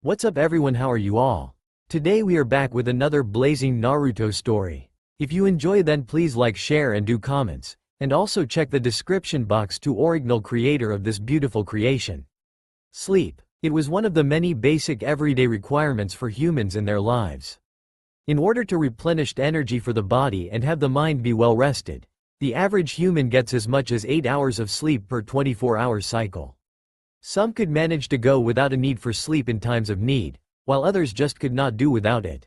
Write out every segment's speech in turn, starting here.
What's up everyone, how are you all? Today we are back with another blazing Naruto story. If you enjoy then please like, share and do comments, and also check the description box to original creator of this beautiful creation. Sleep. It was one of the many basic everyday requirements for humans in their lives. In order to replenish energy for the body and have the mind be well rested, the average human gets as much as 8 hours of sleep per 24-hour cycle. Some could manage to go without a need for sleep in times of need, while others just could not do without it.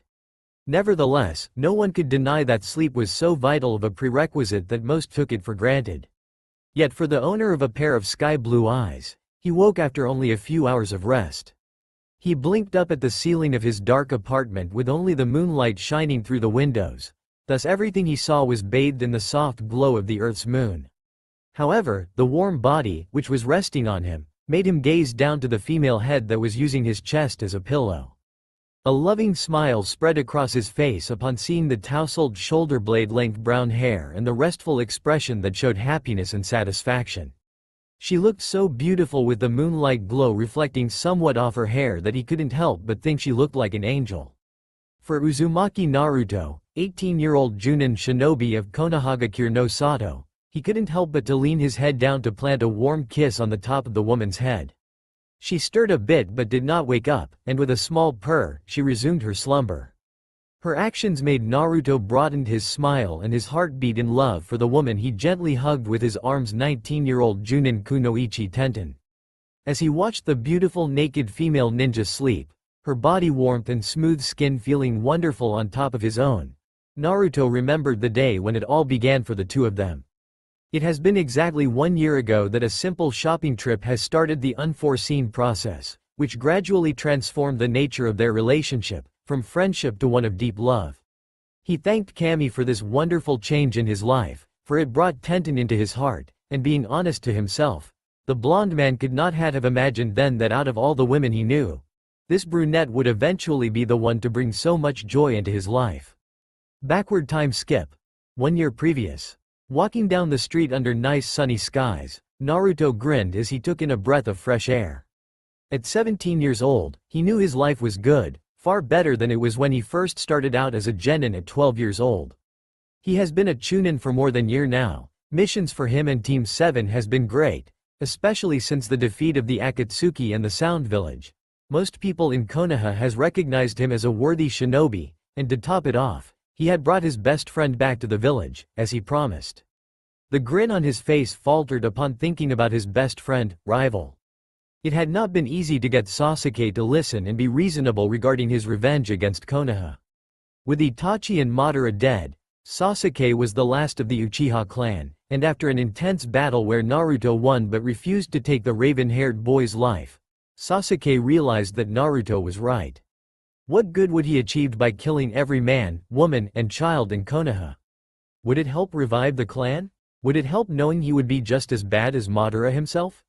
Nevertheless, no one could deny that sleep was so vital of a prerequisite that most took it for granted. Yet for the owner of a pair of sky-blue eyes, he woke after only a few hours of rest. He blinked up at the ceiling of his dark apartment with only the moonlight shining through the windows, thus everything he saw was bathed in the soft glow of the Earth's moon. However, the warm body, which was resting on him, made him gaze down to the female head that was using his chest as a pillow. A loving smile spread across his face upon seeing the tousled shoulder blade-length brown hair and the restful expression that showed happiness and satisfaction. She looked so beautiful with the moonlight glow reflecting somewhat off her hair that he couldn't help but think she looked like an angel. For Uzumaki Naruto, 18-year-old Junin shinobi of Konohagakure no Sato, he couldn't help but to lean his head down to plant a warm kiss on the top of the woman's head. She stirred a bit but did not wake up, and with a small purr, she resumed her slumber. Her actions made Naruto broadened his smile and his heart beat in love for the woman he gently hugged with his arms. 19-year-old Junin Kunoichi Tenten. As he watched the beautiful naked female ninja sleep, her body warmth and smooth skin feeling wonderful on top of his own, Naruto remembered the day when it all began for the two of them. It has been exactly 1 year ago that a simple shopping trip has started the unforeseen process, which gradually transformed the nature of their relationship, from friendship to one of deep love. He thanked Kami for this wonderful change in his life, for it brought Tenten into his heart, and being honest to himself, the blonde man could not have imagined then that out of all the women he knew, this brunette would eventually be the one to bring so much joy into his life. Backward time skip. 1 year previous. Walking down the street under nice sunny skies, Naruto grinned as he took in a breath of fresh air. At 17 years old, he knew his life was good, far better than it was when he first started out as a genin at 12 years old. He has been a chunin for more than a year now. Missions for him and Team 7 has been great, especially since the defeat of the Akatsuki and the Sound Village. Most people in Konoha has recognized him as a worthy shinobi, and to top it off, he had brought his best friend back to the village, as he promised. The grin on his face faltered upon thinking about his best friend, rival. It had not been easy to get Sasuke to listen and be reasonable regarding his revenge against Konoha. With Itachi and Madara dead, Sasuke was the last of the Uchiha clan, and after an intense battle where Naruto won but refused to take the raven-haired boy's life, Sasuke realized that Naruto was right. What good would he achieve by killing every man, woman, and child in Konoha? Would it help revive the clan? Would it help knowing he would be just as bad as Madara himself?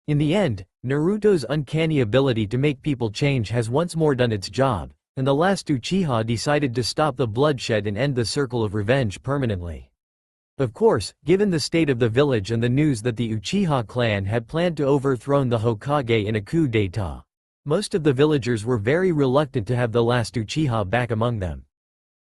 In the end, Naruto's uncanny ability to make people change has once more done its job, and the last Uchiha decided to stop the bloodshed and end the circle of revenge permanently. Of course, given the state of the village and the news that the Uchiha clan had planned to overthrow the Hokage in a coup d'état, most of the villagers were very reluctant to have the last Uchiha back among them.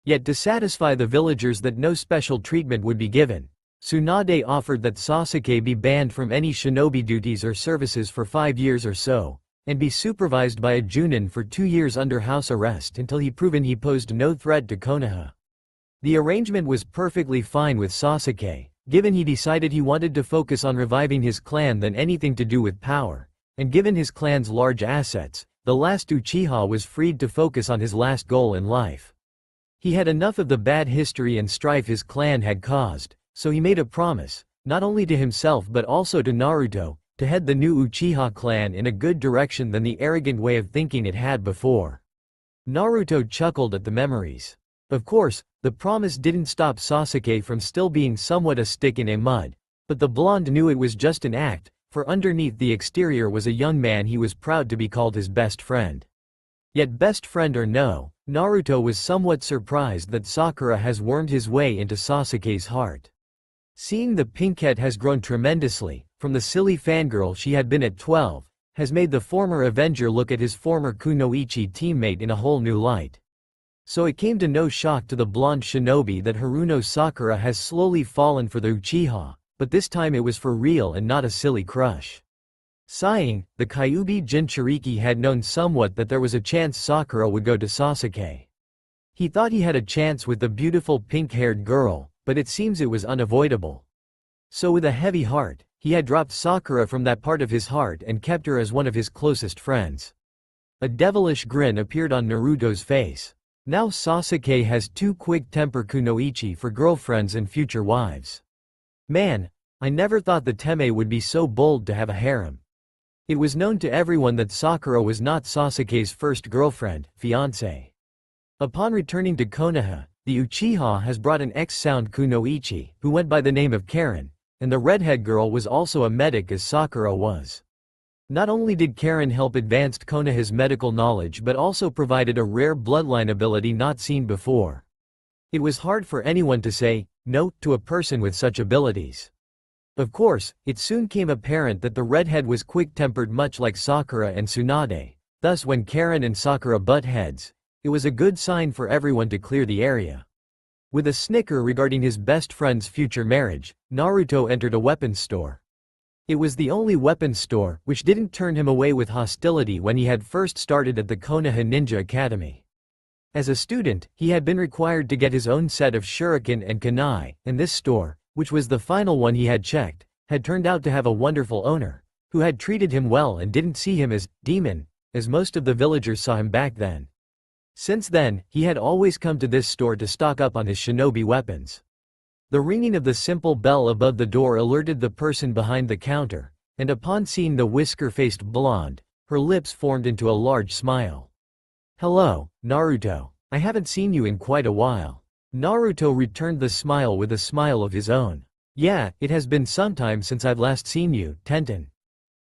Yet to satisfy the villagers that no special treatment would be given, Tsunade offered that Sasuke be banned from any shinobi duties or services for 5 years or so, and be supervised by a Junin for 2 years under house arrest until he proven he posed no threat to Konoha. The arrangement was perfectly fine with Sasuke, given he decided he wanted to focus on reviving his clan than anything to do with power. And given his clan's large assets, the last Uchiha was freed to focus on his last goal in life. He had enough of the bad history and strife his clan had caused, so he made a promise, not only to himself but also to Naruto, to head the new Uchiha clan in a good direction than the arrogant way of thinking it had before. Naruto chuckled at the memories. Of course, the promise didn't stop Sasuke from still being somewhat a stick in a mud, but the blonde knew it was just an act, for underneath the exterior was a young man he was proud to be called his best friend. Yet best friend or no, Naruto was somewhat surprised that Sakura has wormed his way into Sasuke's heart. Seeing the pinkette has grown tremendously, from the silly fangirl she had been at 12, has made the former Avenger look at his former Kunoichi teammate in a whole new light. So it came to no shock to the blonde shinobi that Haruno Sakura has slowly fallen for the Uchiha, but this time it was for real and not a silly crush. Sighing, the Kyuubi Jinchuriki had known somewhat that there was a chance Sakura would go to Sasuke. He thought he had a chance with the beautiful pink-haired girl, but it seems it was unavoidable. So with a heavy heart, he had dropped Sakura from that part of his heart and kept her as one of his closest friends. A devilish grin appeared on Naruto's face. Now Sasuke has two quick-temper kunoichi for girlfriends and future wives. Man, I never thought the Teme would be so bold to have a harem. It was known to everyone that Sakura was not Sasuke's first girlfriend, fiancé. Upon returning to Konoha, the Uchiha has brought an ex-sound kunoichi, who went by the name of Karen, and the redhead girl was also a medic as Sakura was. Not only did Karen help advanced Konoha's medical knowledge but also provided a rare bloodline ability not seen before. It was hard for anyone to say no to a person with such abilities. Of course, it soon came apparent that the redhead was quick-tempered much like Sakura and Tsunade, thus when Karen and Sakura butt heads, it was a good sign for everyone to clear the area. With a snicker regarding his best friend's future marriage, Naruto entered a weapons store. It was the only weapons store which didn't turn him away with hostility when he had first started at the Konoha Ninja Academy. As a student, he had been required to get his own set of shuriken and kunai, and this store, which was the final one he had checked, had turned out to have a wonderful owner, who had treated him well and didn't see him as demon, as most of the villagers saw him back then. Since then, he had always come to this store to stock up on his shinobi weapons. The ringing of the simple bell above the door alerted the person behind the counter, and upon seeing the whisker-faced blonde, her lips formed into a large smile. "Hello, Naruto. I haven't seen you in quite a while." Naruto returned the smile with a smile of his own. "Yeah, it has been some time since I've last seen you, Tenten."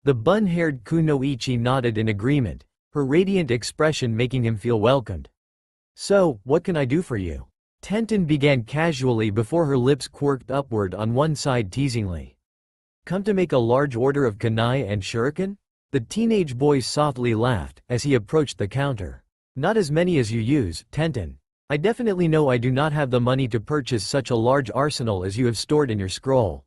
The bun-haired kunoichi nodded in agreement, her radiant expression making him feel welcomed. "So, what can I do for you?" Tenten began casually before her lips quirked upward on one side teasingly. "Come to make a large order of kunai and shuriken?" The teenage boy softly laughed as he approached the counter. "Not as many as you use, Tenten. I definitely know I do not have the money to purchase such a large arsenal as you have stored in your scroll."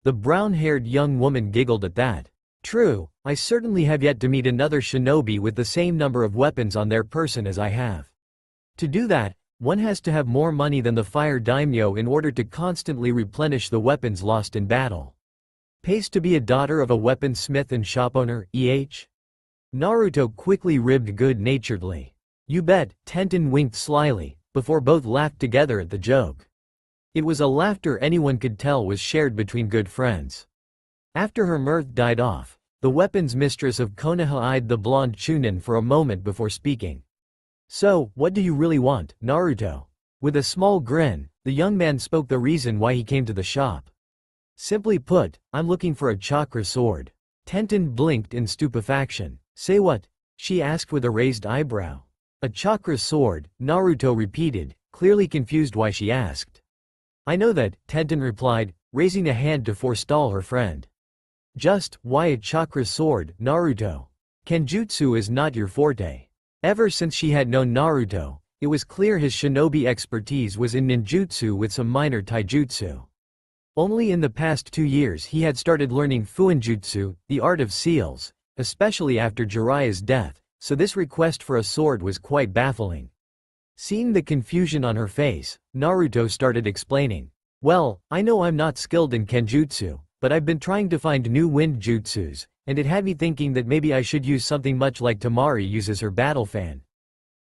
The brown-haired young woman giggled at that. "True, I certainly have yet to meet another shinobi with the same number of weapons on their person as I have. To do that, one has to have more money than the fire daimyo in order to constantly replenish the weapons lost in battle. Pays to be a daughter of a weaponsmith and shop owner, Naruto quickly ribbed good-naturedly. "You bet," Tenten winked slyly, before both laughed together at the joke. It was a laughter anyone could tell was shared between good friends. After her mirth died off, the weapons mistress of Konoha eyed the blonde Chunin for a moment before speaking. "So, what do you really want, Naruto?" With a small grin, the young man spoke the reason why he came to the shop. "Simply put, I'm looking for a chakra sword." Tenten blinked in stupefaction. "Say what?" she asked with a raised eyebrow. "A chakra sword," Naruto repeated, clearly confused why she asked. "I know that," Tenten replied, raising a hand to forestall her friend. "Just why a chakra sword, Naruto? Kenjutsu is not your forte." Ever since she had known Naruto, it was clear his shinobi expertise was in ninjutsu with some minor taijutsu. Only in the past 2 years he had started learning fuinjutsu, the art of seals, especially after Jiraiya's death, so this request for a sword was quite baffling. Seeing the confusion on her face, Naruto started explaining. "Well, I know I'm not skilled in kenjutsu, but I've been trying to find new wind jutsus, and it had me thinking that maybe I should use something much like Tamari uses her battle fan."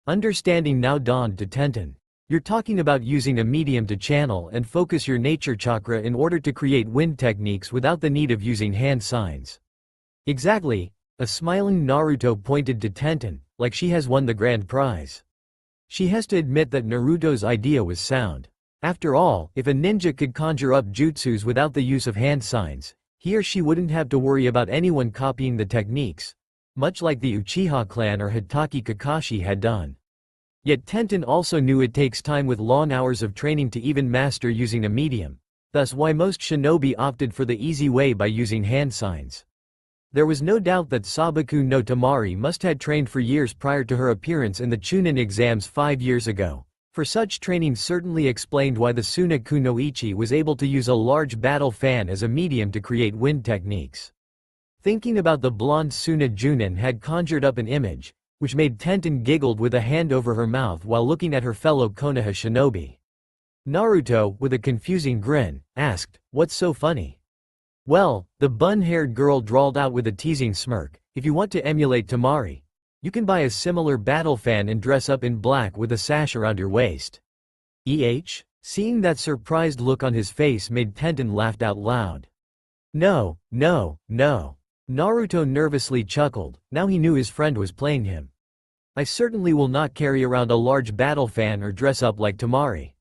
Understanding now dawned to Tenten. "You're talking about using a medium to channel and focus your nature chakra in order to create wind techniques without the need of using hand signs." "Exactly." A smiling Naruto pointed to Tenten, like she has won the grand prize. She has to admit that Naruto's idea was sound. After all, if a ninja could conjure up jutsus without the use of hand signs, he or she wouldn't have to worry about anyone copying the techniques, much like the Uchiha clan or Hitaki Kakashi had done. Yet Tenten also knew it takes time with long hours of training to even master using a medium, thus why most shinobi opted for the easy way by using hand signs. There was no doubt that Sabaku no Tamari must had trained for years prior to her appearance in the Chunin exams 5 years ago, for such training certainly explained why the Suna Kunoichi was able to use a large battle fan as a medium to create wind techniques. Thinking about the blonde Suna Junin had conjured up an image, which made Tenten giggled with a hand over her mouth while looking at her fellow Konoha shinobi. Naruto, with a confusing grin, asked, "What's so funny?" "Well," the bun-haired girl drawled out with a teasing smirk, "if you want to emulate Tamari, you can buy a similar battle fan and dress up in black with a sash around your waist." Seeing that surprised look on his face made Tenten laugh out loud. No, no, no. Naruto nervously chuckled, now he knew his friend was playing him. "I certainly will not carry around a large battle fan or dress up like Tamari.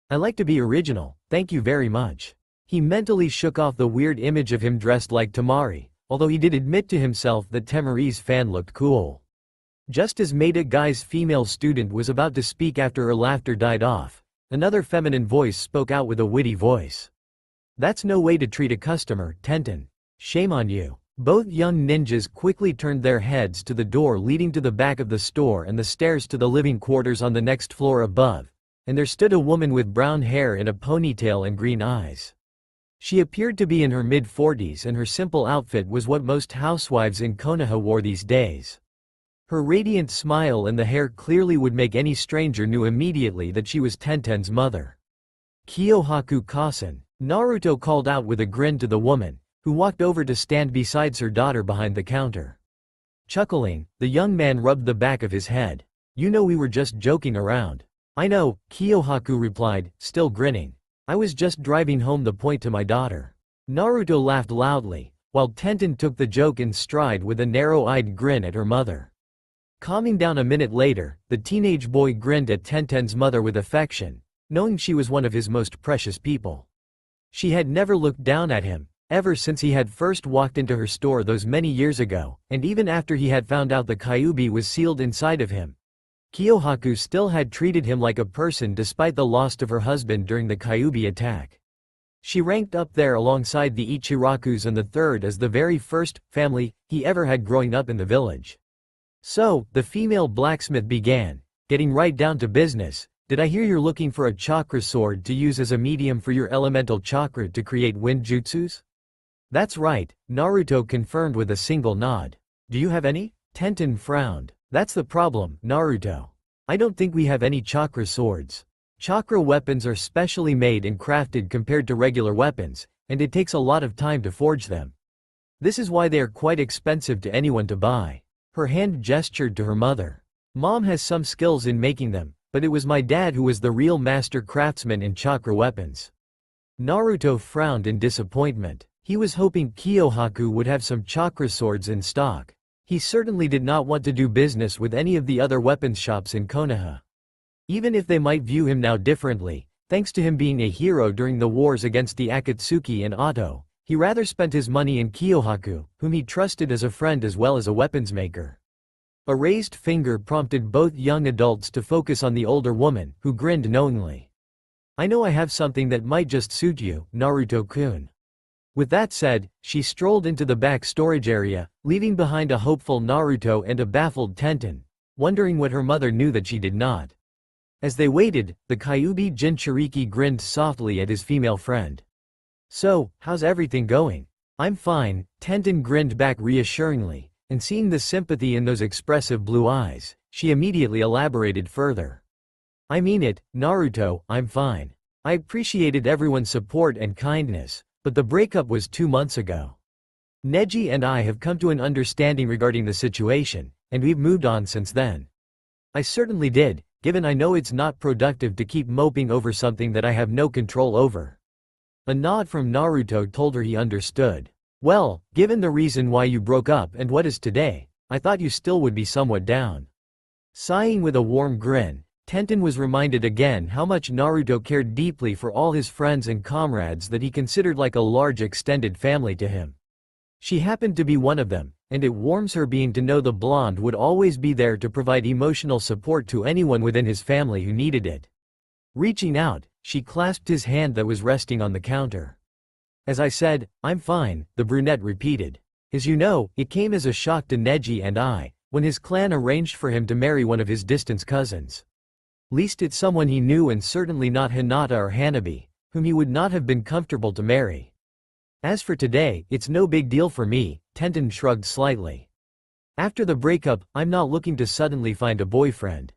I like to be original, thank you very much." He mentally shook off the weird image of him dressed like Tamari, although he did admit to himself that Tamari's fan looked cool. Just as Maida Guy's female student was about to speak after her laughter died off, another feminine voice spoke out with a witty voice. "That's no way to treat a customer, Tenten. Shame on you." Both young ninjas quickly turned their heads to the door leading to the back of the store and the stairs to the living quarters on the next floor above, and there stood a woman with brown hair in a ponytail and green eyes. She appeared to be in her mid-40s and her simple outfit was what most housewives in Konoha wore these days. Her radiant smile and the hair clearly would make any stranger knew immediately that she was Tenten's mother. "Kiyohaku-kasen," Naruto called out with a grin to the woman, who walked over to stand beside her daughter behind the counter. Chuckling, the young man rubbed the back of his head. "You know we were just joking around." "I know," Kiyohaku replied, still grinning. "I was just driving home the point to my daughter." Naruto laughed loudly, while Tenten took the joke in stride with a narrow-eyed grin at her mother. Calming down a minute later, the teenage boy grinned at Tenten's mother with affection, knowing she was one of his most precious people. She had never looked down at him, ever since he had first walked into her store those many years ago, and even after he had found out the Kyuubi was sealed inside of him. Kiyohaku still had treated him like a person despite the loss of her husband during the Kyuubi attack. She ranked up there alongside the Ichirakus and the third as the very first family he ever had growing up in the village. "So," the female blacksmith began, getting right down to business, "did I hear you're looking for a chakra sword to use as a medium for your elemental chakra to create wind jutsus?" "That's right," Naruto confirmed with a single nod. "Do you have any?" Tenten frowned. "That's the problem, Naruto. I don't think we have any chakra swords. Chakra weapons are specially made and crafted compared to regular weapons, and it takes a lot of time to forge them. This is why they are quite expensive to anyone to buy." Her hand gestured to her mother. "Mom has some skills in making them, but it was my dad who was the real master craftsman in chakra weapons." Naruto frowned in disappointment. He was hoping Kiyohaku would have some chakra swords in stock. He certainly did not want to do business with any of the other weapons shops in Konoha. Even if they might view him now differently, thanks to him being a hero during the wars against the Akatsuki and Oto, he rather spent his money in Kiyohaku, whom he trusted as a friend as well as a weapons maker. A raised finger prompted both young adults to focus on the older woman, who grinned knowingly. "I know I have something that might just suit you, Naruto-kun." With that said, she strolled into the back storage area, leaving behind a hopeful Naruto and a baffled Tenten, wondering what her mother knew that she did not. As they waited, the Kyuubi Jinchuriki grinned softly at his female friend. "So, how's everything going?" "I'm fine," Tenten grinned back reassuringly, and seeing the sympathy in those expressive blue eyes, she immediately elaborated further. "I mean it, Naruto, I'm fine. I appreciated everyone's support and kindness, but the breakup was 2 months ago. Neji and I have come to an understanding regarding the situation, and we've moved on since then." "I certainly did, given I know it's not productive to keep moping over something that I have no control over." A nod from Naruto told her he understood. "Well, given the reason why you broke up and what is today, I thought you still would be somewhat down." Sighing with a warm grin, Tenten was reminded again how much Naruto cared deeply for all his friends and comrades that he considered like a large extended family to him. She happened to be one of them, and it warms her being to know the blonde would always be there to provide emotional support to anyone within his family who needed it. Reaching out, she clasped his hand that was resting on the counter. "As I said, I'm fine," the brunette repeated. As you know, it came as a shock to Neji and I, when his clan arranged for him to marry one of his distant cousins. Least it's someone he knew and certainly not Hinata or Hanabi, whom he would not have been comfortable to marry. As for today, it's no big deal for me, Tenten shrugged slightly. After the breakup, I'm not looking to suddenly find a boyfriend.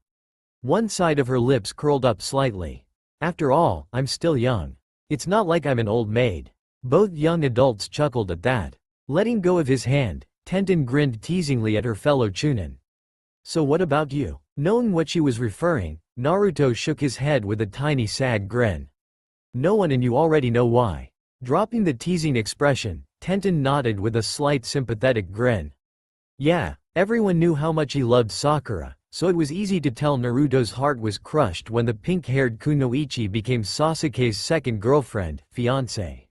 One side of her lips curled up slightly. After all, I'm still young. It's not like I'm an old maid. Both young adults chuckled at that. Letting go of his hand, Tenten grinned teasingly at her fellow Chunin. So what about you? Knowing what she was referring, Naruto shook his head with a tiny sad grin. No one, and you already know why. Dropping the teasing expression, Tenten nodded with a slight sympathetic grin. Yeah, everyone knew how much he loved Sakura, so it was easy to tell Naruto's heart was crushed when the pink-haired Kunoichi became Sasuke's second girlfriend, fiancé.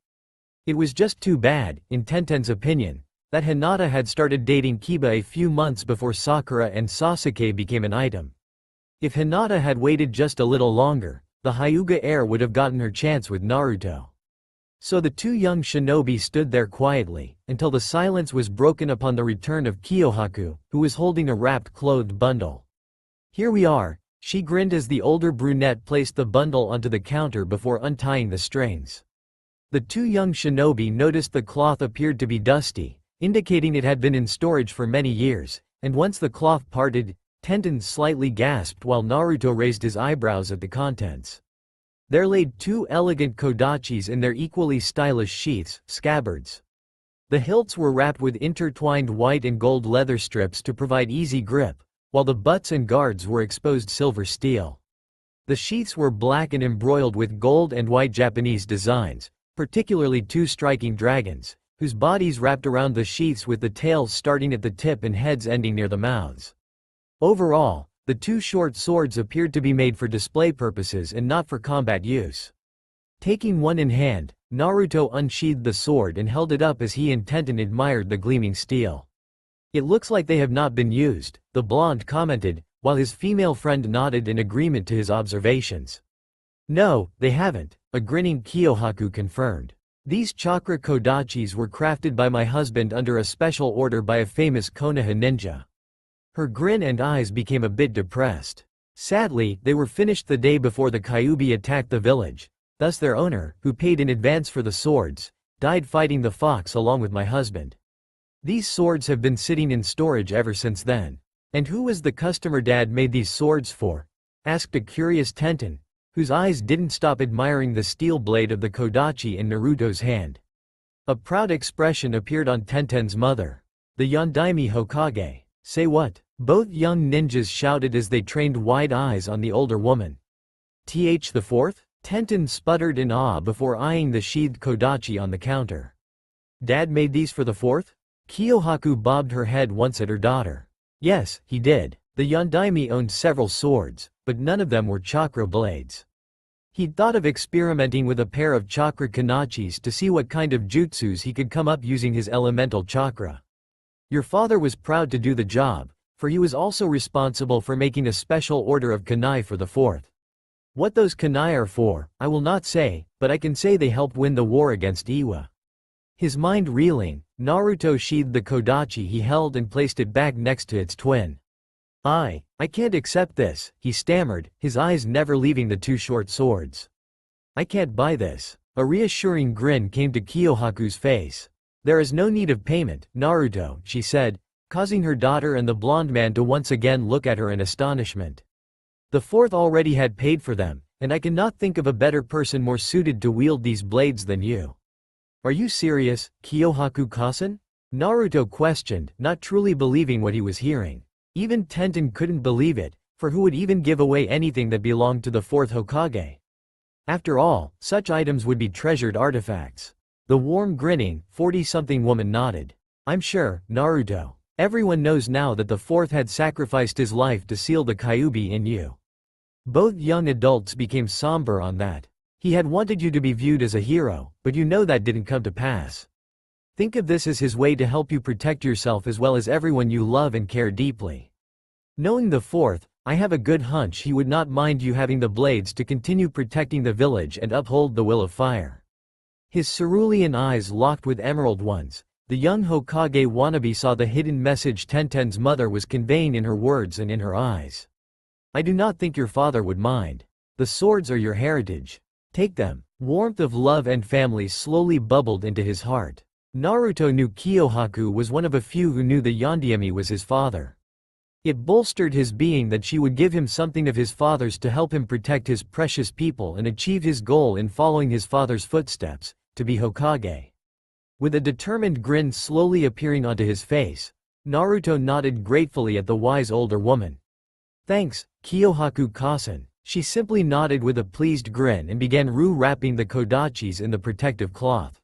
It was just too bad, in Tenten's opinion, that Hinata had started dating Kiba a few months before Sakura and Sasuke became an item. If Hinata had waited just a little longer, the Hyuga heir would have gotten her chance with Naruto. So the two young shinobi stood there quietly, until the silence was broken upon the return of Kiyohaku, who was holding a wrapped clothed bundle. Here we are, she grinned as the older brunette placed the bundle onto the counter before untying the strings. The two young shinobi noticed the cloth appeared to be dusty, indicating it had been in storage for many years, and once the cloth parted, Tenten slightly gasped while Naruto raised his eyebrows at the contents. There laid two elegant kodachis in their equally stylish sheaths, scabbards. The hilts were wrapped with intertwined white and gold leather strips to provide easy grip, while the butts and guards were exposed silver steel. The sheaths were black and embroiled with gold and white Japanese designs, particularly two striking dragons, whose bodies wrapped around the sheaths with the tails starting at the tip and heads ending near the mouths. Overall, the two short swords appeared to be made for display purposes and not for combat use. Taking one in hand, Naruto unsheathed the sword and held it up as he and Tenten admired the gleaming steel. It looks like they have not been used, the blonde commented, while his female friend nodded in agreement to his observations. No, they haven't, a grinning Kiyohaku confirmed. These chakra kodachis were crafted by my husband under a special order by a famous Konoha ninja. Her grin and eyes became a bit depressed. Sadly, they were finished the day before the Kyuubi attacked the village, thus their owner, who paid in advance for the swords, died fighting the fox along with my husband. These swords have been sitting in storage ever since then. And who was the customer Dad made these swords for? Asked a curious Tenten, whose eyes didn't stop admiring the steel blade of the kodachi in Naruto's hand. A proud expression appeared on Tenten's mother. The Yondaime Hokage. Say what? Both young ninjas shouted as they trained wide eyes on the older woman. The fourth? Tenten sputtered in awe before eyeing the sheathed kodachi on the counter. Dad made these for the fourth? Kiyohaku bobbed her head once at her daughter. Yes, he did. The Yondaime owned several swords, but none of them were chakra blades. He'd thought of experimenting with a pair of chakra kanachis to see what kind of jutsus he could come up using his elemental chakra. Your father was proud to do the job, for he was also responsible for making a special order of kunai for the fourth. What those kunai are for, I will not say, but I can say they helped win the war against Iwa. His mind reeling, Naruto sheathed the kodachi he held and placed it back next to its twin. I can't accept this, he stammered, his eyes never leaving the two short swords. I can't buy this. A reassuring grin came to Kiyohaku's face. There is no need of payment, Naruto, she said, causing her daughter and the blonde man to once again look at her in astonishment. The fourth already had paid for them, and I cannot think of a better person more suited to wield these blades than you. Are you serious, Kiyohaku-kasen? Naruto questioned, not truly believing what he was hearing. Even Tenten couldn't believe it, for who would even give away anything that belonged to the fourth Hokage? After all, such items would be treasured artifacts. The warm grinning, 40-something woman nodded. I'm sure, Naruto. Everyone knows now that the fourth had sacrificed his life to seal the Kyuubi in you. Both young adults became somber on that. He had wanted you to be viewed as a hero, but you know that didn't come to pass. Think of this as his way to help you protect yourself as well as everyone you love and care deeply. Knowing the fourth, I have a good hunch he would not mind you having the blades to continue protecting the village and uphold the will of fire. His cerulean eyes locked with emerald ones, The young Hokage wannabe saw the hidden message Tenten's mother was conveying in her words and in her eyes. I do not think your father would mind. The swords are your heritage. Take them. Warmth of love and family slowly bubbled into his heart. Naruto knew Kiyohaku was one of a few who knew the Yondiemi was his father. It bolstered his being that she would give him something of his father's to help him protect his precious people and achieve his goal in following his father's footsteps, to be Hokage. With a determined grin slowly appearing onto his face, Naruto nodded gratefully at the wise older woman. Thanks, Kiyohaku-kasen. She simply nodded with a pleased grin and began wrapping the kodachis in the protective cloth.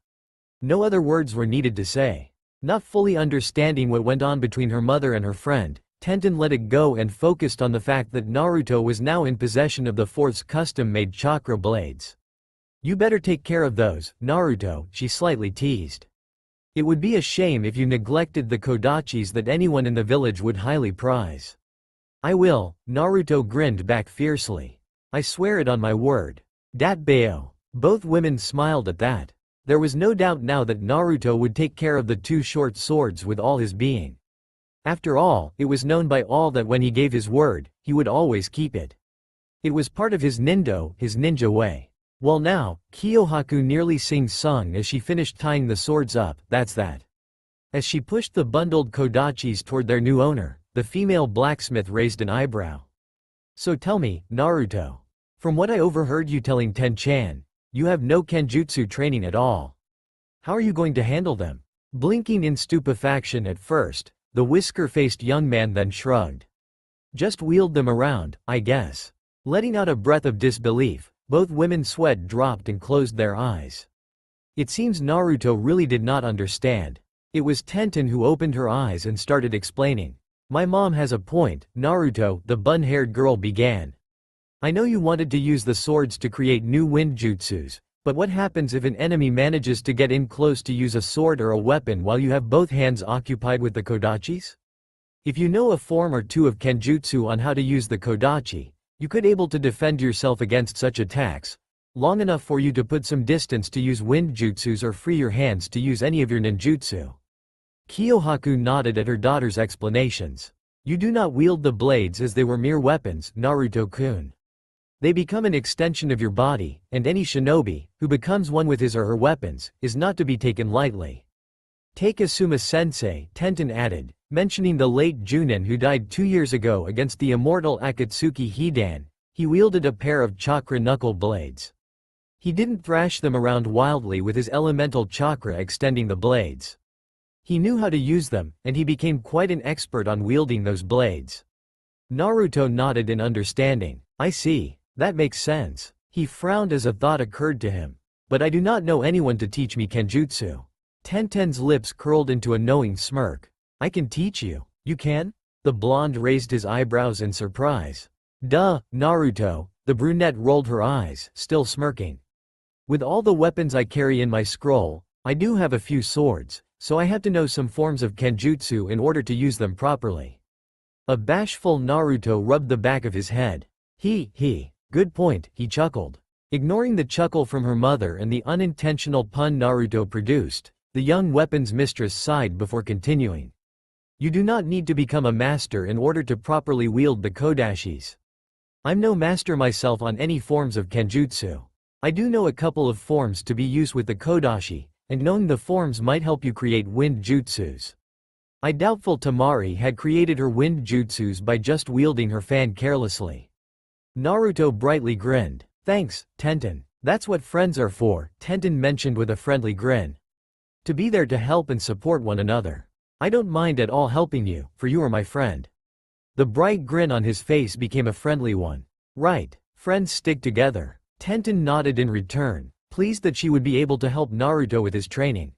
No other words were needed to say. Not fully understanding what went on between her mother and her friend, Tenten let it go and focused on the fact that Naruto was now in possession of the fourth's custom-made chakra blades. You better take care of those, Naruto, she slightly teased. It would be a shame if you neglected the kodachis that anyone in the village would highly prize. I will, Naruto grinned back fiercely. I swear it on my word. Dat Bayo. Both women smiled at that. There was no doubt now that Naruto would take care of the two short swords with all his being. After all, it was known by all that when he gave his word, he would always keep it. It was part of his nindo, his ninja way. Well now, Kiyohaku nearly sing-sung as she finished tying the swords up, that's that. As she pushed the bundled kodachis toward their new owner, the female blacksmith raised an eyebrow. So tell me, Naruto. From what I overheard you telling Ten-chan, you have no kenjutsu training at all. How are you going to handle them? Blinking in stupefaction at first, the whisker-faced young man then shrugged. Just wield them around, I guess. Letting out a breath of disbelief, both women's sweat dropped and closed their eyes. It seems Naruto really did not understand. It was Tenten who opened her eyes and started explaining. My mom has a point, Naruto, the bun-haired girl began. I know you wanted to use the swords to create new wind jutsus, but what happens if an enemy manages to get in close to use a sword or a weapon while you have both hands occupied with the kodachis? If you know a form or two of kenjutsu on how to use the kodachi, you could able to defend yourself against such attacks, long enough for you to put some distance to use wind jutsus or free your hands to use any of your ninjutsu. Kiyohaku nodded at her daughter's explanations. You do not wield the blades as they were mere weapons, Naruto-kun. They become an extension of your body, and any shinobi, who becomes one with his or her weapons, is not to be taken lightly. Take Asuma-sensei, Tenten added, mentioning the late Junin who died 2 years ago against the immortal Akatsuki Hidan. He wielded a pair of chakra knuckle blades. He didn't thrash them around wildly with his elemental chakra extending the blades. He knew how to use them, and he became quite an expert on wielding those blades. Naruto nodded in understanding. I see. That makes sense. He frowned as a thought occurred to him. But I do not know anyone to teach me kenjutsu. Tenten's lips curled into a knowing smirk. I can teach you. You can? The blonde raised his eyebrows in surprise. Duh, Naruto, the brunette rolled her eyes, still smirking. With all the weapons I carry in my scroll, I do have a few swords, so I have to know some forms of kenjutsu in order to use them properly. A bashful Naruto rubbed the back of his head. Good point, he chuckled. Ignoring the chuckle from her mother and the unintentional pun Naruto produced, the young weapons mistress sighed before continuing. You do not need to become a master in order to properly wield the kodachis. I'm no master myself on any forms of kenjutsu. I do know a couple of forms to be used with the kodachi, and knowing the forms might help you create wind jutsus. I doubtful Tamari had created her wind jutsus by just wielding her fan carelessly. Naruto brightly grinned. Thanks, Tenten. That's what friends are for, Tenten mentioned with a friendly grin. To be there to help and support one another. I don't mind at all helping you, for you are my friend. The bright grin on his face became a friendly one. Right, friends stick together. Tenten nodded in return, pleased that she would be able to help Naruto with his training.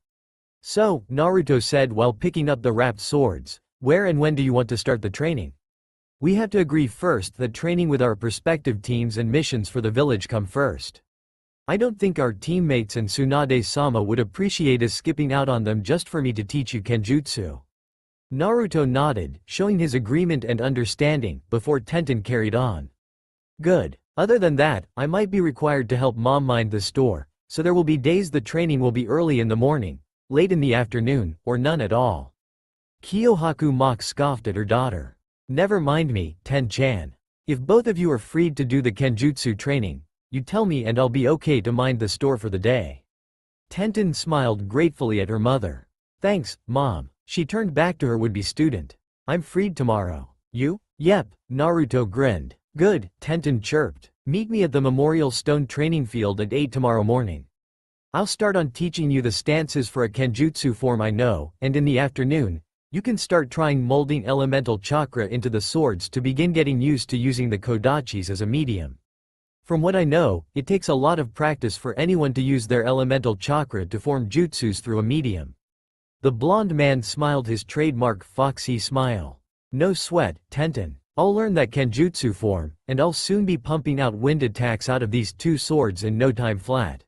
So, Naruto said while picking up the wrapped swords, where and when do you want to start the training? We have to agree first that training with our prospective teams and missions for the village come first. I don't think our teammates and Tsunade-sama would appreciate us skipping out on them just for me to teach you kenjutsu. Naruto nodded, showing his agreement and understanding, before Tenten carried on. Good. Other than that, I might be required to help mom mind the store, so there will be days the training will be early in the morning, late in the afternoon, or none at all. Kiyohaku mock scoffed at her daughter. Never mind me, Ten-chan. If both of you are freed to do the kenjutsu training, you tell me and I'll be okay to mind the store for the day. Tenten smiled gratefully at her mother. Thanks, Mom. She turned back to her would-be student. I'm freed tomorrow. You? Yep, Naruto grinned. Good, Tenten chirped. Meet me at the Memorial Stone training field at 8 tomorrow morning. I'll start on teaching you the stances for a kenjutsu form I know, and in the afternoon, you can start trying molding elemental chakra into the swords to begin getting used to using the kodachis as a medium. From what I know, it takes a lot of practice for anyone to use their elemental chakra to form jutsus through a medium. The blonde man smiled his trademark foxy smile. No sweat, Tenten. I'll learn that kenjutsu form, and I'll soon be pumping out wind attacks out of these two swords in no time flat.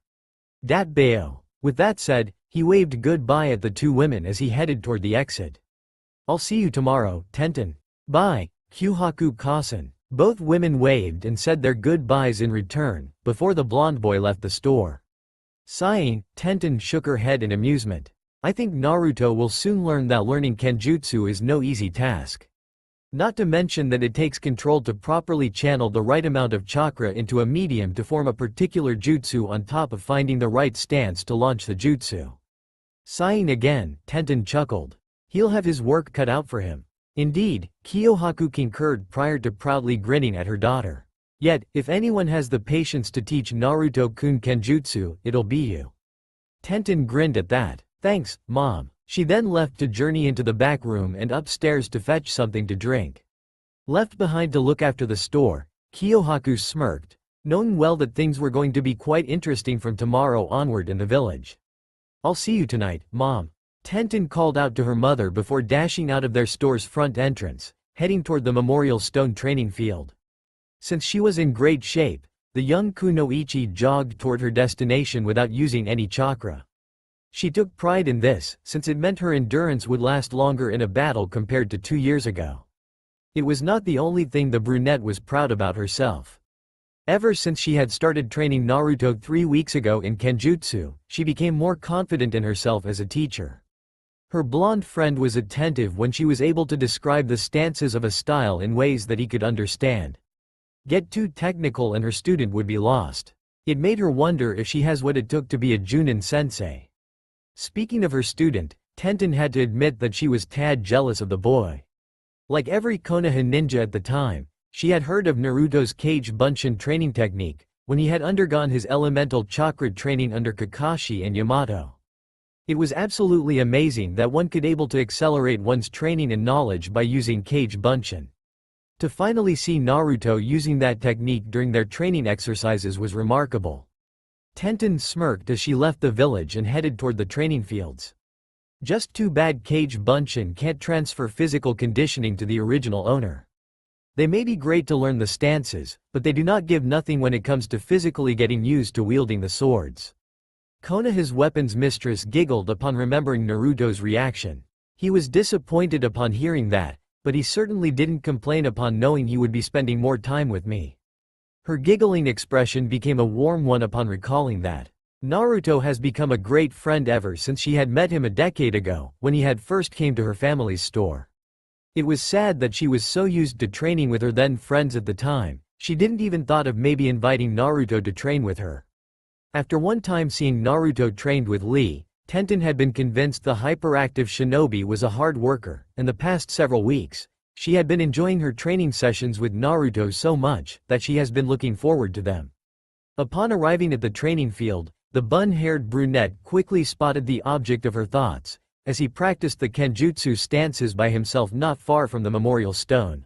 Dat Bayo. With that said, he waved goodbye at the two women as he headed toward the exit. I'll see you tomorrow, Tenten. Bye, Kyuhaku-kasen. Both women waved and said their goodbyes in return, before the blonde boy left the store. Sighing, Tenten shook her head in amusement. I think Naruto will soon learn that learning kenjutsu is no easy task. Not to mention that it takes control to properly channel the right amount of chakra into a medium to form a particular jutsu on top of finding the right stance to launch the jutsu. Sighing again, Tenten chuckled. He'll have his work cut out for him. Indeed, Kiyohaku concurred prior to proudly grinning at her daughter. Yet, if anyone has the patience to teach Naruto-kun kenjutsu, it'll be you. Tenten grinned at that. Thanks, Mom. She then left to journey into the back room and upstairs to fetch something to drink. Left behind to look after the store, Kiyohaku smirked, knowing well that things were going to be quite interesting from tomorrow onward in the village. I'll see you tonight, Mom. Tenten called out to her mother before dashing out of their store's front entrance, heading toward the Memorial Stone training field. Since she was in great shape, the young kunoichi jogged toward her destination without using any chakra. She took pride in this, since it meant her endurance would last longer in a battle compared to 2 years ago. It was not the only thing the brunette was proud about herself. Ever since she had started training Naruto 3 weeks ago in kenjutsu, she became more confident in herself as a teacher. Her blonde friend was attentive when she was able to describe the stances of a style in ways that he could understand. Get too technical and her student would be lost. It made her wonder if she has what it took to be a Junin sensei. Speaking of her student, Tenten had to admit that she was tad jealous of the boy. Like every Konoha ninja at the time, she had heard of Naruto's Kage Bunshin training technique, when he had undergone his elemental chakra training under Kakashi and Yamato. It was absolutely amazing that one could able to accelerate one's training and knowledge by using Kage Bunshin. To finally see Naruto using that technique during their training exercises was remarkable. Tenten smirked as she left the village and headed toward the training fields. Just too bad Kage Bunshin can't transfer physical conditioning to the original owner. They may be great to learn the stances, but they do not give nothing when it comes to physically getting used to wielding the swords. Konoha's weapons mistress giggled upon remembering Naruto's reaction. He was disappointed upon hearing that, but he certainly didn't complain upon knowing he would be spending more time with me. Her giggling expression became a warm one upon recalling that. Naruto has become a great friend ever since she had met him a decade ago, when he had first came to her family's store. It was sad that she was so used to training with her then friends at the time, she didn't even thought of maybe inviting Naruto to train with her. After one time seeing Naruto trained with Lee, Tenten had been convinced the hyperactive shinobi was a hard worker, and the past several weeks, she had been enjoying her training sessions with Naruto so much that she has been looking forward to them. Upon arriving at the training field, the bun-haired brunette quickly spotted the object of her thoughts, as he practiced the kenjutsu stances by himself not far from the memorial stone.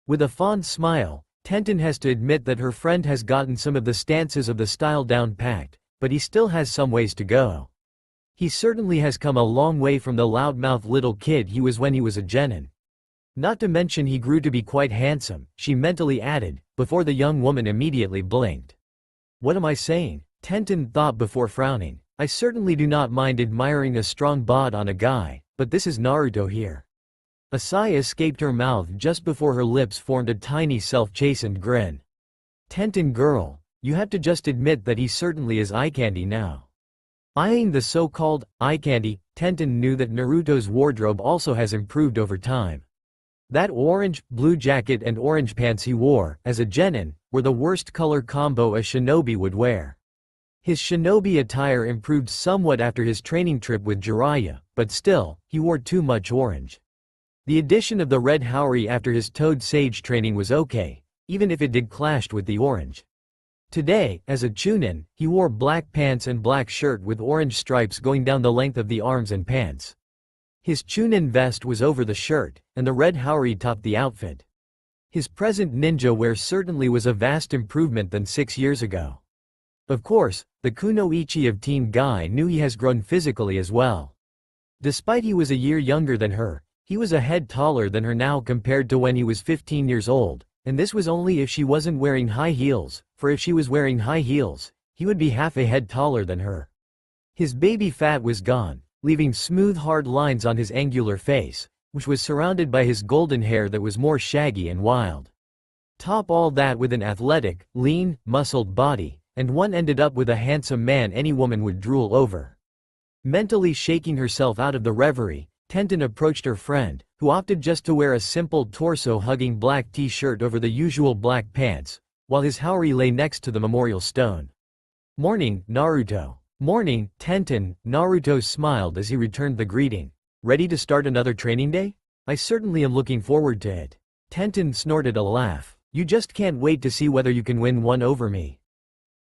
With a fond smile, Tenten has to admit that her friend has gotten some of the stances of the style down packed, but he still has some ways to go. He certainly has come a long way from the loudmouth little kid he was when he was a genin. Not to mention he grew to be quite handsome, she mentally added, before the young woman immediately blinked. What am I saying? Tenten thought before frowning. I certainly do not mind admiring a strong bod on a guy, but this is Naruto here. A sigh escaped her mouth just before her lips formed a tiny self-chastened grin. Tenten girl, you have to just admit that he certainly is eye candy now. Eyeing the so-called eye candy Tenten knew that Naruto's wardrobe also has improved over time. That orange, blue jacket and orange pants he wore, as a genin, were the worst color combo a shinobi would wear. His shinobi attire improved somewhat after his training trip with Jiraiya, but still, he wore too much orange. The addition of the red haori after his Toad Sage training was okay, even if it did clashed with the orange. Today, as a chunin, he wore black pants and black shirt with orange stripes going down the length of the arms and pants. His chunin vest was over the shirt, and the red haori topped the outfit. His present ninja wear certainly was a vast improvement than 6 years ago. Of course, the kunoichi of Teen Guy knew he has grown physically as well. Despite he was a year younger than her, he was a head taller than her now compared to when he was 15 years old, and this was only if she wasn't wearing high heels, for if she was wearing high heels, he would be half a head taller than her. His baby fat was gone, leaving smooth hard lines on his angular face, which was surrounded by his golden hair that was more shaggy and wild. Top all that with an athletic, lean, muscled body, and one ended up with a handsome man any woman would drool over. Mentally shaking herself out of the reverie, Tenten approached her friend, who opted just to wear a simple torso-hugging black t-shirt over the usual black pants, while his haori lay next to the memorial stone. "Morning, Naruto." "Morning, Tenten," Naruto smiled as he returned the greeting. "Ready to start another training day? I certainly am looking forward to it." Tenten snorted a laugh. "You just can't wait to see whether you can win one over me."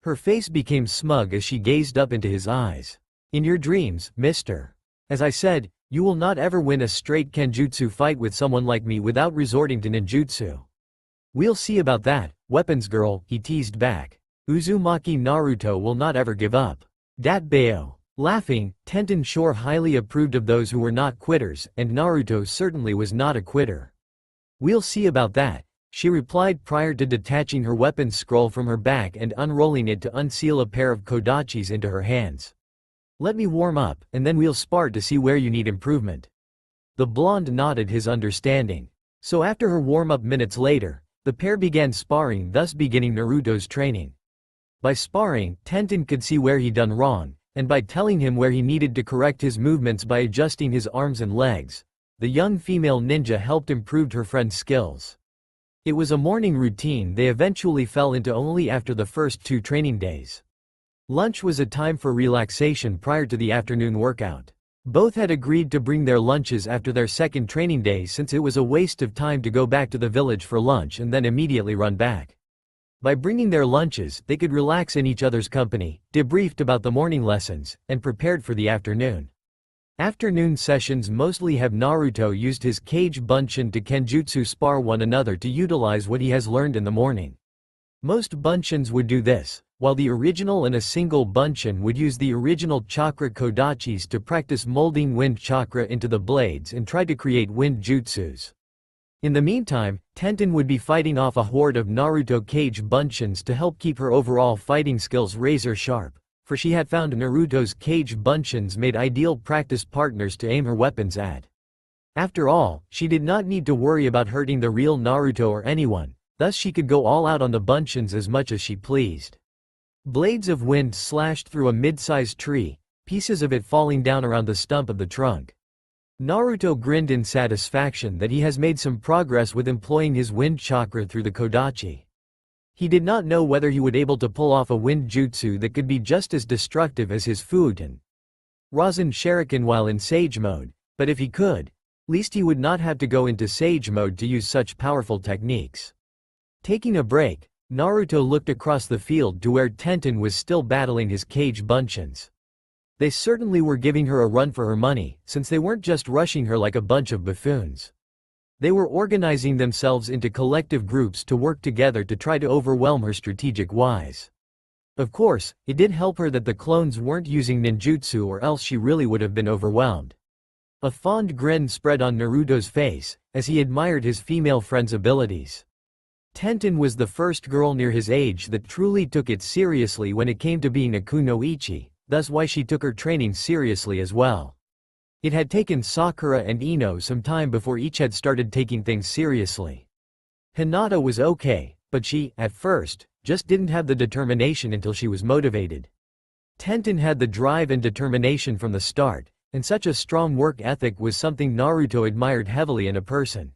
Her face became smug as she gazed up into his eyes. "In your dreams, mister. As I said, you will not ever win a straight kenjutsu fight with someone like me without resorting to ninjutsu." "We'll see about that, weapons girl," he teased back. "Uzumaki Naruto will not ever give up." "Dat bayo." Laughing, Tenten sure highly approved of those who were not quitters, and Naruto certainly was not a quitter. "We'll see about that," she replied prior to detaching her weapons scroll from her back and unrolling it to unseal a pair of kodachis into her hands. "Let me warm up, and then we'll spar to see where you need improvement." The blonde nodded his understanding. So after her warm-up minutes later, the pair began sparring, thus beginning Naruto's training. By sparring, Tenten could see where he'd done wrong, and by telling him where he needed to correct his movements by adjusting his arms and legs, the young female ninja helped improve her friend's skills. It was a morning routine they eventually fell into only after the first 2 training days. Lunch was a time for relaxation prior to the afternoon workout. Both had agreed to bring their lunches after their second training day since it was a waste of time to go back to the village for lunch and then immediately run back. By bringing their lunches, they could relax in each other's company, debriefed about the morning lessons, and prepared for the afternoon. Afternoon sessions mostly have Naruto used his Kage Bunshin to kenjutsu spar one another to utilize what he has learned in the morning. Most Bunshins would do this, while the original and a single Bunshin would use the original chakra kodachis to practice molding wind chakra into the blades and try to create wind jutsus. In the meantime, Tenten would be fighting off a horde of Naruto Kage Bunshins to help keep her overall fighting skills razor sharp, for she had found Naruto's Kage Bunshins made ideal practice partners to aim her weapons at. After all, she did not need to worry about hurting the real Naruto or anyone, thus she could go all out on the Bunshins as much as she pleased. Blades of wind slashed through a mid-sized tree, pieces of it falling down around the stump of the trunk. Naruto grinned in satisfaction that he has made some progress with employing his wind chakra through the kodachi. He did not know whether he would able to pull off a wind jutsu that could be just as destructive as his Fuuten Rasen Shuriken while in Sage mode, but if he could, least he would not have to go into Sage mode to use such powerful techniques. Taking a break, Naruto looked across the field to where Tenten was still battling his Kage Bunshins. They certainly were giving her a run for her money, since they weren't just rushing her like a bunch of buffoons. They were organizing themselves into collective groups to work together to try to overwhelm her strategic-wise. Of course, it did help her that the clones weren't using ninjutsu or else she really would have been overwhelmed. A fond grin spread on Naruto's face, as he admired his female friend's abilities. Tenten was the first girl near his age that truly took it seriously when it came to being a kunoichi, thus why she took her training seriously as well. It had taken Sakura and Ino some time before each had started taking things seriously. Hinata was okay, but she, at first, just didn't have the determination until she was motivated. Tenten had the drive and determination from the start, and such a strong work ethic was something Naruto admired heavily in a person.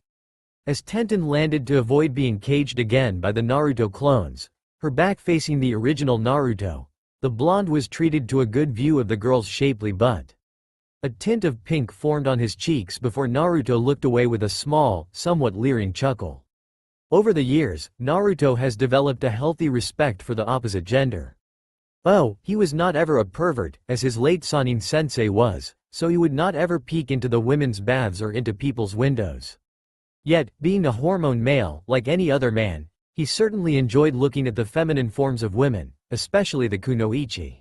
As Tenten landed to avoid being caged again by the Naruto clones, her back facing the original Naruto, the blonde was treated to a good view of the girl's shapely butt. A tint of pink formed on his cheeks before Naruto looked away with a small, somewhat leering chuckle. Over the years, Naruto has developed a healthy respect for the opposite gender. Oh, he was not ever a pervert, as his late Sannin sensei was, so he would not ever peek into the women's baths or into people's windows. Yet, being a hormone male, like any other man, he certainly enjoyed looking at the feminine forms of women, especially the kunoichi.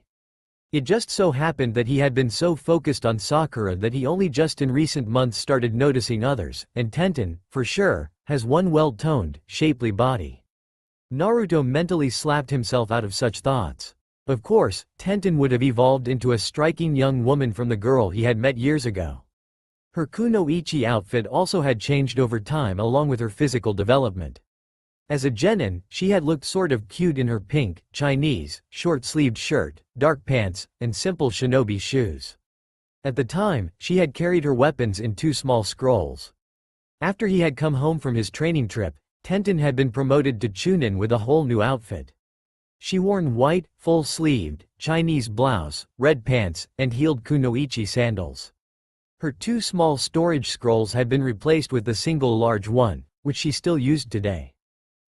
It just so happened that he had been so focused on Sakura that he only just in recent months started noticing others, and Tenten, for sure, has one well-toned, shapely body. Naruto mentally slapped himself out of such thoughts. Of course, Tenten would have evolved into a striking young woman from the girl he had met years ago. Her kunoichi outfit also had changed over time along with her physical development. As a genin, she had looked sort of cute in her pink, Chinese, short-sleeved shirt, dark pants, and simple shinobi shoes. At the time, she had carried her weapons in 2 small scrolls. After he had come home from his training trip, Tenten had been promoted to Chunin with a whole new outfit. She worn white, full-sleeved, Chinese blouse, red pants, and heeled kunoichi sandals. Her 2 small storage scrolls had been replaced with the single large one, which she still used today.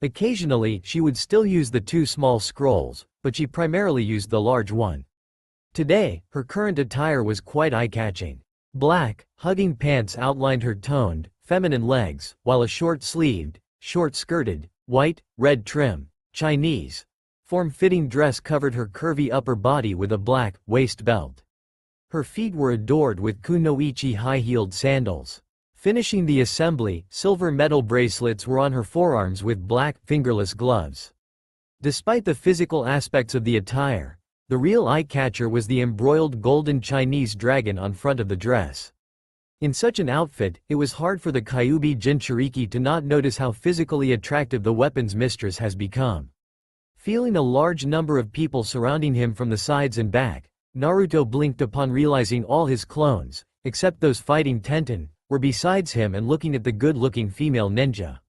Occasionally, she would still use the 2 small scrolls, but she primarily used the large one. Today, her current attire was quite eye-catching. Black, hugging pants outlined her toned, feminine legs, while a short-sleeved, short-skirted, white, red trim, Chinese, form-fitting dress covered her curvy upper body with a black waist belt. Her feet were adorned with kunoichi high-heeled sandals. Finishing the assembly, silver metal bracelets were on her forearms with black, fingerless gloves. Despite the physical aspects of the attire, the real eye-catcher was the embroiled golden Chinese dragon on front of the dress. In such an outfit, it was hard for the Kyuubi Jinchuriki to not notice how physically attractive the weapons mistress has become. Feeling a large number of people surrounding him from the sides and back, Naruto blinked upon realizing all his clones, except those fighting Tenten, were besides him and looking at the good-looking female ninja.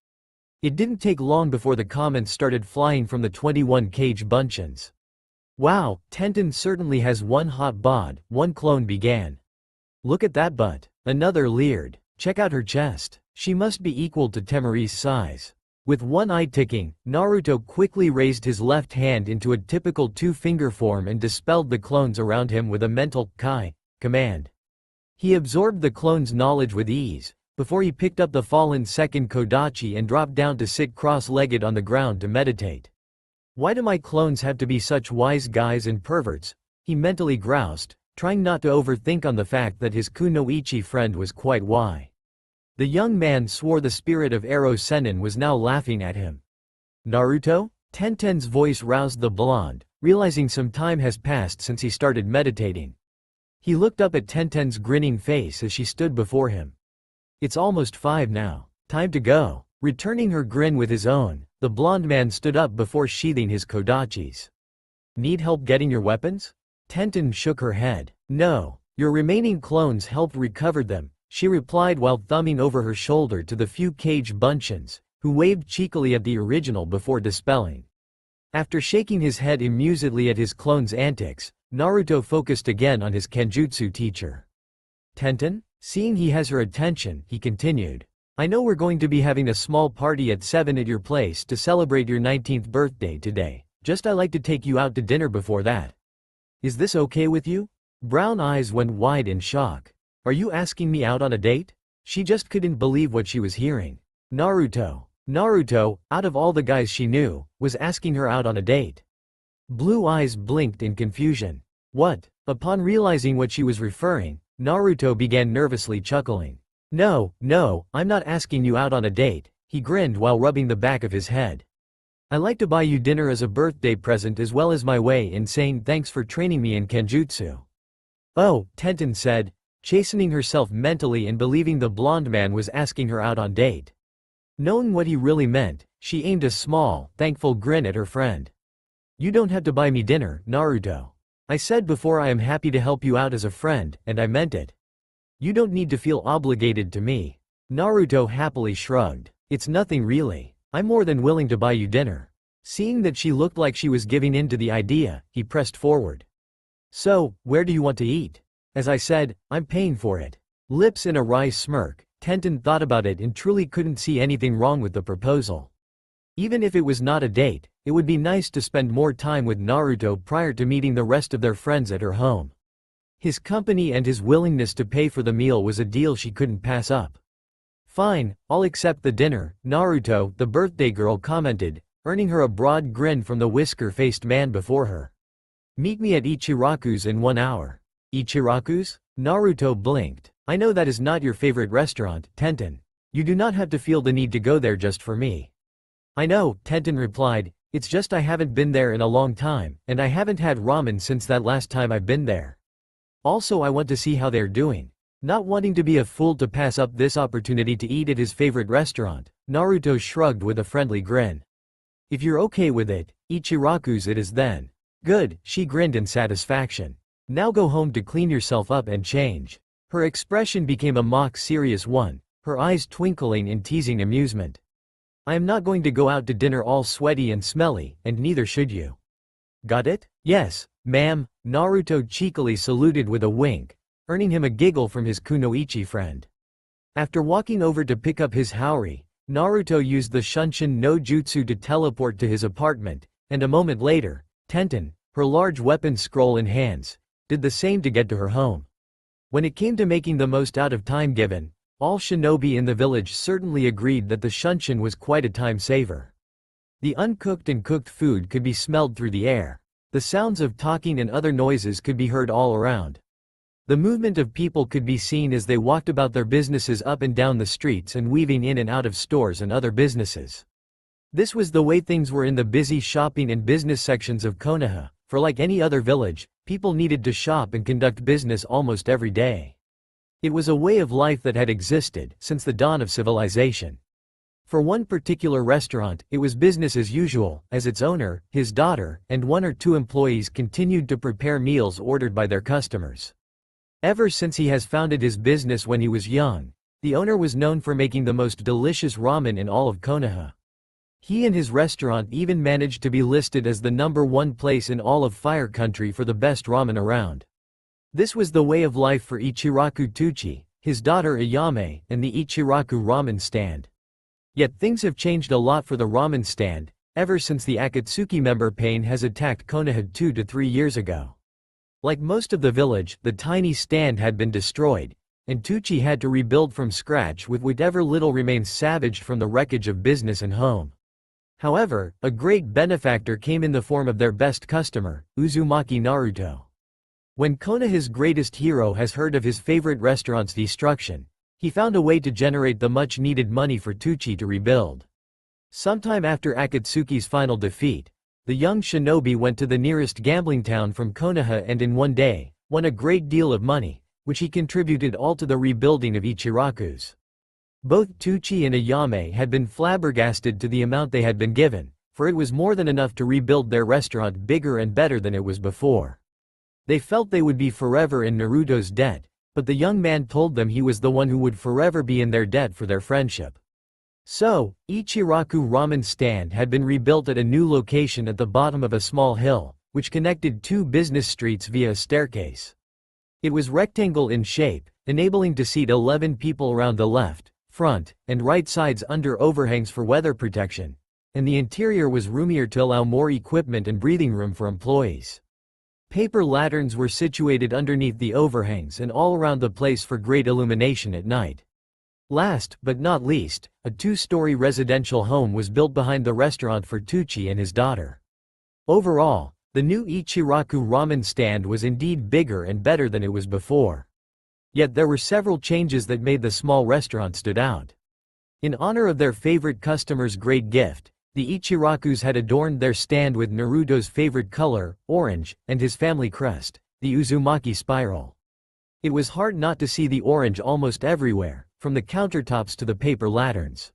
It didn't take long before the comments started flying from the 21 cage bunchins. Wow, Tenten certainly has one hot bod, one clone began. Look at that butt. Another leered. Check out her chest. She must be equal to Temari's size. With one eye ticking, Naruto quickly raised his left hand into a typical 2-finger form and dispelled the clones around him with a mental Kai command. He absorbed the clone's knowledge with ease, before he picked up the fallen second Kodachi and dropped down to sit cross-legged on the ground to meditate. Why do my clones have to be such wise guys and perverts? He mentally groused, trying not to overthink on the fact that his kunoichi friend was quite why. The young man swore the spirit of Ero Sennin was now laughing at him. Naruto? Tenten's voice roused the blonde, realizing some time has passed since he started meditating. He looked up at Tenten's grinning face as she stood before him. It's almost 5 now. Time to go. Returning her grin with his own, the blonde man stood up before sheathing his kodachis. Need help getting your weapons? Tenten shook her head. No. Your remaining clones helped recover them, she replied while thumbing over her shoulder to the few cage bunchins, who waved cheekily at the original before dispelling. After shaking his head amusedly at his clone's antics, Naruto focused again on his Kenjutsu teacher. Tenten? Seeing he has her attention, he continued. I know we're going to be having a small party at 7 at your place to celebrate your 19th birthday today. Just I like to take you out to dinner before that. Is this okay with you? Brown eyes went wide in shock. Are you asking me out on a date? She just couldn't believe what she was hearing. Naruto, out of all the guys she knew, was asking her out on a date. Blue eyes blinked in confusion. What? Upon realizing what she was referring, Naruto began nervously chuckling. No, I'm not asking you out on a date, he grinned while rubbing the back of his head. I like to buy you dinner as a birthday present as well as my way in saying thanks for training me in Kenjutsu. Oh, Tenten said, chastening herself mentally and believing the blonde man was asking her out on date. Knowing what he really meant, she aimed a small, thankful grin at her friend. You don't have to buy me dinner, Naruto. I said before I am happy to help you out as a friend, and I meant it. You don't need to feel obligated to me. Naruto happily shrugged. It's nothing really. I'm more than willing to buy you dinner. Seeing that she looked like she was giving in to the idea, he pressed forward. So, where do you want to eat? As I said, I'm paying for it. Lips in a wry smirk, Tenten thought about it and truly couldn't see anything wrong with the proposal. Even if it was not a date, it would be nice to spend more time with Naruto prior to meeting the rest of their friends at her home. His company and his willingness to pay for the meal was a deal she couldn't pass up. Fine, I'll accept the dinner, Naruto, the birthday girl commented, earning her a broad grin from the whisker-faced man before her. Meet me at Ichiraku's in 1 hour. Ichiraku's? Naruto blinked. I know that is not your favorite restaurant, Tenten. You do not have to feel the need to go there just for me. I know, Tenten replied, it's just I haven't been there in a long time, and I haven't had ramen since that last time I've been there. Also I want to see how they're doing. Not wanting to be a fool to pass up this opportunity to eat at his favorite restaurant, Naruto shrugged with a friendly grin. If you're okay with it, Ichiraku's it is then. Good, she grinned in satisfaction. Now go home to clean yourself up and change. Her expression became a mock-serious one, her eyes twinkling in teasing amusement. I am not going to go out to dinner all sweaty and smelly, and neither should you. Got it? Yes, ma'am, Naruto cheekily saluted with a wink, earning him a giggle from his kunoichi friend. After walking over to pick up his haori, Naruto used the Shunshin no Jutsu to teleport to his apartment, and a moment later, Tenten, her large weapon scroll in hands, did the same to get to her home. When it came to making the most out of time given, all shinobi in the village certainly agreed that the Shunshin was quite a time saver. The uncooked and cooked food could be smelled through the air. The sounds of talking and other noises could be heard all around. The movement of people could be seen as they walked about their businesses up and down the streets and weaving in and out of stores and other businesses. This was the way things were in the busy shopping and business sections of Konoha, for like any other village, people needed to shop and conduct business almost every day. It was a way of life that had existed since the dawn of civilization. For one particular restaurant, it was business as usual, as its owner, his daughter, and 1 or 2 employees continued to prepare meals ordered by their customers. Ever since he has founded his business when he was young, the owner was known for making the most delicious ramen in all of Konoha. He and his restaurant even managed to be listed as the #1 place in all of Fire Country for the best ramen around. This was the way of life for Ichiraku Tuchi, his daughter Ayame, and the Ichiraku ramen stand. Yet things have changed a lot for the ramen stand, ever since the Akatsuki member pain has attacked Konoha 2 to 3 years ago. Like most of the village, the tiny stand had been destroyed, and Tuchi had to rebuild from scratch with whatever little remains salvaged from the wreckage of business and home. However, a great benefactor came in the form of their best customer, Uzumaki Naruto. When Konoha's greatest hero has heard of his favorite restaurant's destruction, he found a way to generate the much-needed money for Tuchi to rebuild. Sometime after Akatsuki's final defeat, the young shinobi went to the nearest gambling town from Konoha and in one day, won a great deal of money, which he contributed all to the rebuilding of Ichiraku's. Both Tuchi and Ayame had been flabbergasted to the amount they had been given, for it was more than enough to rebuild their restaurant bigger and better than it was before. They felt they would be forever in Naruto's debt, but the young man told them he was the one who would forever be in their debt for their friendship. So, Ichiraku ramen stand had been rebuilt at a new location at the bottom of a small hill, which connected 2 business streets via a staircase. It was rectangle in shape, enabling to seat 11 people around the left, front, and right sides under overhangs for weather protection, and the interior was roomier to allow more equipment and breathing room for employees. Paper lanterns were situated underneath the overhangs and all around the place for great illumination at night. Last, but not least, a 2-story residential home was built behind the restaurant for Tuchi and his daughter. Overall, the new Ichiraku ramen stand was indeed bigger and better than it was before. Yet there were several changes that made the small restaurant stood out. In honor of their favorite customer's great gift, the Ichirakus had adorned their stand with Naruto's favorite color, orange, and his family crest, the Uzumaki spiral. It was hard not to see the orange almost everywhere, from the countertops to the paper lanterns.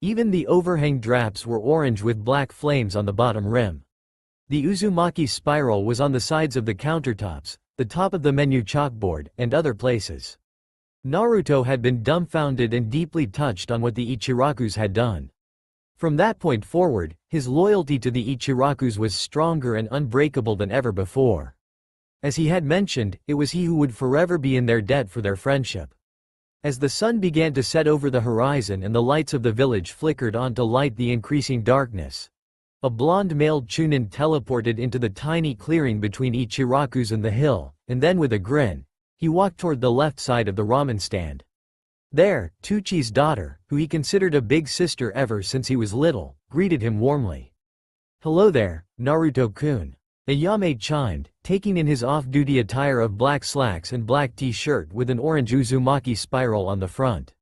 Even the overhang drapes were orange with black flames on the bottom rim. The Uzumaki spiral was on the sides of the countertops, the top of the menu chalkboard, and other places. Naruto had been dumbfounded and deeply touched on what the Ichirakus had done. From that point forward, his loyalty to the Ichirakus was stronger and unbreakable than ever before. As he had mentioned, it was he who would forever be in their debt for their friendship. As the sun began to set over the horizon and the lights of the village flickered on to light the increasing darkness, a blonde male Chunin teleported into the tiny clearing between Ichiraku's and the hill, and then with a grin, he walked toward the left side of the ramen stand. There, Tuchi's daughter, who he considered a big sister ever since he was little, greeted him warmly. "Hello there, Naruto-kun." Ayame chimed, taking in his off-duty attire of black slacks and black t-shirt with an orange Uzumaki spiral on the front.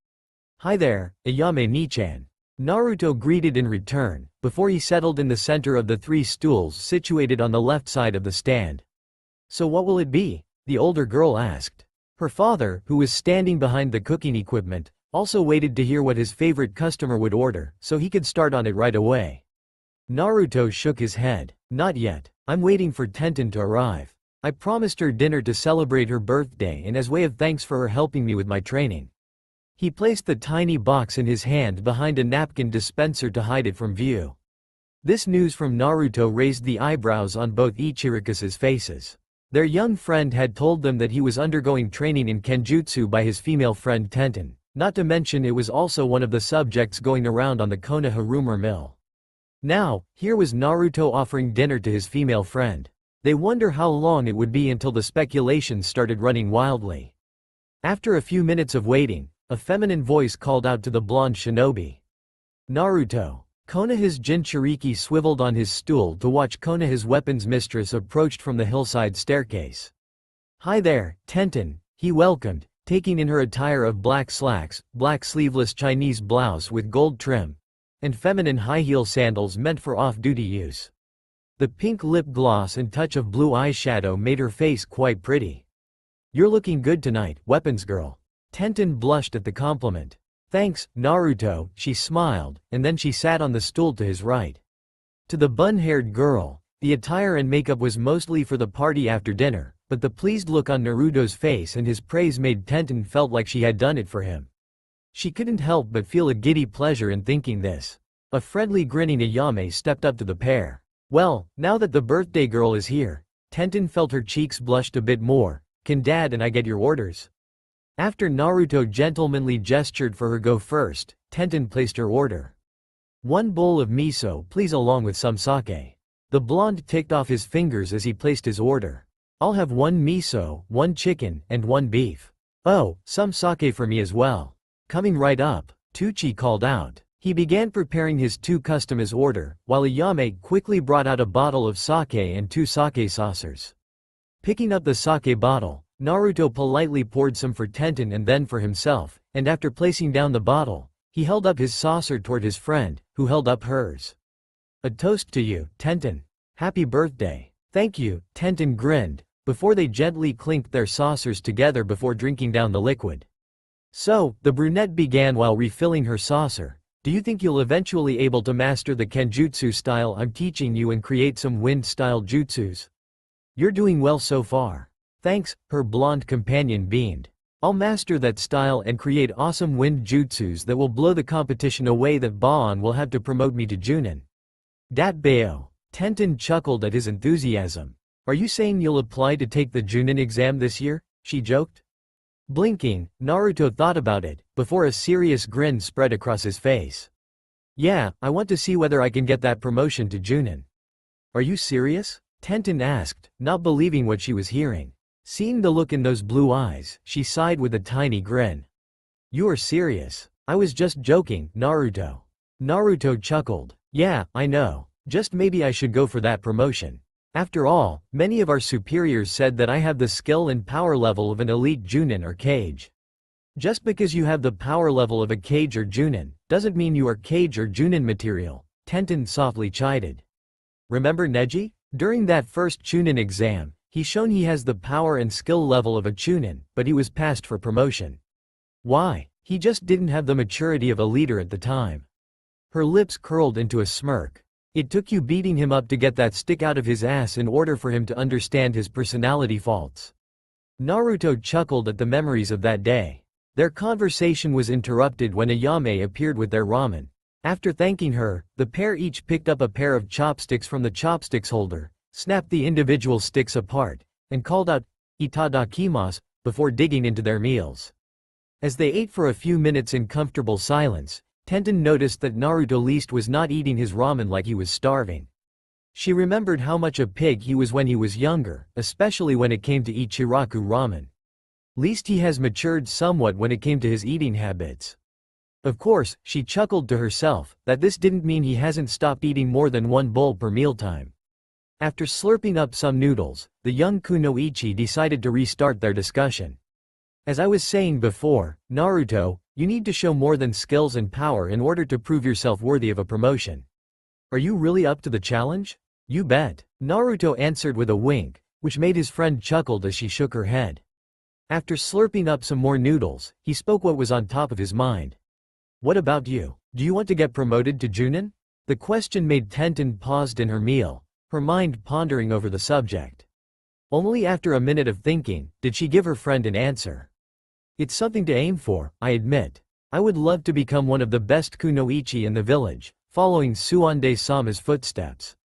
"Hi there, Ayame-ni-chan." Naruto greeted in return, before he settled in the center of the 3 stools situated on the left side of the stand. "So what will it be?" the older girl asked. Her father, who was standing behind the cooking equipment, also waited to hear what his favorite customer would order, so he could start on it right away. Naruto shook his head. "Not yet. I'm waiting for Tenten to arrive. I promised her dinner to celebrate her birthday and as way of thanks for her helping me with my training." He placed the tiny box in his hand behind a napkin dispenser to hide it from view. This news from Naruto raised the eyebrows on both Ichiraku's faces. Their young friend had told them that he was undergoing training in Kenjutsu by his female friend Tenten, not to mention it was also one of the subjects going around on the Konoha rumor mill. Now, here was Naruto offering dinner to his female friend. They wonder how long it would be until the speculations started running wildly. After a few minutes of waiting, a feminine voice called out to the blonde shinobi. "Naruto." Konoha's Jinchuriki swiveled on his stool to watch Konoha's weapons mistress approached from the hillside staircase. "Hi there, Tenten," he welcomed, taking in her attire of black slacks, black sleeveless Chinese blouse with gold trim, and feminine high-heel sandals meant for off-duty use. The pink lip gloss and touch of blue eyeshadow made her face quite pretty. "You're looking good tonight, weapons girl." Tenten blushed at the compliment. "Thanks, Naruto," she smiled, and then she sat on the stool to his right. To the bun-haired girl, the attire and makeup was mostly for the party after dinner, but the pleased look on Naruto's face and his praise made Tenten felt like she had done it for him. She couldn't help but feel a giddy pleasure in thinking this. A friendly grinning Ayame stepped up to the pair. "Well, now that the birthday girl is here," Tenten felt her cheeks blushed a bit more. "Can Dad and I get your orders?" After Naruto gentlemanly gestured for her go first, Tenten placed her order. "1 bowl of miso please along with some sake." The blonde ticked off his fingers as he placed his order. "I'll have 1 miso, 1 chicken, and 1 beef. Oh, some sake for me as well." "Coming right up," Tucci called out. He began preparing his 2 customers' order, while Ayame quickly brought out a bottle of sake and 2 sake saucers. Picking up the sake bottle, Naruto politely poured some for Tenten and then for himself, and after placing down the bottle, he held up his saucer toward his friend, who held up hers. "A toast to you, Tenten. Happy birthday." "Thank you," Tenten grinned, before they gently clinked their saucers together before drinking down the liquid. "So," the brunette began while refilling her saucer, "do you think you'll eventually able to master the Kenjutsu style I'm teaching you and create some wind-style jutsus? You're doing well so far." "Thanks," her blonde companion beamed. "I'll master that style and create awesome wind jutsus that will blow the competition away that Baon will have to promote me to Junin." "Dat Bao." Tenten chuckled at his enthusiasm. "Are you saying you'll apply to take the Junin exam this year?" she joked. Blinking, Naruto thought about it, before a serious grin spread across his face. "Yeah, I want to see whether I can get that promotion to Junin." "Are you serious?" Tenten asked, not believing what she was hearing. Seeing the look in those blue eyes, she sighed with a tiny grin. "You are serious." "I was just joking, Naruto." Naruto chuckled. "Yeah, I know. Just maybe I should go for that promotion. After all, many of our superiors said that I have the skill and power level of an elite Junin or Kage. Just because you have the power level of a Kage or Junin, doesn't mean you are Kage or Junin material," Tenten softly chided. "Remember Neji? During that first Chunin exam, he shown he has the power and skill level of a Chunin, but he was passed for promotion. Why? He just didn't have the maturity of a leader at the time." Her lips curled into a smirk. It took you beating him up to get that stick out of his ass in order for him to understand his personality faults. Naruto chuckled at the memories of that day. Their conversation was interrupted when Ayame appeared with their ramen. After thanking her, the pair each picked up a pair of chopsticks from the chopsticks holder, snapped the individual sticks apart, and called out, "Itadakimasu," before digging into their meals. As they ate for a few minutes in comfortable silence, Tenten noticed that Naruto least was not eating his ramen like he was starving. She remembered how much a pig he was when he was younger, especially when it came to Ichiraku ramen. Least he has matured somewhat when it came to his eating habits. Of course, she chuckled to herself, that this didn't mean he hasn't stopped eating more than one bowl per mealtime. After slurping up some noodles, the young kunoichi decided to restart their discussion. As I was saying before, Naruto, you need to show more than skills and power in order to prove yourself worthy of a promotion. Are you really up to the challenge? You bet. Naruto answered with a wink, which made his friend chuckle as she shook her head. After slurping up some more noodles, he spoke what was on top of his mind. What about you? Do you want to get promoted to Junin? The question made Tenten paused in her meal, her mind pondering over the subject. Only after a minute of thinking, did she give her friend an answer. It's something to aim for, I admit. I would love to become one of the best kunoichi in the village, following Suande-sama's footsteps.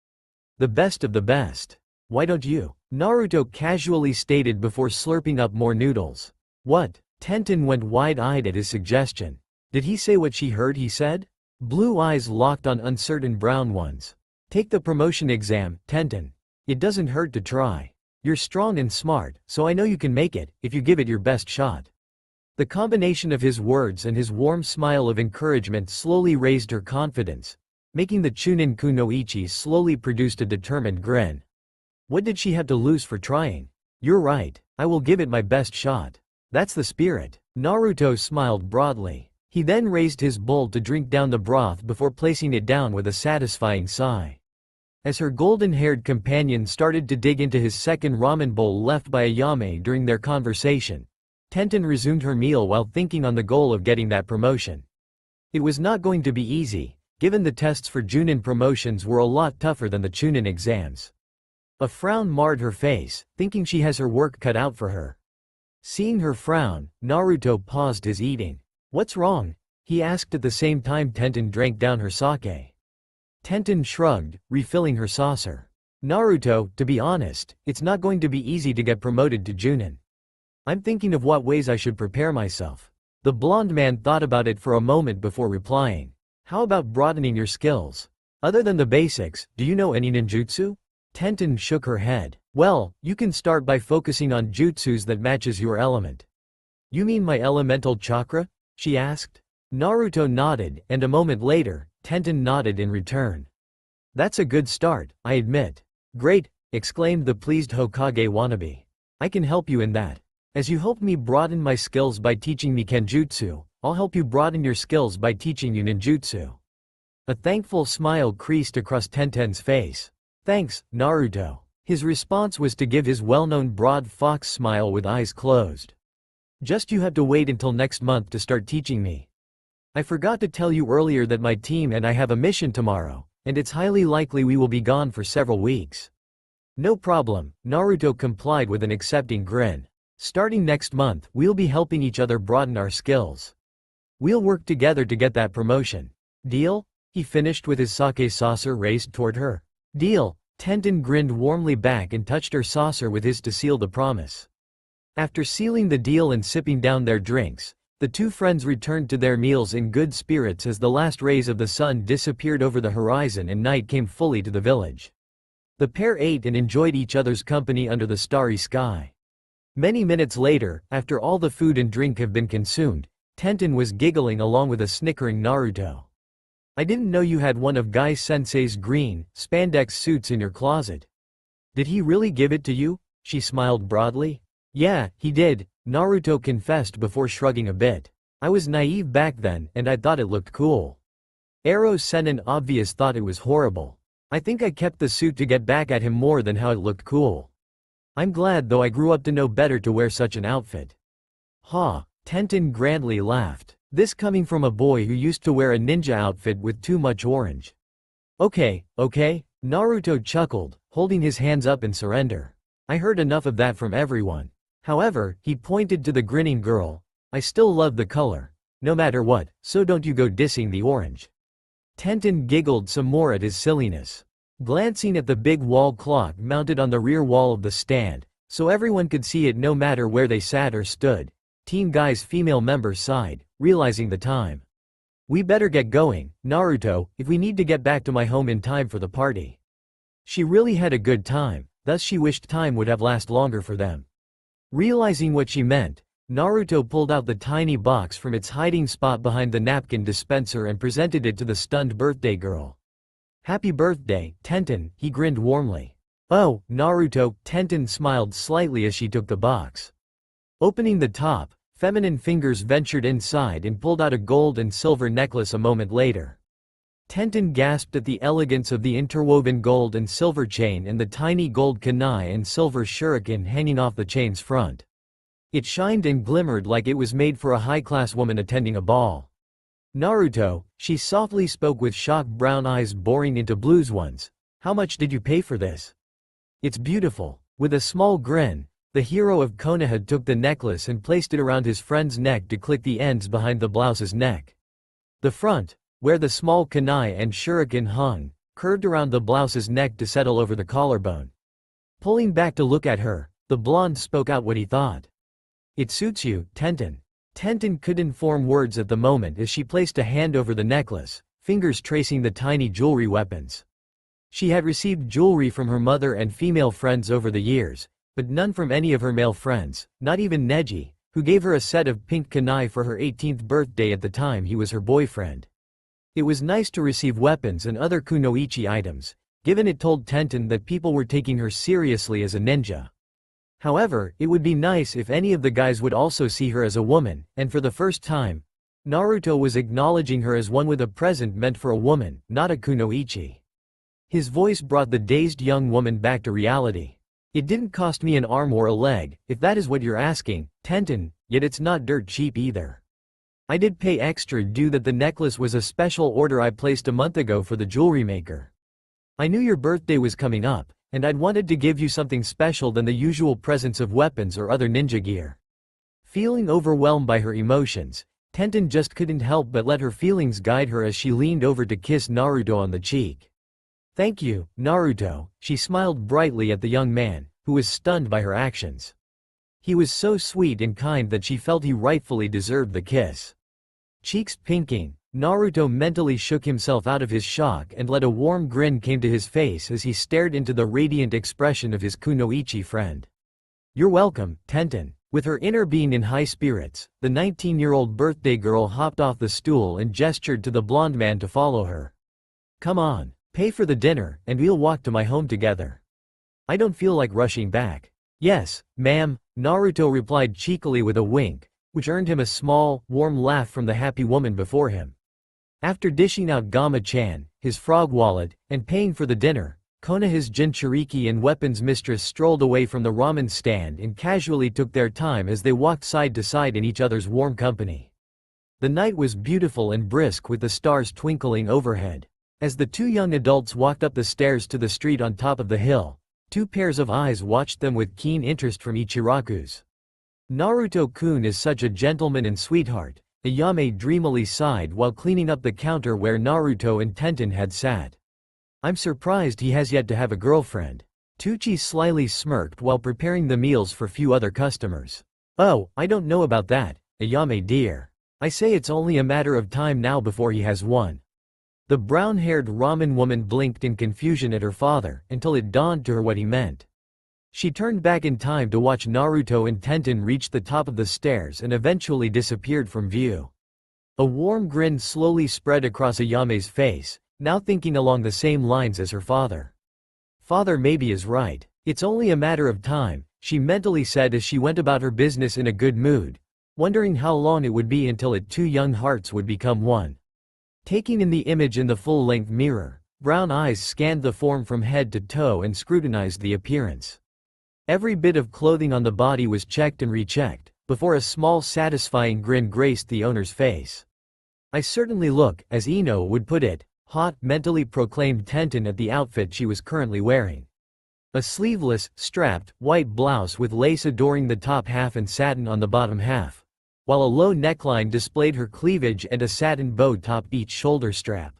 The best of the best. Why don't you? Naruto casually stated before slurping up more noodles. What? Tenten went wide-eyed at his suggestion. Did he say what she heard he said? Blue eyes locked on uncertain brown ones. Take the promotion exam, Tenten. It doesn't hurt to try. You're strong and smart, so I know you can make it, if you give it your best shot. The combination of his words and his warm smile of encouragement slowly raised her confidence, making the Chunin kunoichi slowly produced a determined grin. What did she have to lose for trying? You're right, I will give it my best shot. That's the spirit. Naruto smiled broadly. He then raised his bowl to drink down the broth before placing it down with a satisfying sigh. As her golden-haired companion started to dig into his second ramen bowl left by Ayame during their conversation, Tenten resumed her meal while thinking on the goal of getting that promotion. It was not going to be easy, given the tests for Junin promotions were a lot tougher than the Chunin exams. A frown marred her face, thinking she has her work cut out for her. Seeing her frown, Naruto paused his eating. What's wrong? He asked at the same time Tenten drank down her sake. Tenten shrugged, refilling her saucer. Naruto, to be honest, it's not going to be easy to get promoted to Junin. I'm thinking of what ways I should prepare myself. The blonde man thought about it for a moment before replying. How about broadening your skills? Other than the basics, do you know any ninjutsu? Tenten shook her head. Well, you can start by focusing on jutsus that matches your element. You mean my elemental chakra? She asked. Naruto nodded, and a moment later, Tenten nodded in return. That's a good start, I admit. Great, exclaimed the pleased Hokage wannabe. I can help you in that. As you helped me broaden my skills by teaching me kenjutsu, I'll help you broaden your skills by teaching you ninjutsu. A thankful smile creased across Tenten's face. Thanks, Naruto. His response was to give his well-known broad fox smile with eyes closed. Just you have to wait until next month to start teaching me. I forgot to tell you earlier that my team and I have a mission tomorrow, and it's highly likely we will be gone for several weeks. No problem, Naruto complied with an accepting grin. Starting next month, we'll be helping each other broaden our skills. We'll work together to get that promotion. Deal? He finished with his sake saucer raised toward her. Deal. Tenten grinned warmly back and touched her saucer with his to seal the promise. After sealing the deal and sipping down their drinks, the two friends returned to their meals in good spirits as the last rays of the sun disappeared over the horizon and night came fully to the village. The pair ate and enjoyed each other's company under the starry sky. Many minutes later, after all the food and drink have been consumed, Tenten was giggling along with a snickering Naruto. I didn't know you had one of Guy Sensei's green, spandex suits in your closet. Did he really give it to you? She smiled broadly. Yeah, he did, Naruto confessed before shrugging a bit. I was naive back then and I thought it looked cool. Ero Senin obvious thought it was horrible. I think I kept the suit to get back at him more than how it looked cool. I'm glad though I grew up to know better to wear such an outfit. Ha, Tenten grandly laughed. This coming from a boy who used to wear a ninja outfit with too much orange. Okay, okay, Naruto chuckled, holding his hands up in surrender. I heard enough of that from everyone. However, he pointed to the grinning girl. I still love the color. No matter what, so don't you go dissing the orange. Tenten giggled some more at his silliness. Glancing at the big wall clock mounted on the rear wall of the stand, so everyone could see it no matter where they sat or stood, Team Guy's female member sighed, realizing the time. We better get going, Naruto, if we need to get back to my home in time for the party. She really had a good time, thus she wished time would have lasted longer for them. Realizing what she meant, Naruto pulled out the tiny box from its hiding spot behind the napkin dispenser and presented it to the stunned birthday girl. Happy birthday, Tenten, he grinned warmly. Oh, Naruto, Tenten smiled slightly as she took the box. Opening the top, feminine fingers ventured inside and pulled out a gold and silver necklace a moment later. Tenten gasped at the elegance of the interwoven gold and silver chain and the tiny gold kunai and silver shuriken hanging off the chain's front. It shined and glimmered like it was made for a high-class woman attending a ball. Naruto, she softly spoke with shocked brown eyes boring into Blue's ones. How much did you pay for this? It's beautiful. With a small grin, the hero of Konoha took the necklace and placed it around his friend's neck to click the ends behind the blouse's neck. The front, where the small kunai and shuriken hung, curved around the blouse's neck to settle over the collarbone. Pulling back to look at her, the blonde spoke out what he thought. It suits you, Tenten. Tenten couldn't form words at the moment as she placed a hand over the necklace, fingers tracing the tiny jewelry weapons. She had received jewelry from her mother and female friends over the years, but none from any of her male friends, not even Neji, who gave her a set of pink kunai for her 18th birthday at the time he was her boyfriend. It was nice to receive weapons and other kunoichi items, given it told Tenten that people were taking her seriously as a ninja. However, it would be nice if any of the guys would also see her as a woman, and for the first time, Naruto was acknowledging her as one with a present meant for a woman, not a kunoichi. His voice brought the dazed young woman back to reality. It didn't cost me an arm or a leg, if that is what you're asking, Tenten, yet it's not dirt cheap either. I did pay extra due that the necklace was a special order I placed a month ago for the jewelry maker. I knew your birthday was coming up, and I'd wanted to give you something special than the usual presents of weapons or other ninja gear. Feeling overwhelmed by her emotions, Tenten just couldn't help but let her feelings guide her as she leaned over to kiss Naruto on the cheek. Thank you, Naruto, she smiled brightly at the young man, who was stunned by her actions. He was so sweet and kind that she felt he rightfully deserved the kiss. Cheeks pinking, Naruto mentally shook himself out of his shock and let a warm grin came to his face as he stared into the radiant expression of his kunoichi friend. You're welcome, Tenten. With her inner being in high spirits, the 19-year-old birthday girl hopped off the stool and gestured to the blonde man to follow her. Come on, pay for the dinner, and we'll walk to my home together. I don't feel like rushing back. Yes, ma'am, Naruto replied cheekily with a wink, which earned him a small, warm laugh from the happy woman before him. After dishing out Gama-chan, his frog wallet, and paying for the dinner, Konoha's Jinchuriki and weapons mistress strolled away from the ramen stand and casually took their time as they walked side to side in each other's warm company. The night was beautiful and brisk with the stars twinkling overhead. As the two young adults walked up the stairs to the street on top of the hill, two pairs of eyes watched them with keen interest from Ichiraku's. Naruto-kun is such a gentleman and sweetheart, Ayame dreamily sighed while cleaning up the counter where Naruto and Tenten had sat. I'm surprised he has yet to have a girlfriend. Tucci slyly smirked while preparing the meals for few other customers. Oh, I don't know about that, Ayame dear. I say it's only a matter of time now before he has one. The brown-haired ramen woman blinked in confusion at her father until it dawned to her what he meant. She turned back in time to watch Naruto and Tenten reach the top of the stairs and eventually disappeared from view. A warm grin slowly spread across Ayame's face, now thinking along the same lines as her father. Father maybe is right. It's only a matter of time, she mentally said as she went about her business in a good mood, wondering how long it would be until it two young hearts would become one. Taking in the image in the full-length mirror, brown eyes scanned the form from head to toe and scrutinized the appearance. Every bit of clothing on the body was checked and rechecked, before a small satisfying grin graced the owner's face. I certainly look, as Ino would put it, hot, mentally proclaimed Tenten at the outfit she was currently wearing. A sleeveless, strapped, white blouse with lace adoring the top half and satin on the bottom half, while a low neckline displayed her cleavage and a satin bow topped each shoulder strap.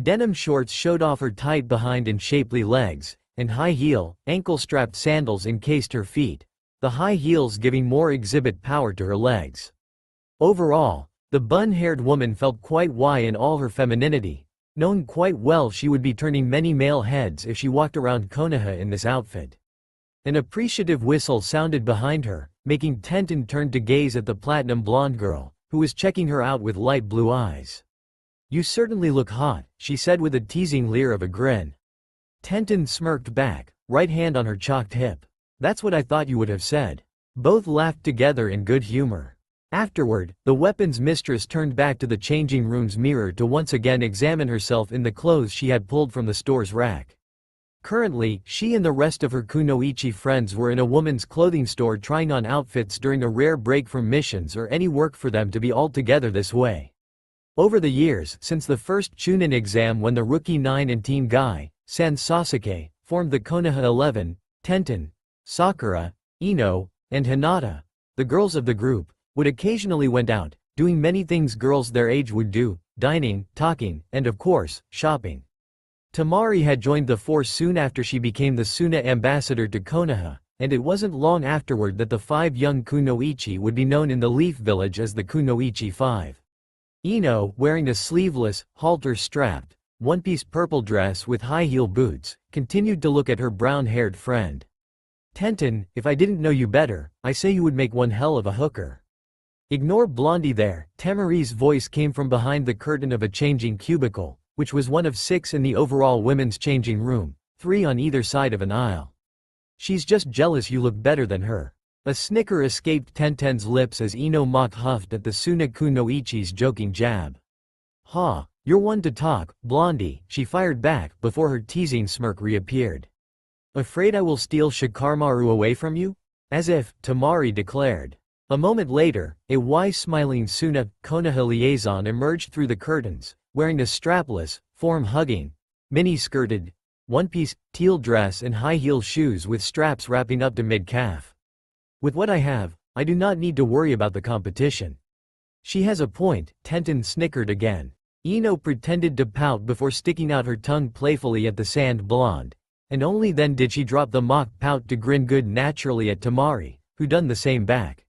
Denim shorts showed off her tight behind and shapely legs, and high-heel, ankle-strapped sandals encased her feet, the high heels giving more exhibit power to her legs. Overall, the bun-haired woman felt quite in all her femininity, knowing quite well she would be turning many male heads if she walked around Konoha in this outfit. An appreciative whistle sounded behind her, making Tenten turn to gaze at the platinum blonde girl, who was checking her out with light blue eyes. "You certainly look hot," she said with a teasing leer of a grin. Tenten smirked back, right hand on her chalked hip. "That's what I thought you would have said." Both laughed together in good humor. Afterward, the weapons mistress turned back to the changing room's mirror to once again examine herself in the clothes she had pulled from the store's rack. Currently, she and the rest of her kunoichi friends were in a woman's clothing store trying on outfits during a rare break from missions or any work for them to be all together this way. Over the years, since the first Chunin exam when the rookie 9 and Team Guy, San Sasuke, formed the Konoha 11, Tenten, Sakura, Ino, and Hinata, the girls of the group, would occasionally went out, doing many things girls their age would do, dining, talking, and of course, shopping. Tamari had joined the force soon after she became the Suna ambassador to Konoha, and it wasn't long afterward that the 5 young kunoichi would be known in the Leaf Village as the Kunoichi 5. Ino, wearing a sleeveless, halter-strapped, one-piece purple dress with high-heel boots, continued to look at her brown-haired friend. "Tenten, if I didn't know you better, I say you would make one hell of a hooker." "Ignore Blondie there," Tamari's voice came from behind the curtain of a changing cubicle, which was one of 6 in the overall women's changing room, 3 on either side of an aisle. "She's just jealous you look better than her." A snicker escaped Tenten's lips as Ino mock huffed at the Suna kunoichi's joking jab. "Ha, you're one to talk, Blondie," she fired back before her teasing smirk reappeared. "Afraid I will steal Shikamaru away from you?" As if, Tamari declared. A moment later, a smiling Suna Konoha liaison emerged through the curtains, wearing a strapless, form-hugging, mini-skirted, one-piece, teal dress and high-heel shoes with straps wrapping up to mid-calf. "With what I have, I do not need to worry about the competition." "She has a point," Tenten snickered again. Ino pretended to pout before sticking out her tongue playfully at the sand blonde, and only then did she drop the mock pout to grin good naturally at Tamari, who done the same back.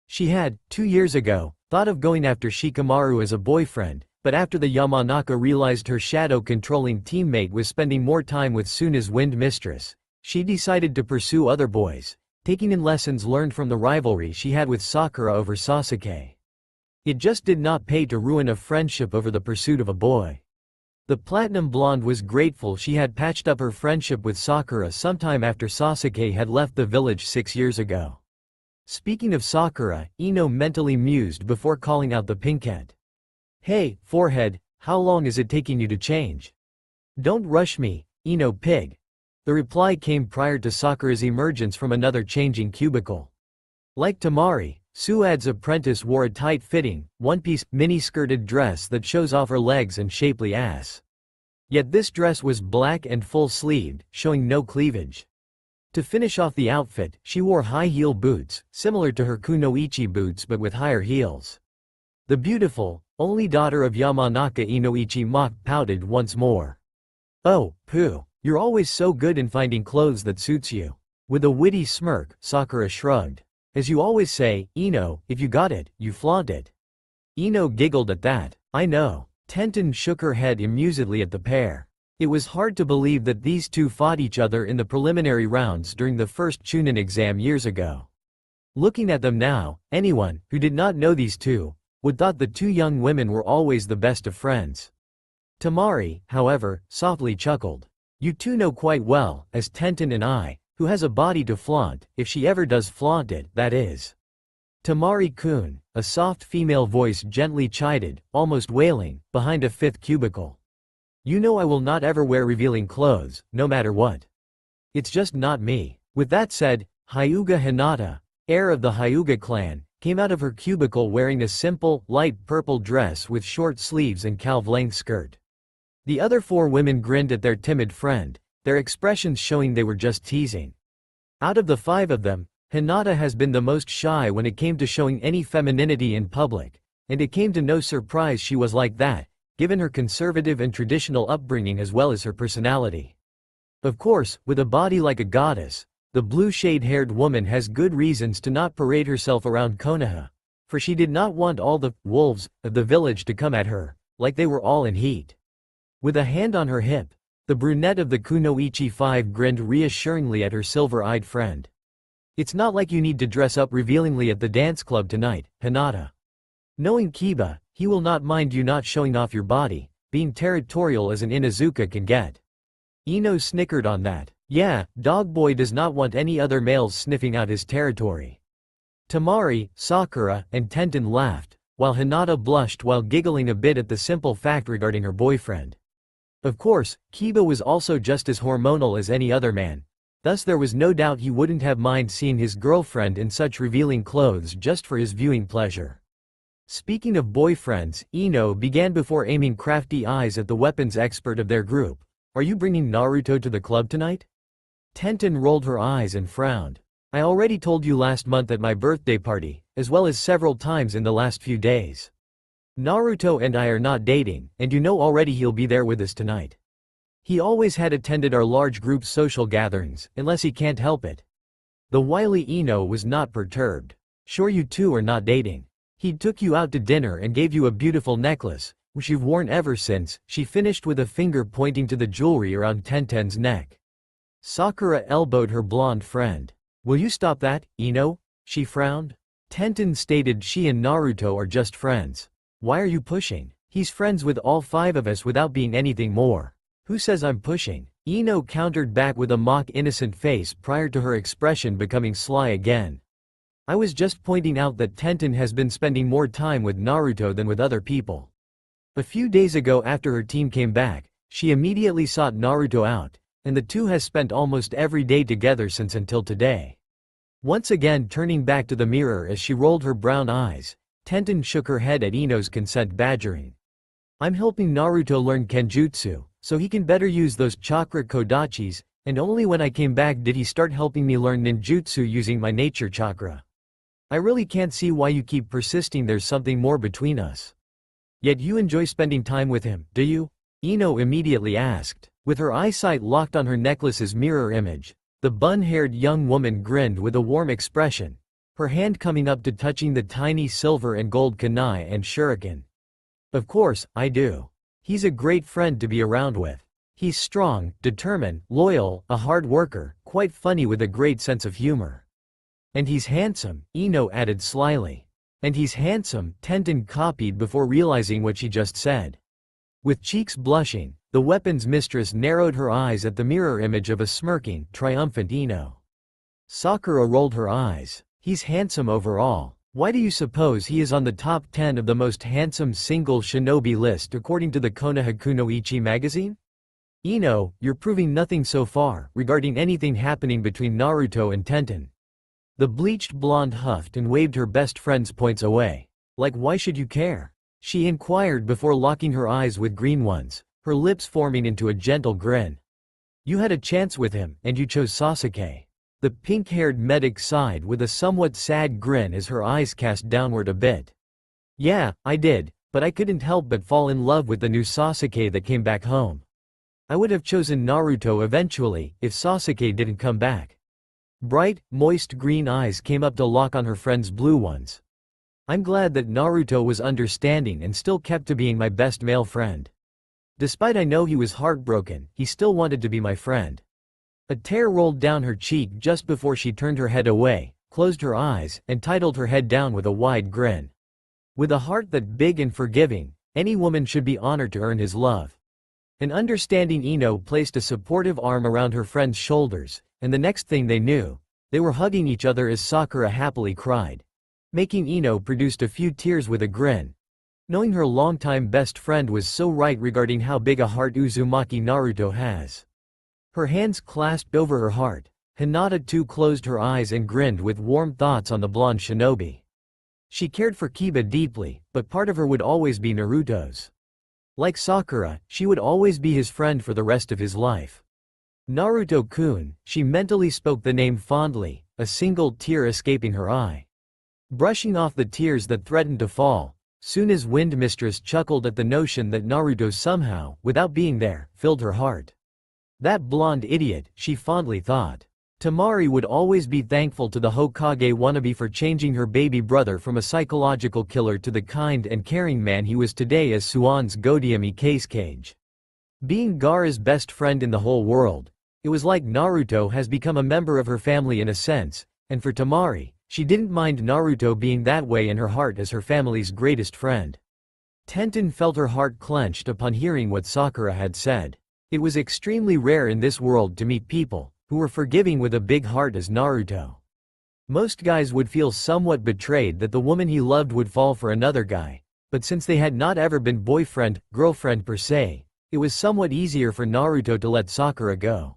She had, 2 years ago, thought of going after Shikamaru as a boyfriend, but after the Yamanaka realized her shadow-controlling teammate was spending more time with Suna's wind mistress, she decided to pursue other boys, taking in lessons learned from the rivalry she had with Sakura over Sasuke. It just did not pay to ruin a friendship over the pursuit of a boy. The platinum blonde was grateful she had patched up her friendship with Sakura sometime after Sasuke had left the village 6 years ago. Speaking of Sakura, Ino mentally mused before calling out the pinkette. "Hey, forehead, how long is it taking you to change?" "Don't rush me, Ino pig." The reply came prior to Sakura's emergence from another changing cubicle. Like Tamari, Suad's apprentice wore a tight-fitting, one-piece, mini-skirted dress that shows off her legs and shapely ass. Yet this dress was black and full-sleeved, showing no cleavage. To finish off the outfit, she wore high-heel boots, similar to her kunoichi boots but with higher heels. The beautiful, only daughter of Yamanaka Inoichi mock pouted once more. "Oh, pooh. You're always so good in finding clothes that suits you." With a witty smirk, Sakura shrugged. "As you always say, Ino, if you got it, you flaunt it." Ino giggled at that. "I know." Tenten shook her head amusedly at the pair. It was hard to believe that these two fought each other in the preliminary rounds during the first Chunin exam years ago. Looking at them now, anyone who did not know these two would thought the 2 young women were always the best of friends. Tamari, however, softly chuckled. "You two know quite well, as Tenten and I, who has a body to flaunt, if she ever does flaunt it, that is." Tamari-kun, a soft female voice gently chided, almost wailing, behind a 5th cubicle. "You know I will not ever wear revealing clothes, no matter what. It's just not me." With that said, Hyuga Hinata, heir of the Hyuga clan, came out of her cubicle wearing a simple, light purple dress with short sleeves and calf-length skirt. The other four women grinned at their timid friend, their expressions showing they were just teasing. Out of the five of them, Hinata has been the most shy when it came to showing any femininity in public, and it came to no surprise she was like that, given her conservative and traditional upbringing as well as her personality. Of course, with a body like a goddess, the blue shade-haired woman has good reasons to not parade herself around Konoha, for she did not want all the wolves of the village to come at her, like they were all in heat. With a hand on her hip, the brunette of the Kunoichi 5 grinned reassuringly at her silver-eyed friend. It's not like you need to dress up revealingly at the dance club tonight, Hinata. Knowing Kiba, he will not mind you not showing off your body, being territorial as an Inuzuka can get. Ino snickered on that. Yeah, Dogboy does not want any other males sniffing out his territory. Tamari, Sakura, and Tenten laughed, while Hinata blushed while giggling a bit at the simple fact regarding her boyfriend. Of course, Kiba was also just as hormonal as any other man, thus there was no doubt he wouldn't have mind seeing his girlfriend in such revealing clothes just for his viewing pleasure. Speaking of boyfriends, Ino began before aiming crafty eyes at the weapons expert of their group. Are you bringing Naruto to the club tonight? Tenten rolled her eyes and frowned. I already told you last month at my birthday party, as well as several times in the last few days. Naruto and I are not dating, and you know already he'll be there with us tonight. He always had attended our large group social gatherings, unless he can't help it. The wily Ino was not perturbed. Sure you two are not dating. He took you out to dinner and gave you a beautiful necklace, which you've worn ever since, she finished with a finger pointing to the jewelry around Tenten's neck. Sakura elbowed her blonde friend. Will you stop that, Ino? She frowned. Tenten stated she and Naruto are just friends. Why are you pushing? He's friends with all five of us without being anything more. Who says I'm pushing? Ino countered back with a mock innocent face prior to her expression becoming sly again. I was just pointing out that Tenten has been spending more time with Naruto than with other people. A few days ago after her team came back, she immediately sought Naruto out, and the two has spent almost every day together since until today. Once again turning back to the mirror as she rolled her brown eyes, Tenten shook her head at Ino's consent badgering. I'm helping Naruto learn Kenjutsu, so he can better use those chakra kodachis, and only when I came back did he start helping me learn ninjutsu using my nature chakra. I really can't see why you keep persisting there's something more between us. Yet you enjoy spending time with him, do you? Ino immediately asked. With her eyesight locked on her necklace's mirror image, the bun-haired young woman grinned with a warm expression, her hand coming up to touching the tiny silver and gold kunai and shuriken. Of course, I do. He's a great friend to be around with. He's strong, determined, loyal, a hard worker, quite funny with a great sense of humor. And he's handsome, Ino added slyly. And he's handsome, Tenten copied before realizing what she just said. With cheeks blushing, the weapons mistress narrowed her eyes at the mirror image of a smirking, triumphant Ino. Sakura rolled her eyes. He's handsome overall. Why do you suppose he is on the top 10 of the most handsome single shinobi list according to the Konoha Kunoichi magazine? Ino, you're proving nothing so far regarding anything happening between Naruto and Tenten. The bleached blonde huffed and waved her best friend's points away. Like why should you care? She inquired before locking her eyes with green ones, her lips forming into a gentle grin. You had a chance with him, and you chose Sasuke. The pink-haired medic sighed with a somewhat sad grin as her eyes cast downward a bit. Yeah, I did, but I couldn't help but fall in love with the new Sasuke that came back home. I would have chosen Naruto eventually, if Sasuke didn't come back. Bright, moist green eyes came up to lock on her friend's blue ones. I'm glad that Naruto was understanding and still kept to being my best male friend. Despite I know he was heartbroken, he still wanted to be my friend. A tear rolled down her cheek just before she turned her head away, closed her eyes, and titled her head down with a wide grin. With a heart that big and forgiving, any woman should be honored to earn his love. An understanding Ino placed a supportive arm around her friend's shoulders, and the next thing they knew, they were hugging each other as Sakura happily cried. Making Ino produced a few tears with a grin. Knowing her longtime best friend was so right regarding how big a heart Uzumaki Naruto has. Her hands clasped over her heart, Hinata too closed her eyes and grinned with warm thoughts on the blonde shinobi. She cared for Kiba deeply, but part of her would always be Naruto's. Like Sakura, she would always be his friend for the rest of his life. Naruto-kun, she mentally spoke the name fondly, a single tear escaping her eye. Brushing off the tears that threatened to fall, soon as Wind Mistress chuckled at the notion that Naruto somehow, without being there, filled her heart. That blonde idiot, she fondly thought. Temari would always be thankful to the Hokage wannabe for changing her baby brother from a psychological killer to the kind and caring man he was today as Suan's Godiami case cage. Being Gaara's best friend in the whole world, it was like Naruto has become a member of her family in a sense, and for Temari, she didn't mind Naruto being that way in her heart as her family's greatest friend. Tenten felt her heart clenched upon hearing what Sakura had said. It was extremely rare in this world to meet people who were forgiving with a big heart as Naruto. Most guys would feel somewhat betrayed that the woman he loved would fall for another guy, but since they had not ever been boyfriend, girlfriend per se, it was somewhat easier for Naruto to let Sakura go.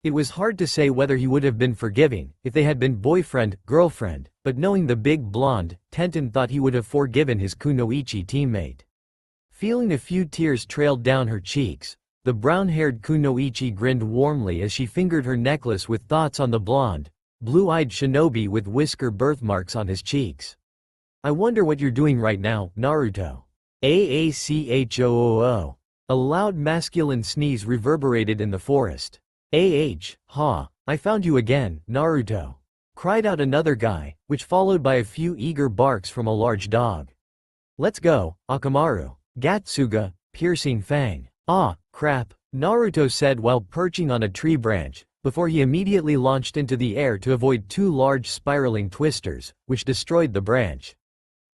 It was hard to say whether he would have been forgiving if they had been boyfriend, girlfriend, but knowing the big blonde, Tenten thought he would have forgiven his Kunoichi teammate. Feeling a few tears trailed down her cheeks, the brown-haired Kunoichi grinned warmly as she fingered her necklace with thoughts on the blonde, blue-eyed shinobi with whisker birthmarks on his cheeks. I wonder what you're doing right now, Naruto. Aachoo. A loud masculine sneeze reverberated in the forest. Ha, I found you again, Naruto. Cried out another guy, which followed by a few eager barks from a large dog. Let's go, Akamaru. Gatsuga, piercing fang. Ah, crap, Naruto said while perching on a tree branch, before he immediately launched into the air to avoid two large spiraling twisters, which destroyed the branch.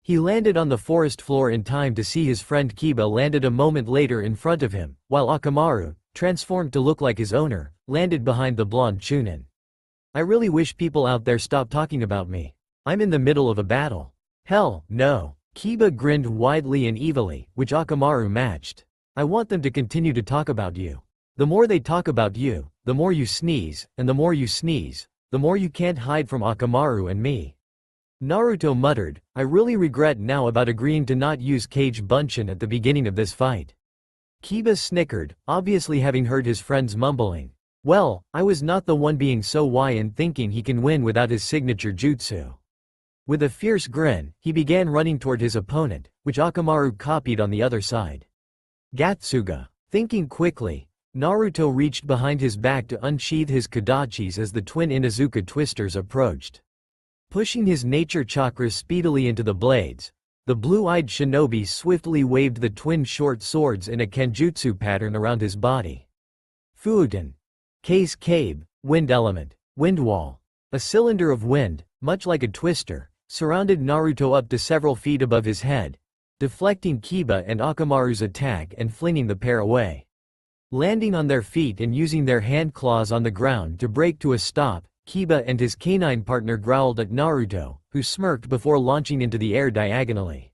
He landed on the forest floor in time to see his friend Kiba landed a moment later in front of him, while Akamaru, transformed to look like his owner, landed behind the blonde Chunin. I really wish people out there stop talking about me. I'm in the middle of a battle. Hell, no. Kiba grinned widely and evilly, which Akamaru matched. I want them to continue to talk about you. The more they talk about you, the more you sneeze, and the more you sneeze, the more you can't hide from Akamaru and me. Naruto muttered, I really regret now about agreeing to not use Kage Bunshin at the beginning of this fight. Kiba snickered, obviously having heard his friend's mumbling. Well, I was not the one being so why and thinking he can win without his signature jutsu. With a fierce grin, he began running toward his opponent, which Akamaru copied on the other side. Gatsuga. Thinking quickly, Naruto reached behind his back to unsheath his kodachis as the twin Inuzuka twisters approached. Pushing his nature chakras speedily into the blades, the blue-eyed shinobi swiftly waved the twin short swords in a kenjutsu pattern around his body. Fuuden. Case Cabe, wind element, wind wall. A cylinder of wind, much like a twister, surrounded Naruto up to several feet above his head, deflecting Kiba and Akamaru's attack and flinging the pair away. Landing on their feet and using their hand claws on the ground to break to a stop, Kiba and his canine partner growled at Naruto, who smirked before launching into the air diagonally.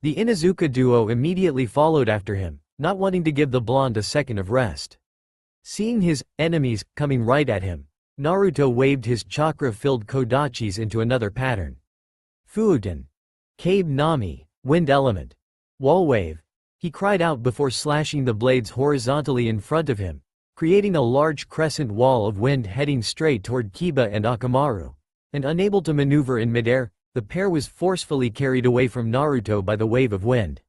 The Inuzuka duo immediately followed after him, not wanting to give the blonde a second of rest. Seeing his enemies coming right at him, Naruto waved his chakra-filled kodachis into another pattern. Fuuden. Cabe Nami, wind element. Wall wave. He cried out before slashing the blades horizontally in front of him, creating a large crescent wall of wind heading straight toward Kiba and Akamaru. And unable to maneuver in midair, the pair was forcefully carried away from Naruto by the wave of wind.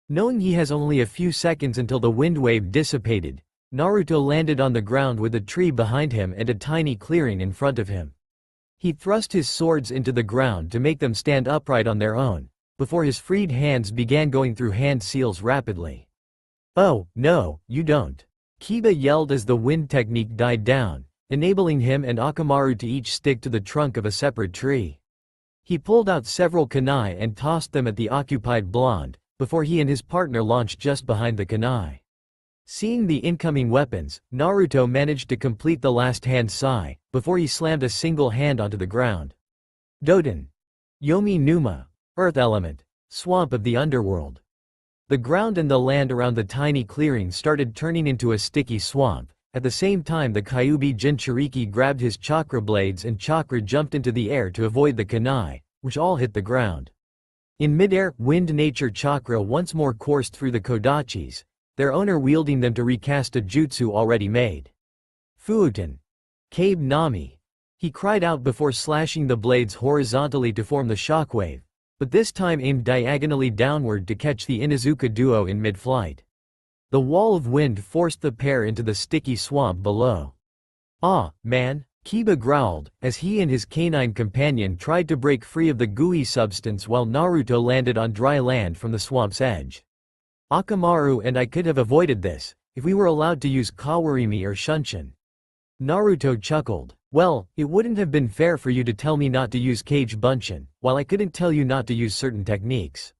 Knowing he has only a few seconds until the wind wave dissipated, Naruto landed on the ground with a tree behind him and a tiny clearing in front of him. He thrust his swords into the ground to make them stand upright on their own, before his freed hands began going through hand seals rapidly. Oh, no, you don't. Kiba yelled as the wind technique died down, enabling him and Akamaru to each stick to the trunk of a separate tree. He pulled out several kunai and tossed them at the occupied blonde, before he and his partner launched just behind the kunai. Seeing the incoming weapons, Naruto managed to complete the last hand sai, before he slammed a single hand onto the ground. Doden. Yomi Numa. Earth element. Swamp of the underworld. The ground and the land around the tiny clearing started turning into a sticky swamp. At the same time the Kyuubi Jinchuriki grabbed his chakra blades and chakra jumped into the air to avoid the kunai, which all hit the ground. In midair, wind nature chakra once more coursed through the Kodachis, their owner wielding them to recast a jutsu already made. Fuuten. Kabe Nami. He cried out before slashing the blades horizontally to form the shockwave, but this time aimed diagonally downward to catch the Inuzuka duo in mid-flight. The wall of wind forced the pair into the sticky swamp below. "Ah, man," Kiba growled, as he and his canine companion tried to break free of the gooey substance while Naruto landed on dry land from the swamp's edge. "Akamaru and I could have avoided this, if we were allowed to use Kawarimi or Shunshin." Naruto chuckled. "Well, it wouldn't have been fair for you to tell me not to use Kage Bunshin, while I couldn't tell you not to use certain techniques."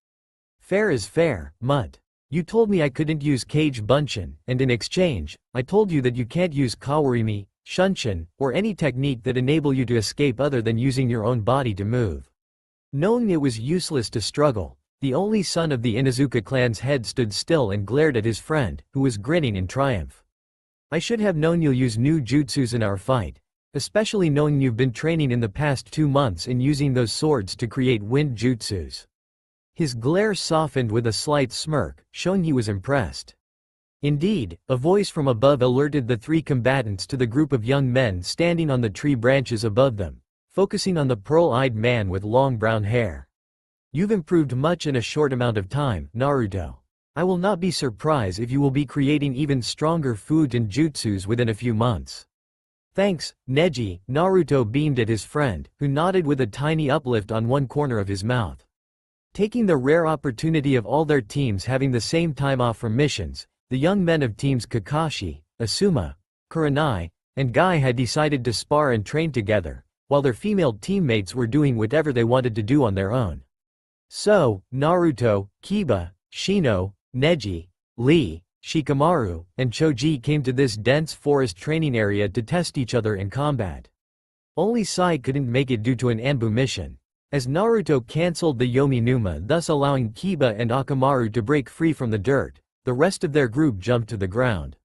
"Fair is fair, Mutt. You told me I couldn't use Kage Bunshin, and in exchange, I told you that you can't use Kawarimi, Shunshin, or any technique that enable you to escape other than using your own body to move." Knowing it was useless to struggle, the only son of the Inuzuka clan's head stood still and glared at his friend, who was grinning in triumph. "I should have known you'll use new jutsus in our fight, especially knowing you've been training in the past 2 months in using those swords to create wind jutsus." His glare softened with a slight smirk, showing he was impressed. Indeed, a voice from above alerted the 3 combatants to the group of young men standing on the tree branches above them, focusing on the pearl-eyed man with long brown hair. "You've improved much in a short amount of time, Naruto. I will not be surprised if you will be creating even stronger food and jutsus within a few months." "Thanks, Neji," Naruto beamed at his friend, who nodded with a tiny uplift on one corner of his mouth. Taking the rare opportunity of all their teams having the same time off from missions, the young men of teams Kakashi, Asuma, Kurenai, and Guy had decided to spar and train together, while their female teammates were doing whatever they wanted to do on their own. So, Naruto, Kiba, Shino, Neji, Lee, Shikamaru, and Choji came to this dense forest training area to test each other in combat. Only Sai couldn't make it due to an Anbu mission. As Naruto cancelled the Yomi Numa, thus allowing Kiba and Akamaru to break free from the dirt, the rest of their group jumped to the ground.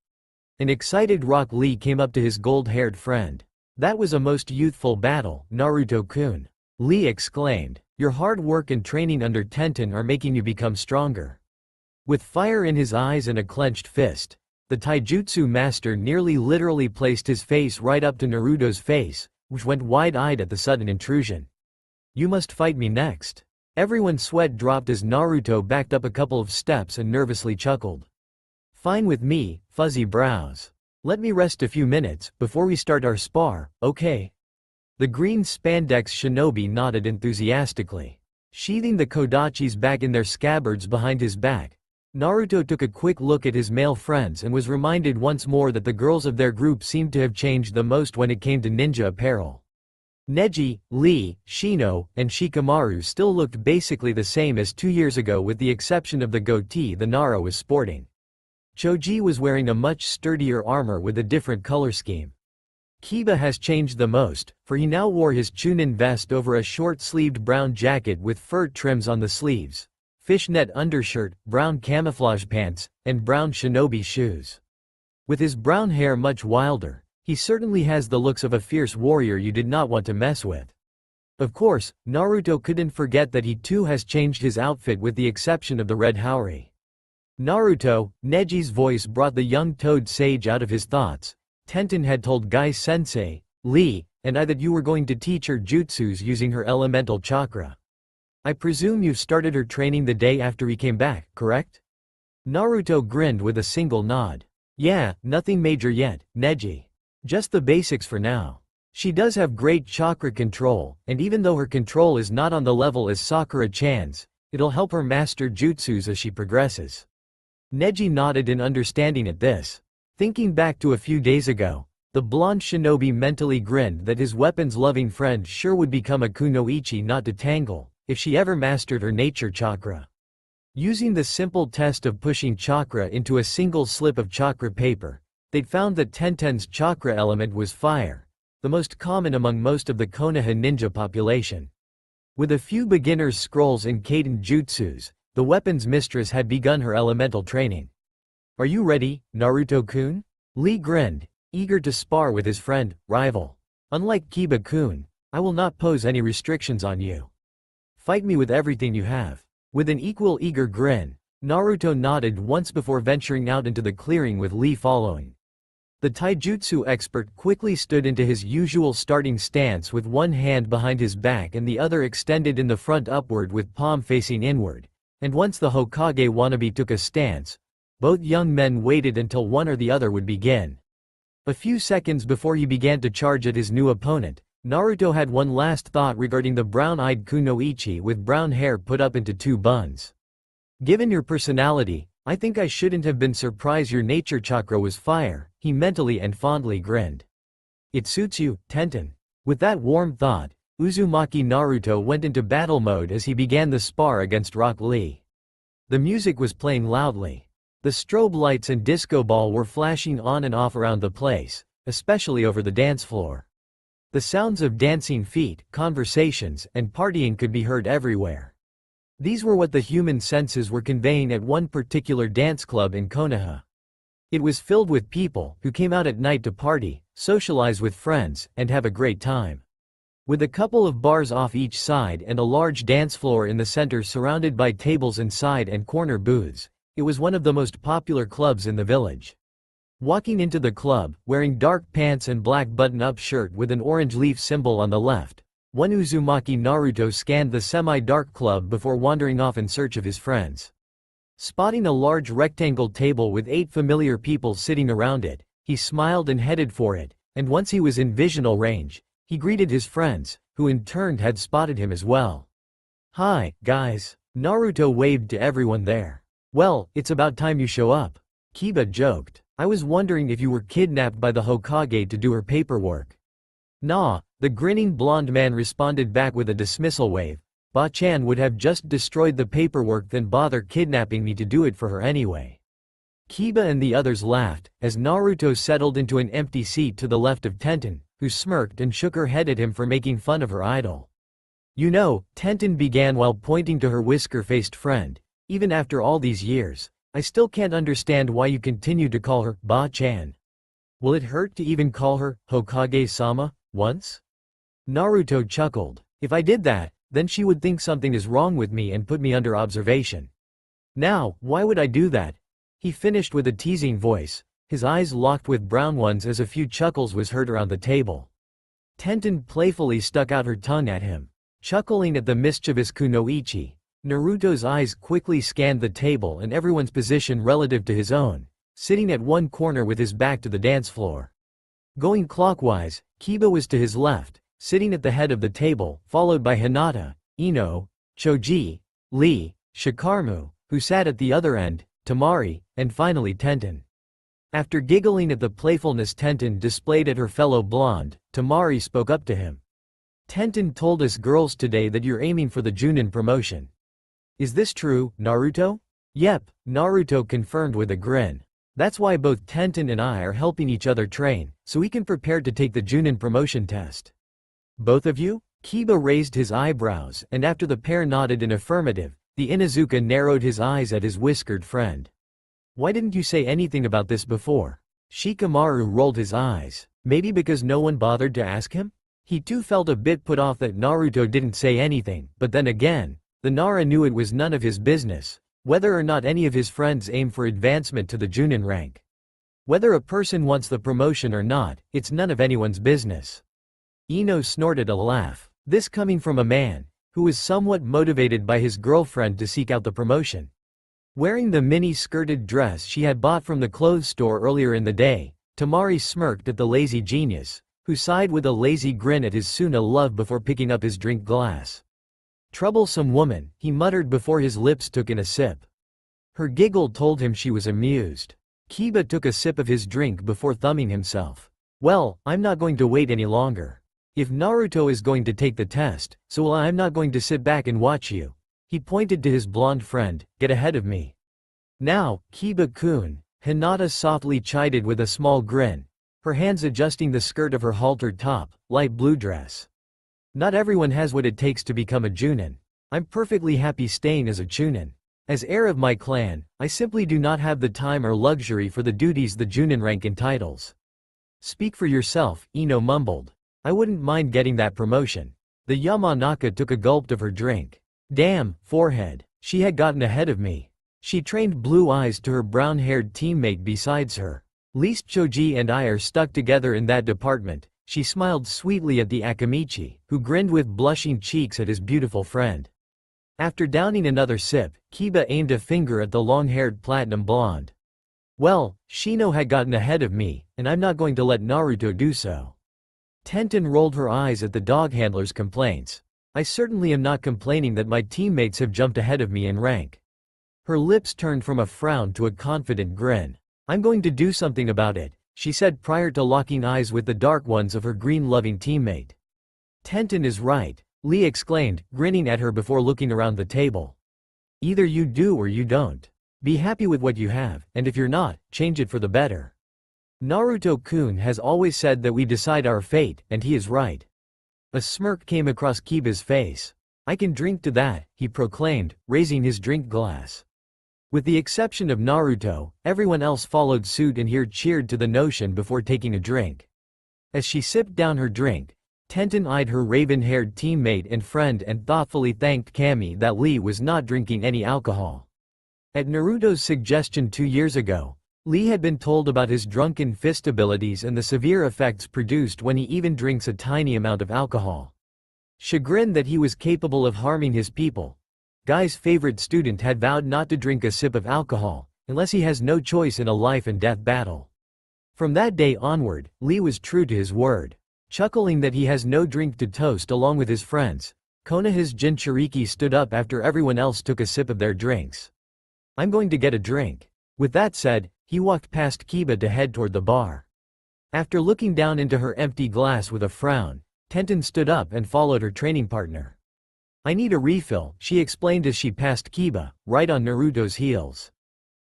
An excited Rock Lee came up to his gold-haired friend. "That was a most youthful battle, Naruto-kun," Lee exclaimed. "Your hard work and training under Tenten are making you become stronger." With fire in his eyes and a clenched fist, the taijutsu master nearly literally placed his face right up to Naruto's face, which went wide-eyed at the sudden intrusion. "You must fight me next." Everyone's sweat dropped as Naruto backed up a couple of steps and nervously chuckled. "Fine with me, fuzzy brows. Let me rest a few minutes before we start our spar, okay?" The green spandex shinobi nodded enthusiastically. Sheathing the kodachis back in their scabbards behind his back, Naruto took a quick look at his male friends and was reminded once more that the girls of their group seemed to have changed the most when it came to ninja apparel. Neji, Lee, Shino, and Shikamaru still looked basically the same as 2 years ago with the exception of the goatee the Nara was sporting. Choji was wearing a much sturdier armor with a different color scheme. Kiba has changed the most, for he now wore his Chunin vest over a short-sleeved brown jacket with fur trims on the sleeves, fishnet undershirt, brown camouflage pants, and brown shinobi shoes. With his brown hair much wilder, he certainly has the looks of a fierce warrior you did not want to mess with. Of course, Naruto couldn't forget that he too has changed his outfit with the exception of the red haori. "Naruto," Neji's voice brought the young toad sage out of his thoughts. "Tenten had told Guy-sensei, Lee, and I that you were going to teach her jutsus using her elemental chakra. I presume you've started her training the day after we came back, correct?" Naruto grinned with a single nod. "Yeah, nothing major yet, Neji. Just the basics for now. She does have great chakra control, and even though her control is not on the level as Sakura-chan's, it'll help her master jutsus as she progresses." Neji nodded in understanding at this. Thinking back to a few days ago, the blonde shinobi mentally grinned that his weapons-loving friend sure would become a kunoichi not to tangle, if she ever mastered her nature chakra. Using the simple test of pushing chakra into a single slip of chakra paper, they'd found that Tenten's chakra element was fire, the most common among most of the Konoha ninja population. With a few beginner's scrolls in Kaden jutsus, the weapons mistress had begun her elemental training. "Are you ready, Naruto-kun?" Lee grinned, eager to spar with his friend, rival. "Unlike Kiba-kun, I will not pose any restrictions on you." Fight me with everything you have. With an eager grin, Naruto nodded once before venturing out into the clearing with Lee following. The taijutsu expert quickly stood into his usual starting stance with one hand behind his back and the other extended in the front upward with palm facing inward. And once the Hokage wannabe took a stance, both young men waited until one or the other would begin. A few seconds before he began to charge at his new opponent, Naruto had one last thought regarding the brown-eyed kunoichi with brown hair put up into two buns. Given your personality, I think I shouldn't have been surprised your nature chakra was fire, he mentally and fondly grinned. It suits you, Tenten. With that warm thought, Uzumaki Naruto went into battle mode as he began the spar against Rock Lee. The music was playing loudly. The strobe lights and disco ball were flashing on and off around the place, especially over the dance floor. The sounds of dancing feet, conversations, and partying could be heard everywhere. These were what the human senses were conveying at one particular dance club in Konoha. It was filled with people who came out at night to party, socialize with friends, and have a great time. With a couple of bars off each side and a large dance floor in the center surrounded by tables and side and corner booths, it was one of the most popular clubs in the village. Walking into the club, wearing dark pants and black button-up shirt with an orange leaf symbol on the left, one Uzumaki Naruto scanned the semi-dark club before wandering off in search of his friends. Spotting a large rectangle table with 8 familiar people sitting around it, he smiled and headed for it, and once he was in visual range, he greeted his friends, who in turn had spotted him as well. "Hi, guys." Naruto waved to everyone there. "Well, it's about time you show up." Kiba joked. "I was wondering if you were kidnapped by the Hokage to do her paperwork." "Nah," the grinning blonde man responded back with a dismissal wave. "Ba-chan would have just destroyed the paperwork than bother kidnapping me to do it for her anyway." Kiba and the others laughed, as Naruto settled into an empty seat to the left of Tenten, who smirked and shook her head at him for making fun of her idol. "You know," Tenten began while pointing to her whisker-faced friend, "even after all these years, I still can't understand why you continue to call her Ba-chan. Will it hurt to even call her Hokage-sama once?" Naruto chuckled. "If I did that, then she would think something is wrong with me and put me under observation. Now, why would I do that?" He finished with a teasing voice, his eyes locked with brown ones as a few chuckles was heard around the table. Tenten playfully stuck out her tongue at him. Chuckling at the mischievous kunoichi, Naruto's eyes quickly scanned the table and everyone's position relative to his own, sitting at one corner with his back to the dance floor. Going clockwise, Kiba was to his left, sitting at the head of the table, followed by Hinata, Ino, Choji, Lee, Shikamaru, who sat at the other end, Temari, and finally Tenten. After giggling at the playfulness Tenten displayed at her fellow blonde, Temari spoke up to him. "Tenten told us girls today that you're aiming for the Junin promotion. Is this true, Naruto?" "Yep," Naruto confirmed with a grin. "That's why both Tenten and I are helping each other train, so we can prepare to take the Junin promotion test." "Both of you?" Kiba raised his eyebrows, and after the pair nodded in affirmative, the Inuzuka narrowed his eyes at his whiskered friend. "Why didn't you say anything about this before?" Shikamaru rolled his eyes. Maybe because no one bothered to ask him? He too felt a bit put off that Naruto didn't say anything, but then again, the Nara knew it was none of his business, whether or not any of his friends aim for advancement to the Junin rank. Whether a person wants the promotion or not, it's none of anyone's business. Ino snorted a laugh, this coming from a man who was somewhat motivated by his girlfriend to seek out the promotion. Wearing the mini-skirted dress she had bought from the clothes store earlier in the day, Temari smirked at the lazy genius, who sighed with a lazy grin at his Suna love before picking up his drink glass. "Troublesome woman," he muttered before his lips took in a sip. Her giggle told him she was amused. Kiba took a sip of his drink before thumbing himself. "Well, I'm not going to wait any longer. If Naruto is going to take the test, so I'm not going to sit back and watch you." He pointed to his blonde friend. "Get ahead of me." "Now, Kiba-kun," Hinata softly chided with a small grin, her hands adjusting the skirt of her haltered top, light blue dress. "Not everyone has what it takes to become a Junin. I'm perfectly happy staying as a Chunin. As heir of my clan, I simply do not have the time or luxury for the duties the Junin rank entitles." "Speak for yourself," Ino mumbled. "I wouldn't mind getting that promotion." The Yamanaka took a gulp of her drink. Damn, forehead. She had gotten ahead of me. She trained blue eyes to her brown-haired teammate besides her. Least Choji and I are stuck together in that department. She smiled sweetly at the Akamichi, who grinned with blushing cheeks at his beautiful friend. After downing another sip, Kiba aimed a finger at the long-haired platinum blonde. Well, Shino had gotten ahead of me, and I'm not going to let Naruto do so. Tenten rolled her eyes at the dog handler's complaints. I certainly am not complaining that my teammates have jumped ahead of me in rank. Her lips turned from a frown to a confident grin. I'm going to do something about it, she said prior to locking eyes with the dark ones of her green-loving teammate. Tenten is right, Lee exclaimed, grinning at her before looking around the table. Either you do or you don't. Be happy with what you have, and if you're not, change it for the better. Naruto-kun has always said that we decide our fate, and he is right. A smirk came across Kiba's face. I can drink to that, he proclaimed, raising his drink glass. With the exception of Naruto, everyone else followed suit and here cheered to the notion before taking a drink. As she sipped down her drink, Tenten eyed her raven-haired teammate and friend and thoughtfully thanked Kami that Lee was not drinking any alcohol. At Naruto's suggestion 2 years ago, Lee had been told about his drunken fist abilities and the severe effects produced when he even drinks a tiny amount of alcohol. Chagrined that he was capable of harming his people, Guy's favorite student had vowed not to drink a sip of alcohol, unless he has no choice in a life-and-death battle. From that day onward, Lee was true to his word. Chuckling that he has no drink to toast along with his friends, Konoha's Jinchuriki stood up after everyone else took a sip of their drinks. I'm going to get a drink. With that said, he walked past Kiba to head toward the bar. After looking down into her empty glass with a frown, Tenten stood up and followed her training partner. I need a refill, she explained as she passed Kiba, right on Naruto's heels.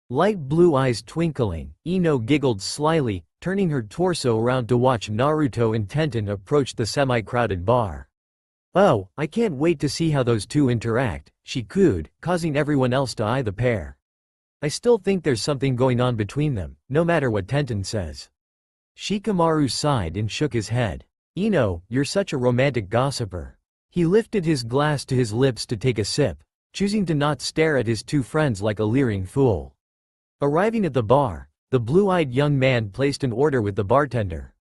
Light blue eyes twinkling, Ino giggled slyly, turning her torso around to watch Naruto and Tenten approach the semi-crowded bar. Oh, I can't wait to see how those two interact, she cooed, causing everyone else to eye the pair. I still think there's something going on between them, no matter what Tenten says. Shikamaru sighed and shook his head. Ino, you're such a romantic gossiper. He lifted his glass to his lips to take a sip, choosing to not stare at his two friends like a leering fool. Arriving at the bar, the blue-eyed young man placed an order with the bartender.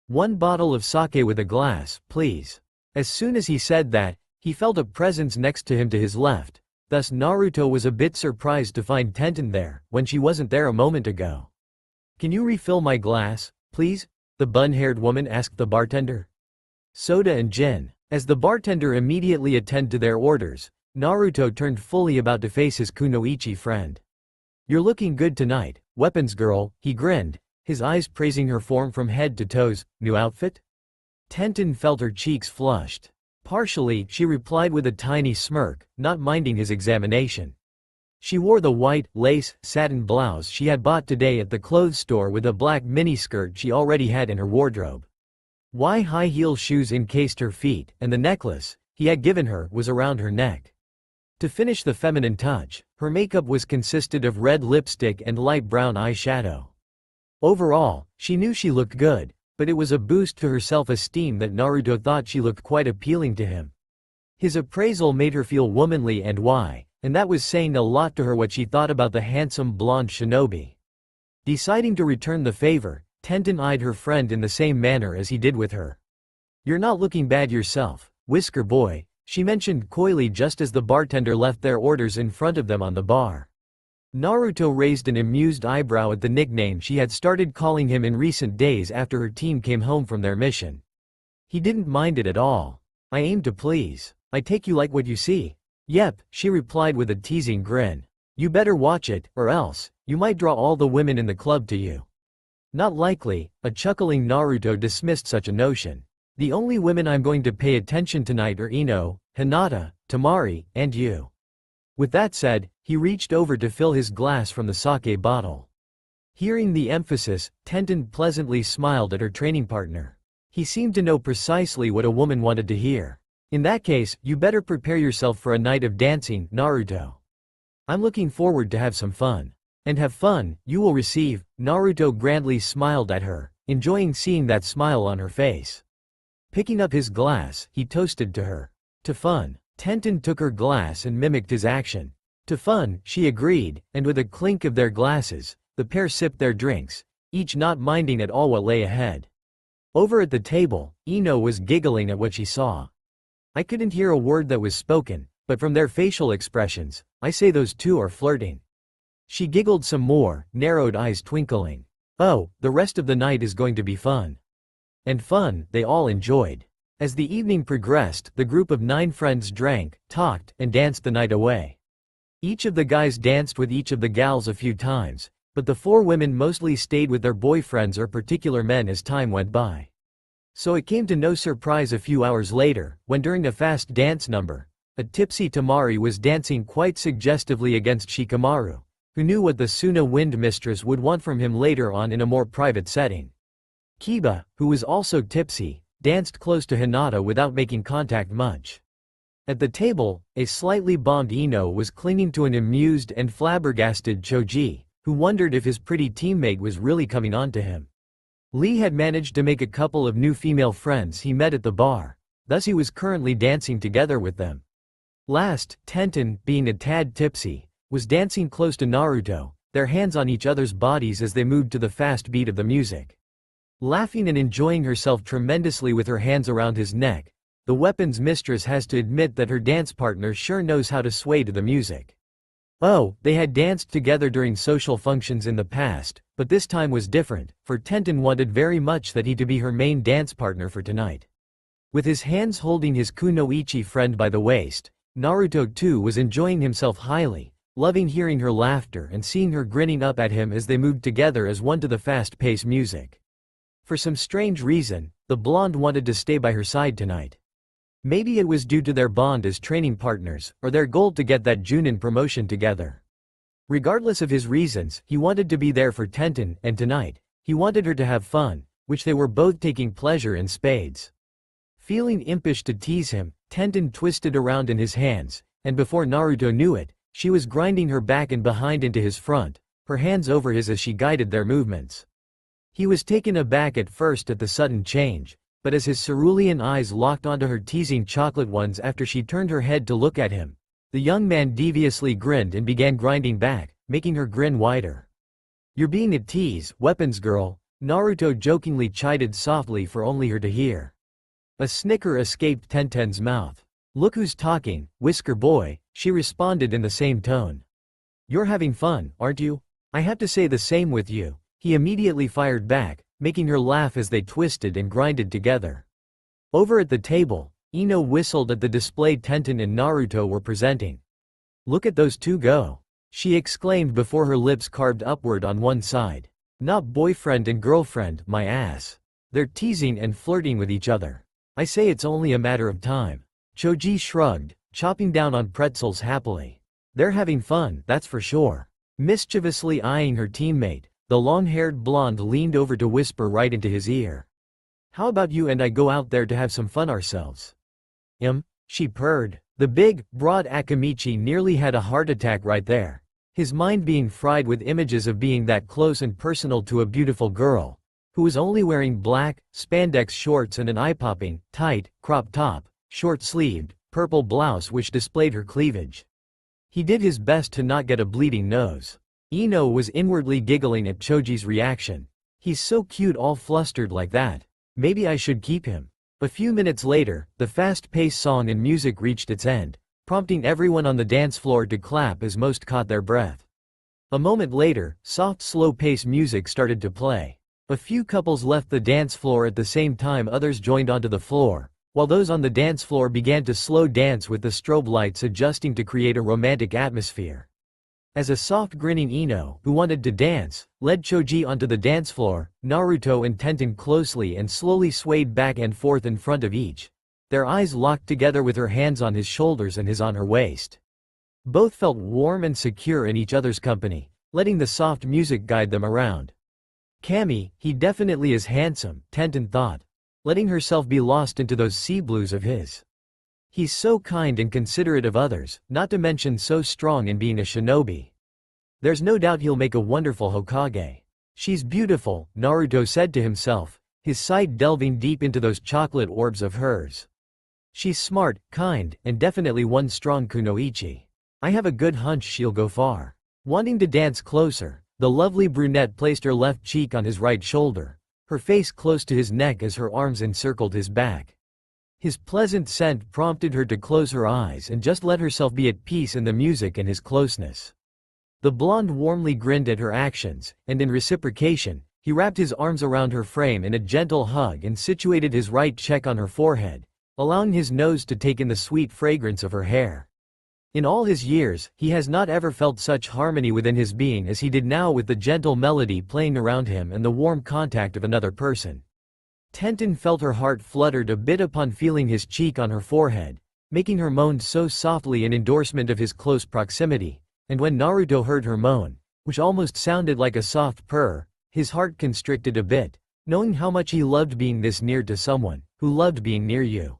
1 bottle of sake with a glass, please. As soon as he said that, he felt a presence next to him to his left, thus Naruto was a bit surprised to find Tenten there, when she wasn't there a moment ago. Can you refill my glass, please? The bun-haired woman asked the bartender. Soda and gin. As the bartender immediately attended to their orders, Naruto turned fully about to face his kunoichi friend. You're looking good tonight, weapons girl, he grinned, his eyes praising her form from head to toes. New outfit? Tenten felt her cheeks flushed. Partially, she replied with a tiny smirk, not minding his examination. She wore the white, lace, satin blouse she had bought today at the clothes store with a black miniskirt she already had in her wardrobe. High-heel shoes encased her feet, and the necklace he had given her was around her neck. To finish the feminine touch, her makeup was consisted of red lipstick and light brown eyeshadow. Overall, she knew she looked good, but it was a boost to her self-esteem that Naruto thought she looked quite appealing to him. His appraisal made her feel womanly and that was saying a lot to her what she thought about the handsome blonde shinobi. Deciding to return the favor, Tenten eyed her friend in the same manner as he did with her. You're not looking bad yourself, Whisker boy, she mentioned coyly just as the bartender left their orders in front of them on the bar. Naruto raised an amused eyebrow at the nickname she had started calling him in recent days after her team came home from their mission. He didn't mind it at all. I aim to please. I take you like what you see. Yep, she replied with a teasing grin. You better watch it, or else, you might draw all the women in the club to you. Not likely, a chuckling Naruto dismissed such a notion. The only women I'm going to pay attention tonight are Ino, Hinata, Tamari, and you. With that said, he reached over to fill his glass from the sake bottle. Hearing the emphasis, Tenten pleasantly smiled at her training partner. He seemed to know precisely what a woman wanted to hear. In that case, you better prepare yourself for a night of dancing, Naruto. I'm looking forward to have some fun. And have fun, you will receive. Naruto grandly smiled at her, enjoying seeing that smile on her face. Picking up his glass, he toasted to her. To fun. Tenten took her glass and mimicked his action. To fun, she agreed, and with a clink of their glasses, the pair sipped their drinks, each not minding at all what lay ahead. Over at the table, Ino was giggling at what she saw. I couldn't hear a word that was spoken, but from their facial expressions, I say those two are flirting. She giggled some more, narrowed eyes twinkling. Oh, the rest of the night is going to be fun. And fun, they all enjoyed. As the evening progressed, the group of 9 friends drank, talked, and danced the night away. Each of the guys danced with each of the gals a few times, but the 4 women mostly stayed with their boyfriends or particular men as time went by. So it came to no surprise a few hours later, when during a fast dance number, a tipsy Tamari was dancing quite suggestively against Shikamaru, who knew what the Suna Wind Mistress would want from him later on in a more private setting. Kiba, who was also tipsy, danced close to Hinata without making contact much. At the table, a slightly bombed Ino was clinging to an amused and flabbergasted Choji, who wondered if his pretty teammate was really coming on to him. Lee had managed to make a couple of new female friends he met at the bar, thus he was currently dancing together with them. Last, Tenten, being a tad tipsy, was dancing close to Naruto, their hands on each other's bodies as they moved to the fast beat of the music. Laughing and enjoying herself tremendously with her hands around his neck, the weapons mistress has to admit that her dance partner sure knows how to sway to the music. Oh, they had danced together during social functions in the past, but this time was different, for Tenten wanted very much that he to be her main dance partner for tonight. With his hands holding his kunoichi friend by the waist, Naruto too was enjoying himself highly, loving hearing her laughter and seeing her grinning up at him as they moved together as one to the fast-paced music. For some strange reason, the blonde wanted to stay by her side tonight. Maybe it was due to their bond as training partners, or their goal to get that Junin promotion together. Regardless of his reasons, he wanted to be there for Tenten, and tonight, he wanted her to have fun, which they were both taking pleasure in spades. Feeling impish to tease him, Tenten twisted around in his hands, and before Naruto knew it, she was grinding her back and behind into his front, her hands over his as she guided their movements. He was taken aback at first at the sudden change, but as his cerulean eyes locked onto her teasing chocolate ones after she turned her head to look at him, the young man deviously grinned and began grinding back, making her grin wider. "You're being a tease, weapons girl," Naruto jokingly chided softly for only her to hear. A snicker escaped Tenten's mouth. "Look who's talking, Whisker Boy," she responded in the same tone. "You're having fun, aren't you? I have to say the same with you," he immediately fired back, making her laugh as they twisted and grinded together. Over at the table, Ino whistled at the display Tenten and Naruto were presenting. "Look at those two go," she exclaimed before her lips carved upward on one side. "Not boyfriend and girlfriend, my ass. They're teasing and flirting with each other. I say it's only a matter of time." Choji shrugged, chopping down on pretzels happily. "They're having fun, that's for sure." Mischievously eyeing her teammate, the long-haired blonde leaned over to whisper right into his ear. "How about you and I go out there to have some fun ourselves?" She purred. The big, broad Akamichi nearly had a heart attack right there, his mind being fried with images of being that close and personal to a beautiful girl, who was only wearing black, spandex shorts and an eye-popping, tight, crop top, short-sleeved, purple blouse which displayed her cleavage. He did his best to not get a bleeding nose. Ino was inwardly giggling at Choji's reaction. "He's so cute all flustered like that. Maybe I should keep him." A few minutes later, the fast-paced song and music reached its end, prompting everyone on the dance floor to clap as most caught their breath. A moment later, soft slow-paced music started to play. A few couples left the dance floor at the same time others joined onto the floor, while those on the dance floor began to slow dance with the strobe lights adjusting to create a romantic atmosphere. As a soft grinning Ino, who wanted to dance, led Choji onto the dance floor, Naruto and Tenten closely and slowly swayed back and forth in front of each, their eyes locked together with her hands on his shoulders and his on her waist. Both felt warm and secure in each other's company, letting the soft music guide them around. "Kami, he definitely is handsome," Tenten thought, letting herself be lost into those sea blues of his. "He's so kind and considerate of others, not to mention so strong in being a shinobi. There's no doubt he'll make a wonderful Hokage." "She's beautiful," Naruto said to himself, his sight delving deep into those chocolate orbs of hers. She's smart, kind, and definitely one strong kunoichi. I have a good hunch she'll go far. Wanting to dance closer, the lovely brunette placed her left cheek on his right shoulder, her face close to his neck as her arms encircled his back. His pleasant scent prompted her to close her eyes and just let herself be at peace in the music and his closeness. The blonde warmly grinned at her actions, and in reciprocation, he wrapped his arms around her frame in a gentle hug and situated his right cheek on her forehead, allowing his nose to take in the sweet fragrance of her hair. In all his years, he has not ever felt such harmony within his being as he did now with the gentle melody playing around him and the warm contact of another person. Tenten felt her heart fluttered a bit upon feeling his cheek on her forehead, making her moan so softly in endorsement of his close proximity, and when Naruto heard her moan, which almost sounded like a soft purr, his heart constricted a bit, knowing how much he loved being this near to someone who loved being near you.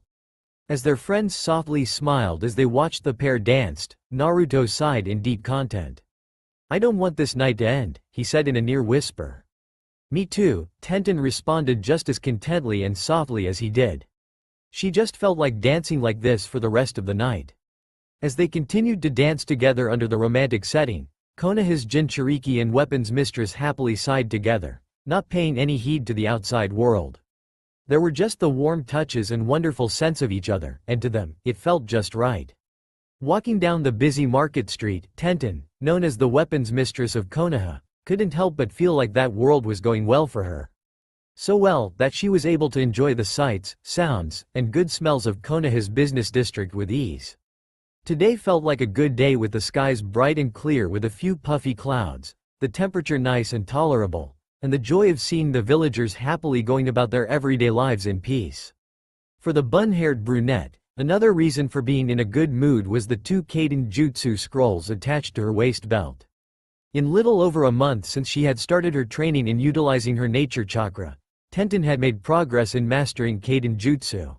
As their friends softly smiled as they watched the pair danced, Naruto sighed in deep content. "I don't want this night to end," he said in a near whisper. "Me too," Tenten responded just as contently and softly as he did. She just felt like dancing like this for the rest of the night. As they continued to dance together under the romantic setting, Konoha's Jinchuriki and weapons mistress happily sighed together, not paying any heed to the outside world. There were just the warm touches and wonderful sense of each other, and to them, it felt just right. Walking down the busy market street, Tenten, known as the weapons mistress of Konoha, couldn't help but feel like that world was going well for her. So well that she was able to enjoy the sights, sounds, and good smells of Konoha's business district with ease. Today felt like a good day with the skies bright and clear with a few puffy clouds, the temperature nice and tolerable, and the joy of seeing the villagers happily going about their everyday lives in peace. For the bun-haired brunette, another reason for being in a good mood was the 2 Kaiden Jutsu scrolls attached to her waist belt. In little over a month since she had started her training in utilizing her nature chakra, Tenten had made progress in mastering Kaiden Jutsu.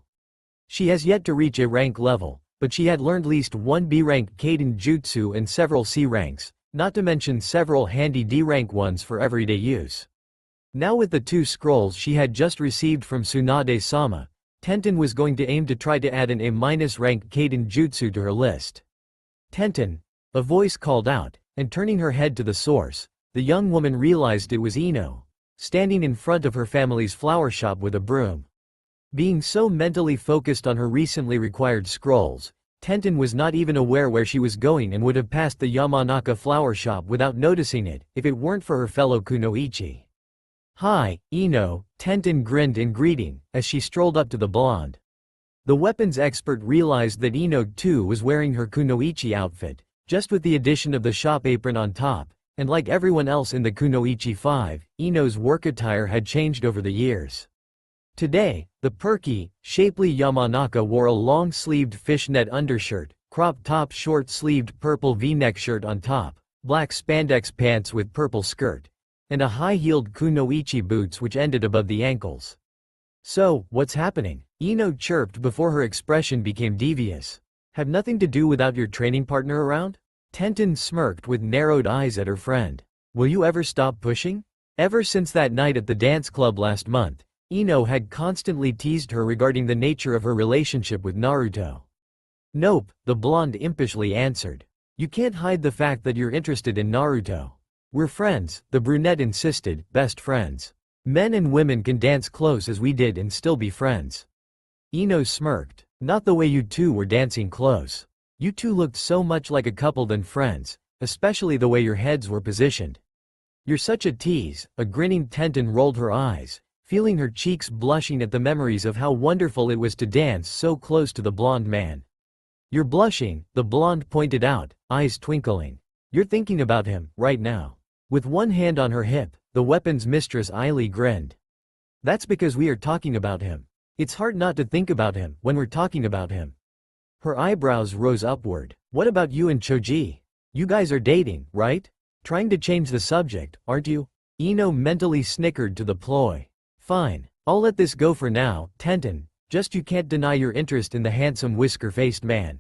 She has yet to reach a rank level, but she had learned at least 1 B-rank Kaiden Jutsu and several C ranks, not to mention several handy D-rank ones for everyday use. Now with the 2 scrolls she had just received from Tsunade-sama, Tenten was going to aim to try to add an A-rank Kaiden Jutsu to her list. "Tenten," a voice called out, and turning her head to the source, the young woman realized it was Ino, standing in front of her family's flower shop with a broom. Being so mentally focused on her recently required scrolls, Tenten was not even aware where she was going and would have passed the Yamanaka flower shop without noticing it if it weren't for her fellow kunoichi. "Hi, Ino," Tenten grinned in greeting as she strolled up to the blonde. The weapons expert realized that Ino too was wearing her kunoichi outfit, just with the addition of the shop apron on top, and like everyone else in the Kunoichi 5, Ino's work attire had changed over the years. Today, the perky, shapely Yamanaka wore a long-sleeved fishnet undershirt, crop-top short-sleeved purple V-neck shirt on top, black spandex pants with purple skirt, and a high-heeled kunoichi boots which ended above the ankles. "So, what's happening?" Ino chirped before her expression became devious. "Have nothing to do without your training partner around?" Tenten smirked with narrowed eyes at her friend. "Will you ever stop pushing?" Ever since that night at the dance club last month, Ino had constantly teased her regarding the nature of her relationship with Naruto. "Nope," the blonde impishly answered. "You can't hide the fact that you're interested in Naruto." "We're friends," the brunette insisted, "best friends. Men and women can dance close as we did and still be friends." Ino smirked. "Not the way you two were dancing close. You two looked so much like a couple than friends, especially the way your heads were positioned." "You're such a tease," a grinning Tenten rolled her eyes, feeling her cheeks blushing at the memories of how wonderful it was to dance so close to the blonde man. "You're blushing," the blonde pointed out, eyes twinkling. "You're thinking about him, right now." With one hand on her hip, the weapons mistress Ailey grinned. "That's because we are talking about him. It's hard not to think about him when we're talking about him." Her eyebrows rose upward. "What about you and Choji? You guys are dating, right? Trying to change the subject, aren't you?" Ino mentally snickered to the ploy. "Fine, I'll let this go for now, Tenten, just you can't deny your interest in the handsome whisker-faced man."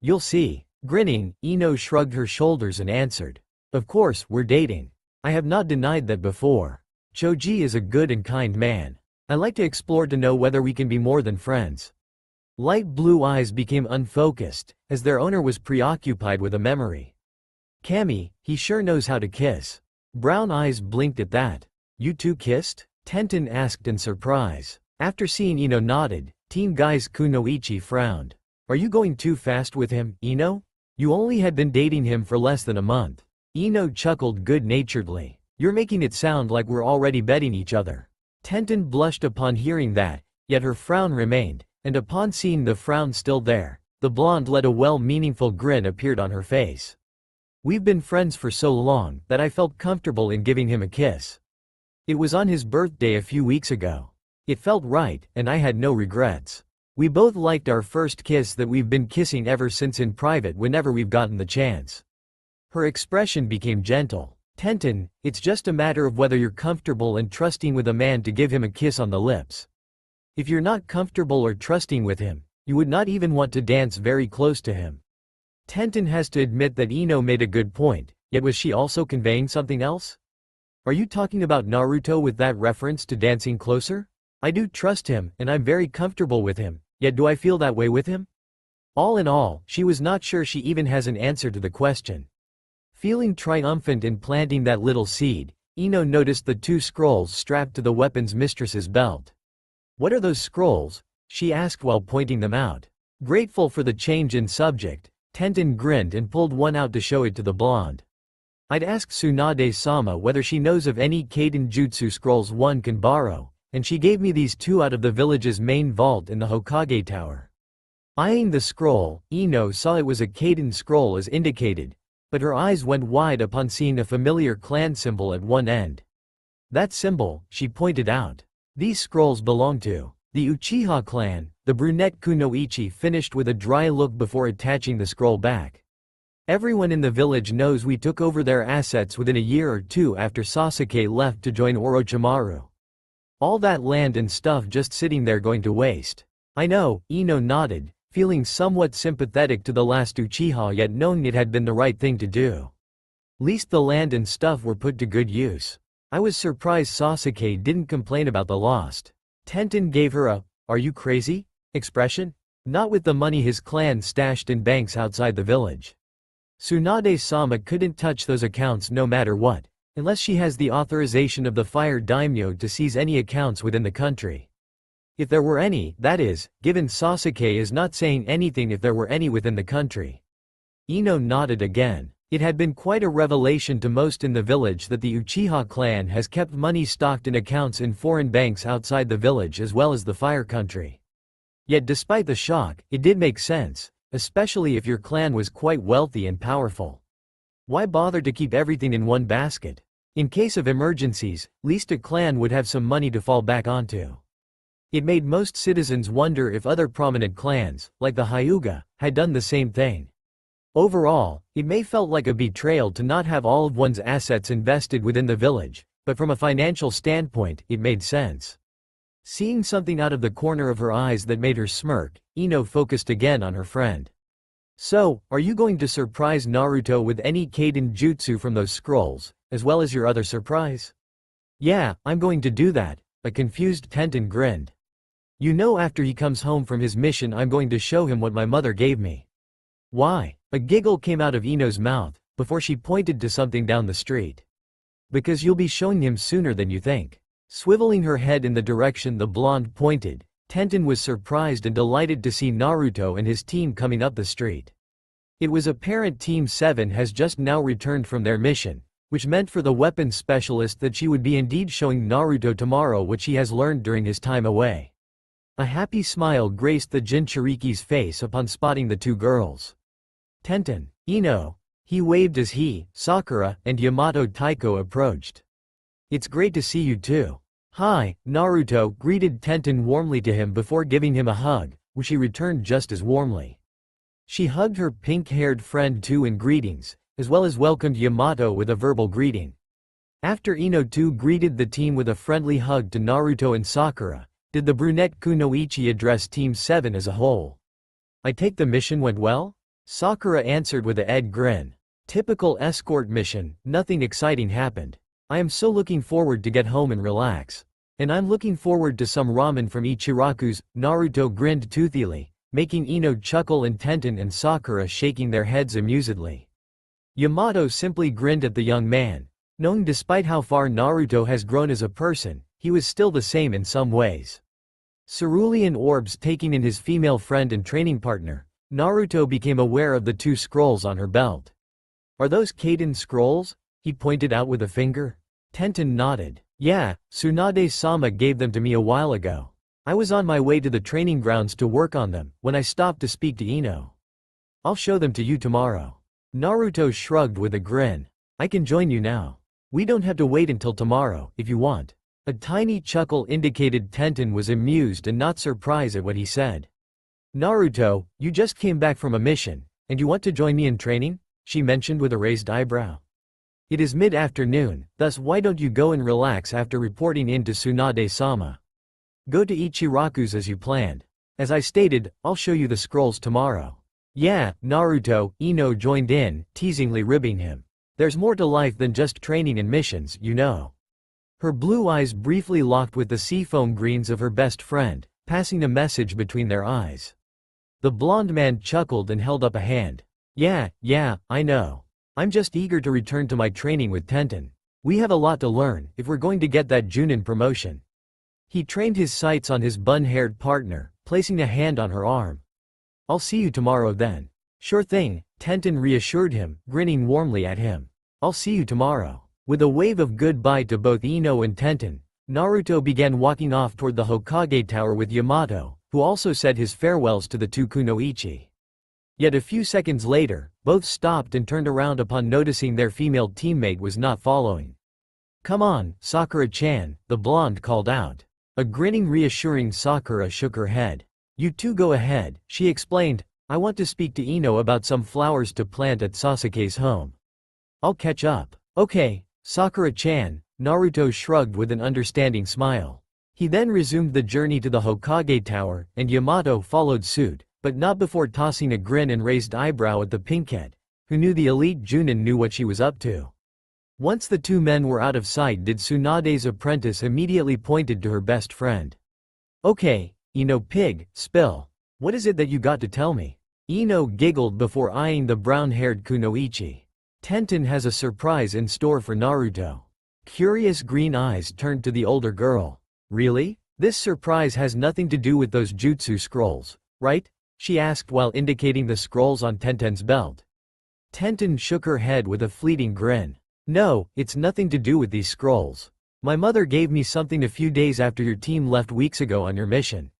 "You'll see." Grinning, Ino shrugged her shoulders and answered. "Of course, we're dating. I have not denied that before. Choji is a good and kind man. I like to explore to know whether we can be more than friends." Light blue eyes became unfocused, as their owner was preoccupied with a memory. Cammy, he sure knows how to kiss. Brown eyes blinked at that. You two kissed? Tenten asked in surprise. After seeing Ino nodded, Team Guy's Kunoichi frowned. Are you going too fast with him, Ino? You only had been dating him for less than a month. Ino chuckled good-naturedly. You're making it sound like we're already betting each other. Tenten blushed upon hearing that, yet her frown remained, and upon seeing the frown still there, the blonde let a well-meaningful grin appeared on her face. We've been friends for so long that I felt comfortable in giving him a kiss. It was on his birthday a few weeks ago. It felt right, and I had no regrets. We both liked our first kiss that we've been kissing ever since in private whenever we've gotten the chance. Her expression became gentle. Tenten, it's just a matter of whether you're comfortable and trusting with a man to give him a kiss on the lips. If you're not comfortable or trusting with him, you would not even want to dance very close to him. Tenten has to admit that Ino made a good point, yet was she also conveying something else? Are you talking about Naruto with that reference to dancing closer? I do trust him, and I'm very comfortable with him, yet do I feel that way with him? All in all, she was not sure she even has an answer to the question. Feeling triumphant in planting that little seed, Ino noticed the 2 scrolls strapped to the weapons mistress's belt. What are those scrolls? She asked while pointing them out. Grateful for the change in subject, Tenten grinned and pulled one out to show it to the blonde. I'd asked Tsunade-sama whether she knows of any Kaiden Jutsu scrolls one can borrow, and she gave me these 2 out of the village's main vault in the Hokage Tower. Eyeing the scroll, Ino saw it was a Kaiden scroll as indicated, but her eyes went wide upon seeing a familiar clan symbol at one end. That symbol, she pointed out. These scrolls belong to the Uchiha clan. The brunette Kunoichi finished with a dry look before attaching the scroll back. Everyone in the village knows we took over their assets within a year or 2 after Sasuke left to join Orochimaru. All that land and stuff just sitting there going to waste. I know, Ino nodded, feeling somewhat sympathetic to the last Uchiha yet knowing it had been the right thing to do. Least the land and stuff were put to good use. I was surprised Sasuke didn't complain about the lost. Tenten gave her a, "Are you crazy?" expression. Not with the money his clan stashed in banks outside the village. Tsunade-sama couldn't touch those accounts no matter what, unless she has the authorization of the fire daimyo to seize any accounts within the country. If there were any, that is, given Sasuke is not saying anything if there were any within the country. Ino nodded again. It had been quite a revelation to most in the village that the Uchiha clan has kept money stocked in accounts in foreign banks outside the village as well as the fire country. Yet despite the shock, it did make sense, especially if your clan was quite wealthy and powerful. Why bother to keep everything in one basket? In case of emergencies, least a clan would have some money to fall back onto. It made most citizens wonder if other prominent clans, like the Hyuga, had done the same thing. Overall, it may felt like a betrayal to not have all of one's assets invested within the village, but from a financial standpoint, it made sense. Seeing something out of the corner of her eyes that made her smirk, Ino focused again on her friend. So, are you going to surprise Naruto with any Kaiden Jutsu from those scrolls, as well as your other surprise? Yeah, I'm going to do that, a confused Tenten grinned. You know, after he comes home from his mission I'm going to show him what my mother gave me. Why? A giggle came out of Ino's mouth, before she pointed to something down the street. Because you'll be showing him sooner than you think. Swiveling her head in the direction the blonde pointed, Tenten was surprised and delighted to see Naruto and his team coming up the street. It was apparent Team 7 has just now returned from their mission, which meant for the weapons specialist that she would be indeed showing Naruto tomorrow what she has learned during his time away. A happy smile graced the Jinchuriki's face upon spotting the 2 girls. Tenten, Ino, he waved as he, Sakura, and Yamato Taiko approached. It's great to see you too. Hi, Naruto greeted Tenten warmly to him before giving him a hug, which he returned just as warmly. She hugged her pink-haired friend too in greetings, as well as welcomed Yamato with a verbal greeting. After Ino too greeted the team with a friendly hug to Naruto and Sakura, did the brunette Kunoichi address Team 7 as a whole. I take the mission went well? Sakura answered with a ed grin. Typical escort mission, nothing exciting happened. I am so looking forward to get home and relax. And I'm looking forward to some ramen from Ichiraku's. Naruto grinned toothily, making Ino chuckle and Tenten and Sakura shaking their heads amusedly. Yamato simply grinned at the young man, knowing despite how far Naruto has grown as a person, he was still the same in some ways. Cerulean orbs taking in his female friend and training partner, Naruto became aware of the two scrolls on her belt. Are those Kaden scrolls? He pointed out with a finger. Tenten nodded. Yeah, Tsunade-sama gave them to me a while ago. I was on my way to the training grounds to work on them, when I stopped to speak to Ino. I'll show them to you tomorrow. Naruto shrugged with a grin. I can join you now. We don't have to wait until tomorrow, if you want. A tiny chuckle indicated Tenten was amused and not surprised at what he said. Naruto, you just came back from a mission, and you want to join me in training? She mentioned with a raised eyebrow. It is mid-afternoon, thus why don't you go and relax after reporting in to Tsunade-sama? Go to Ichiraku's as you planned. As I stated, I'll show you the scrolls tomorrow. Yeah, Naruto, Ino joined in, teasingly ribbing him. There's more to life than just training and missions, you know. Her blue eyes briefly locked with the seafoam greens of her best friend, passing a message between their eyes. The blonde man chuckled and held up a hand. Yeah, I know. I'm just eager to return to my training with Tenten. We have a lot to learn if we're going to get that Junin promotion. He trained his sights on his bun-haired partner, placing a hand on her arm. I'll see you tomorrow then. Sure thing, Tenten reassured him, grinning warmly at him. I'll see you tomorrow. With a wave of goodbye to both Ino and Tenten, Naruto began walking off toward the Hokage Tower with Yamato, who also said his farewells to the two kunoichi. Yet a few seconds later, both stopped and turned around upon noticing their female teammate was not following. Come on, Sakura-chan, the blonde called out. A grinning reassuring Sakura shook her head. You two go ahead, she explained. I want to speak to Ino about some flowers to plant at Sasuke's home. I'll catch up. Okay, Sakura-chan, Naruto shrugged with an understanding smile. He then resumed the journey to the Hokage Tower, and Yamato followed suit, but not before tossing a grin and raised eyebrow at the pinkhead, who knew the elite Junin knew what she was up to. Once the two men were out of sight, did Tsunade's apprentice immediately pointed to her best friend. Okay, Ino pig, spill. What is it that you got to tell me? Ino giggled before eyeing the brown-haired kunoichi. Tenten has a surprise in store for Naruto. Curious green eyes turned to the older girl. Really? This surprise has nothing to do with those jutsu scrolls, right? She asked while indicating the scrolls on Tenten's belt. Tenten shook her head with a fleeting grin. No, it's nothing to do with these scrolls. My mother gave me something a few days after your team left weeks ago on your mission.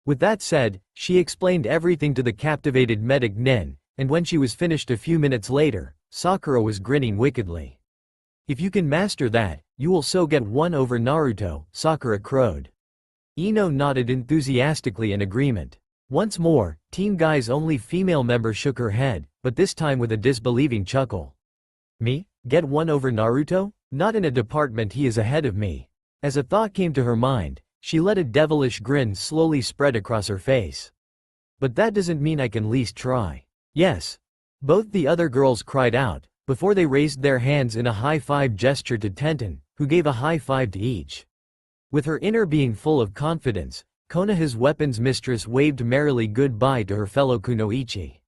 With that said, she explained everything to the captivated medic Nin, and when she was finished a few minutes later, Sakura was grinning wickedly. If you can master that, you will so get one over Naruto, Sakura crowed. Ino nodded enthusiastically in agreement. Once more, Team Guy's only female member shook her head, but this time with a disbelieving chuckle. Me? Get one over Naruto? Not in a department he is ahead of me. As a thought came to her mind, she let a devilish grin slowly spread across her face. But that doesn't mean I can least try. Yes. Both the other girls cried out, before they raised their hands in a high-five gesture to Tenten, who gave a high-five to each. With her inner being full of confidence, Konoha's weapons mistress waved merrily goodbye to her fellow kunoichi.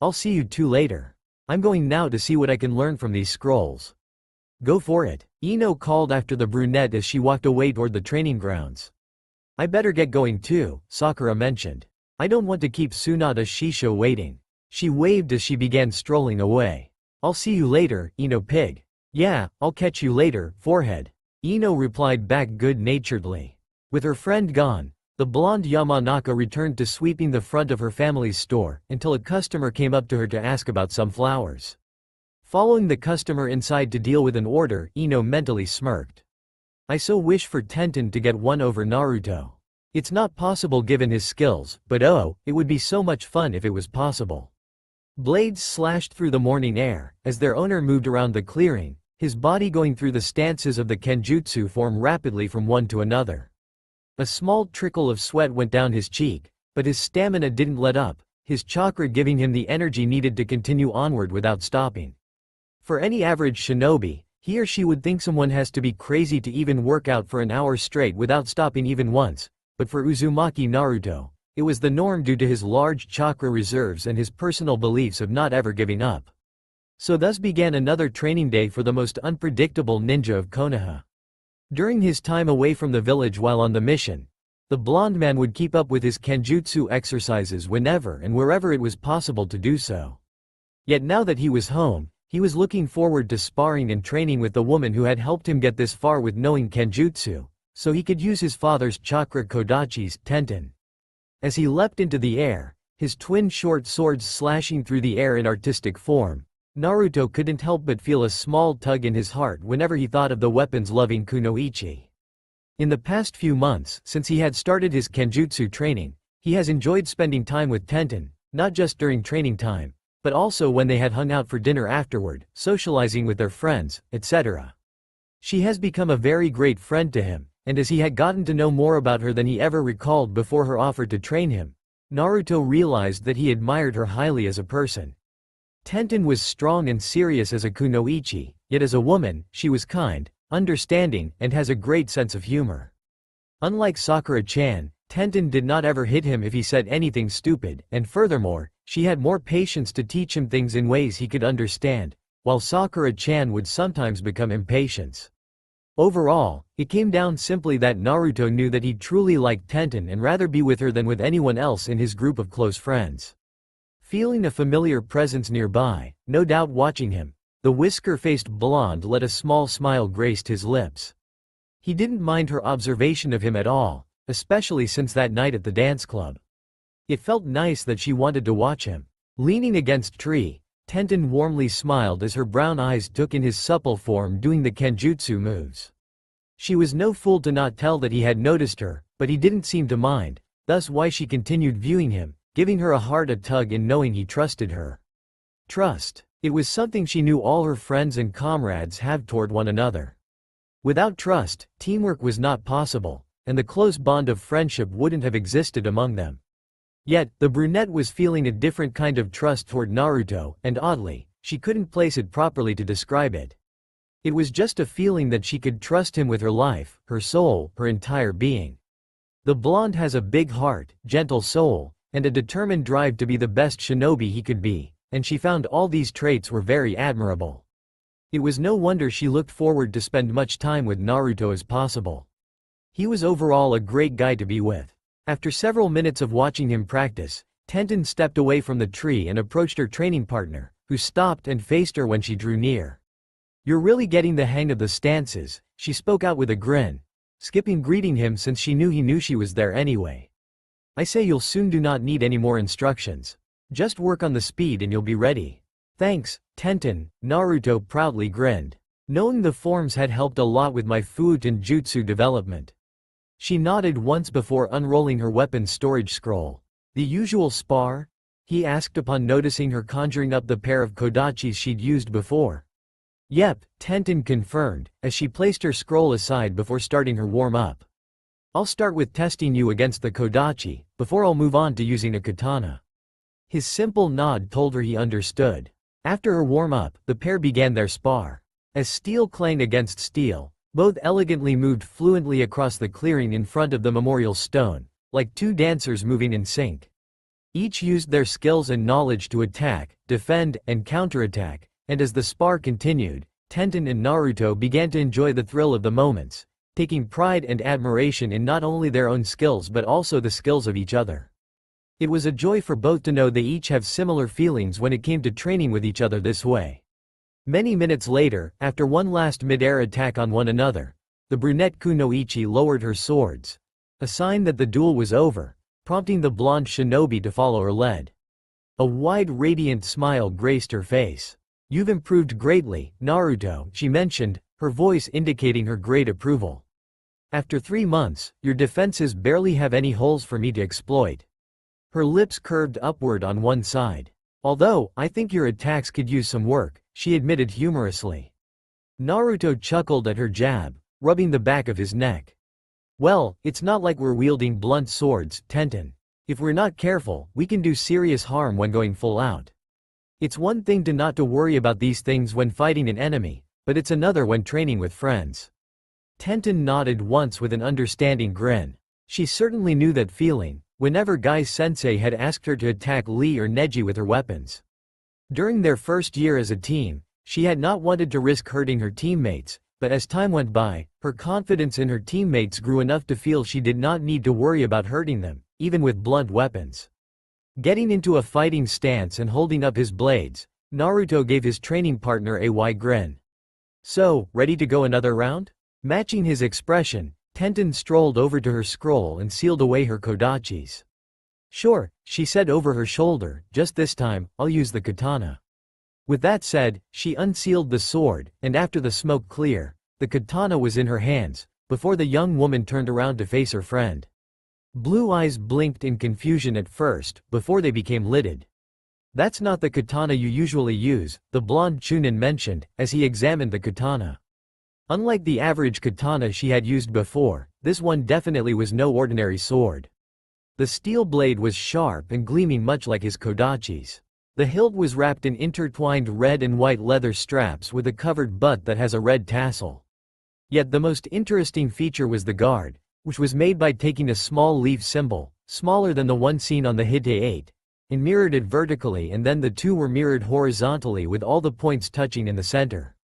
I'll see you two later. I'm going now to see what I can learn from these scrolls. Go for it, Ino called after the brunette as she walked away toward the training grounds. I better get going too, Sakura mentioned. I don't want to keep Tsunade Shisho waiting. She waved as she began strolling away. I'll see you later, Ino pig. Yeah, I'll catch you later, forehead. Ino replied back good-naturedly. With her friend gone, the blonde Yamanaka returned to sweeping the front of her family's store until a customer came up to her to ask about some flowers. Following the customer inside to deal with an order, Ino mentally smirked. I so wish for Tenten to get one over Naruto. It's not possible given his skills, but oh, it would be so much fun if it was possible. Blades slashed through the morning air, as their owner moved around the clearing, his body going through the stances of the Kenjutsu form rapidly from one to another. A small trickle of sweat went down his cheek, but his stamina didn't let up, his chakra giving him the energy needed to continue onward without stopping. For any average shinobi, he or she would think someone has to be crazy to even work out for an hour straight without stopping even once, but for Uzumaki Naruto, It was the norm due to his large chakra reserves and his personal beliefs of not ever giving up. So thus began another training day for the most unpredictable ninja of Konoha. During his time away from the village while on the mission, the blonde man would keep up with his kenjutsu exercises whenever and wherever it was possible to do so. Yet now that he was home, he was looking forward to sparring and training with the woman who had helped him get this far with knowing kenjutsu, so he could use his father's chakra kodachis, Tenten. As he leapt into the air, his twin short swords slashing through the air in artistic form, Naruto couldn't help but feel a small tug in his heart whenever he thought of the weapons-loving kunoichi. In the past few months, since he had started his kenjutsu training, he has enjoyed spending time with Tenten, not just during training time, but also when they had hung out for dinner afterward, socializing with their friends, etc. She has become a very great friend to him, and as he had gotten to know more about her than he ever recalled before her offer to train him, Naruto realized that he admired her highly as a person. Tenten was strong and serious as a kunoichi, yet as a woman, she was kind, understanding, and has a great sense of humor. Unlike Sakura-chan, Tenten did not ever hit him if he said anything stupid, and furthermore, she had more patience to teach him things in ways he could understand, while Sakura-chan would sometimes become impatient. Overall, it came down simply that Naruto knew that he truly liked Tenten and rather be with her than with anyone else in his group of close friends. Feeling a familiar presence nearby, no doubt watching him, the whisker-faced blonde let a small smile graced his lips. He didn't mind her observation of him at all, especially since that night at the dance club. It felt nice that she wanted to watch him. Leaning against tree, Tenten warmly smiled as her brown eyes took in his supple form doing the kenjutsu moves. She was no fool to not tell that he had noticed her, but he didn't seem to mind, thus why she continued viewing him, giving her a heart a tug in knowing he trusted her. Trust. It was something she knew all her friends and comrades have toward one another. Without trust, teamwork was not possible, and the close bond of friendship wouldn't have existed among them. Yet, the brunette was feeling a different kind of trust toward Naruto, and oddly, she couldn't place it properly to describe it. It was just a feeling that she could trust him with her life, her soul, her entire being. The blonde has a big heart, gentle soul, and a determined drive to be the best shinobi he could be, and she found all these traits were very admirable. It was no wonder she looked forward to spend much time with Naruto as possible. He was overall a great guy to be with. After several minutes of watching him practice, Tenten stepped away from the tree and approached her training partner, who stopped and faced her when she drew near. "You're really getting the hang of the stances," she spoke out with a grin, skipping greeting him since she knew she was there anyway. "I say you'll soon do not need any more instructions. Just work on the speed and you'll be ready." "Thanks, Tenten," Naruto proudly grinned. "Knowing the forms had helped a lot with my food and jutsu development." She nodded once before unrolling her weapon storage scroll. "The usual spar?" he asked upon noticing her conjuring up the pair of kodachis she'd used before. "Yep," Tenten confirmed, as she placed her scroll aside before starting her warm-up. "I'll start with testing you against the kodachi, before I'll move on to using a katana." His simple nod told her he understood. After her warm-up, the pair began their spar. As steel clanged against steel, both elegantly moved fluently across the clearing in front of the memorial stone, like two dancers moving in sync. Each used their skills and knowledge to attack, defend, and counterattack, and as the spar continued, Tenten and Naruto began to enjoy the thrill of the moments, taking pride and admiration in not only their own skills but also the skills of each other. It was a joy for both to know they each have similar feelings when it came to training with each other this way. Many minutes later, after one last mid-air attack on one another, the brunette kunoichi lowered her swords, a sign that the duel was over, prompting the blonde shinobi to follow her lead. A wide radiant smile graced her face. "You've improved greatly, Naruto," she mentioned, her voice indicating her great approval. "After 3 months, your defenses barely have any holes for me to exploit." Her lips curved upward on one side. "Although, I think your attacks could use some work," she admitted humorously. Naruto chuckled at her jab, rubbing the back of his neck. "Well, it's not like we're wielding blunt swords, Tenten. If we're not careful, we can do serious harm when going full out. It's one thing to not to worry about these things when fighting an enemy, but it's another when training with friends." Tenten nodded once with an understanding grin. She certainly knew that feeling, whenever Guy-sensei had asked her to attack Lee or Neji with her weapons. During their first year as a team, she had not wanted to risk hurting her teammates, but as time went by, her confidence in her teammates grew enough to feel she did not need to worry about hurting them, even with blunt weapons. Getting into a fighting stance and holding up his blades, Naruto gave his training partner a wide grin. "So, ready to go another round?" Matching his expression, Tenten strolled over to her scroll and sealed away her kodachis. "Sure," she said over her shoulder, "just this time, I'll use the katana." With that said, she unsealed the sword, and after the smoke clear, the katana was in her hands, before the young woman turned around to face her friend. Blue eyes blinked in confusion at first, before they became lidded. "That's not the katana you usually use," the blonde Chunin mentioned, as he examined the katana. Unlike the average katana she had used before, this one definitely was no ordinary sword. The steel blade was sharp and gleaming much like his kodachis. The hilt was wrapped in intertwined red and white leather straps with a covered butt that has a red tassel. Yet the most interesting feature was the guard, which was made by taking a small leaf symbol, smaller than the one seen on the Hite 8, and mirrored it vertically, and then the two were mirrored horizontally with all the points touching in the center.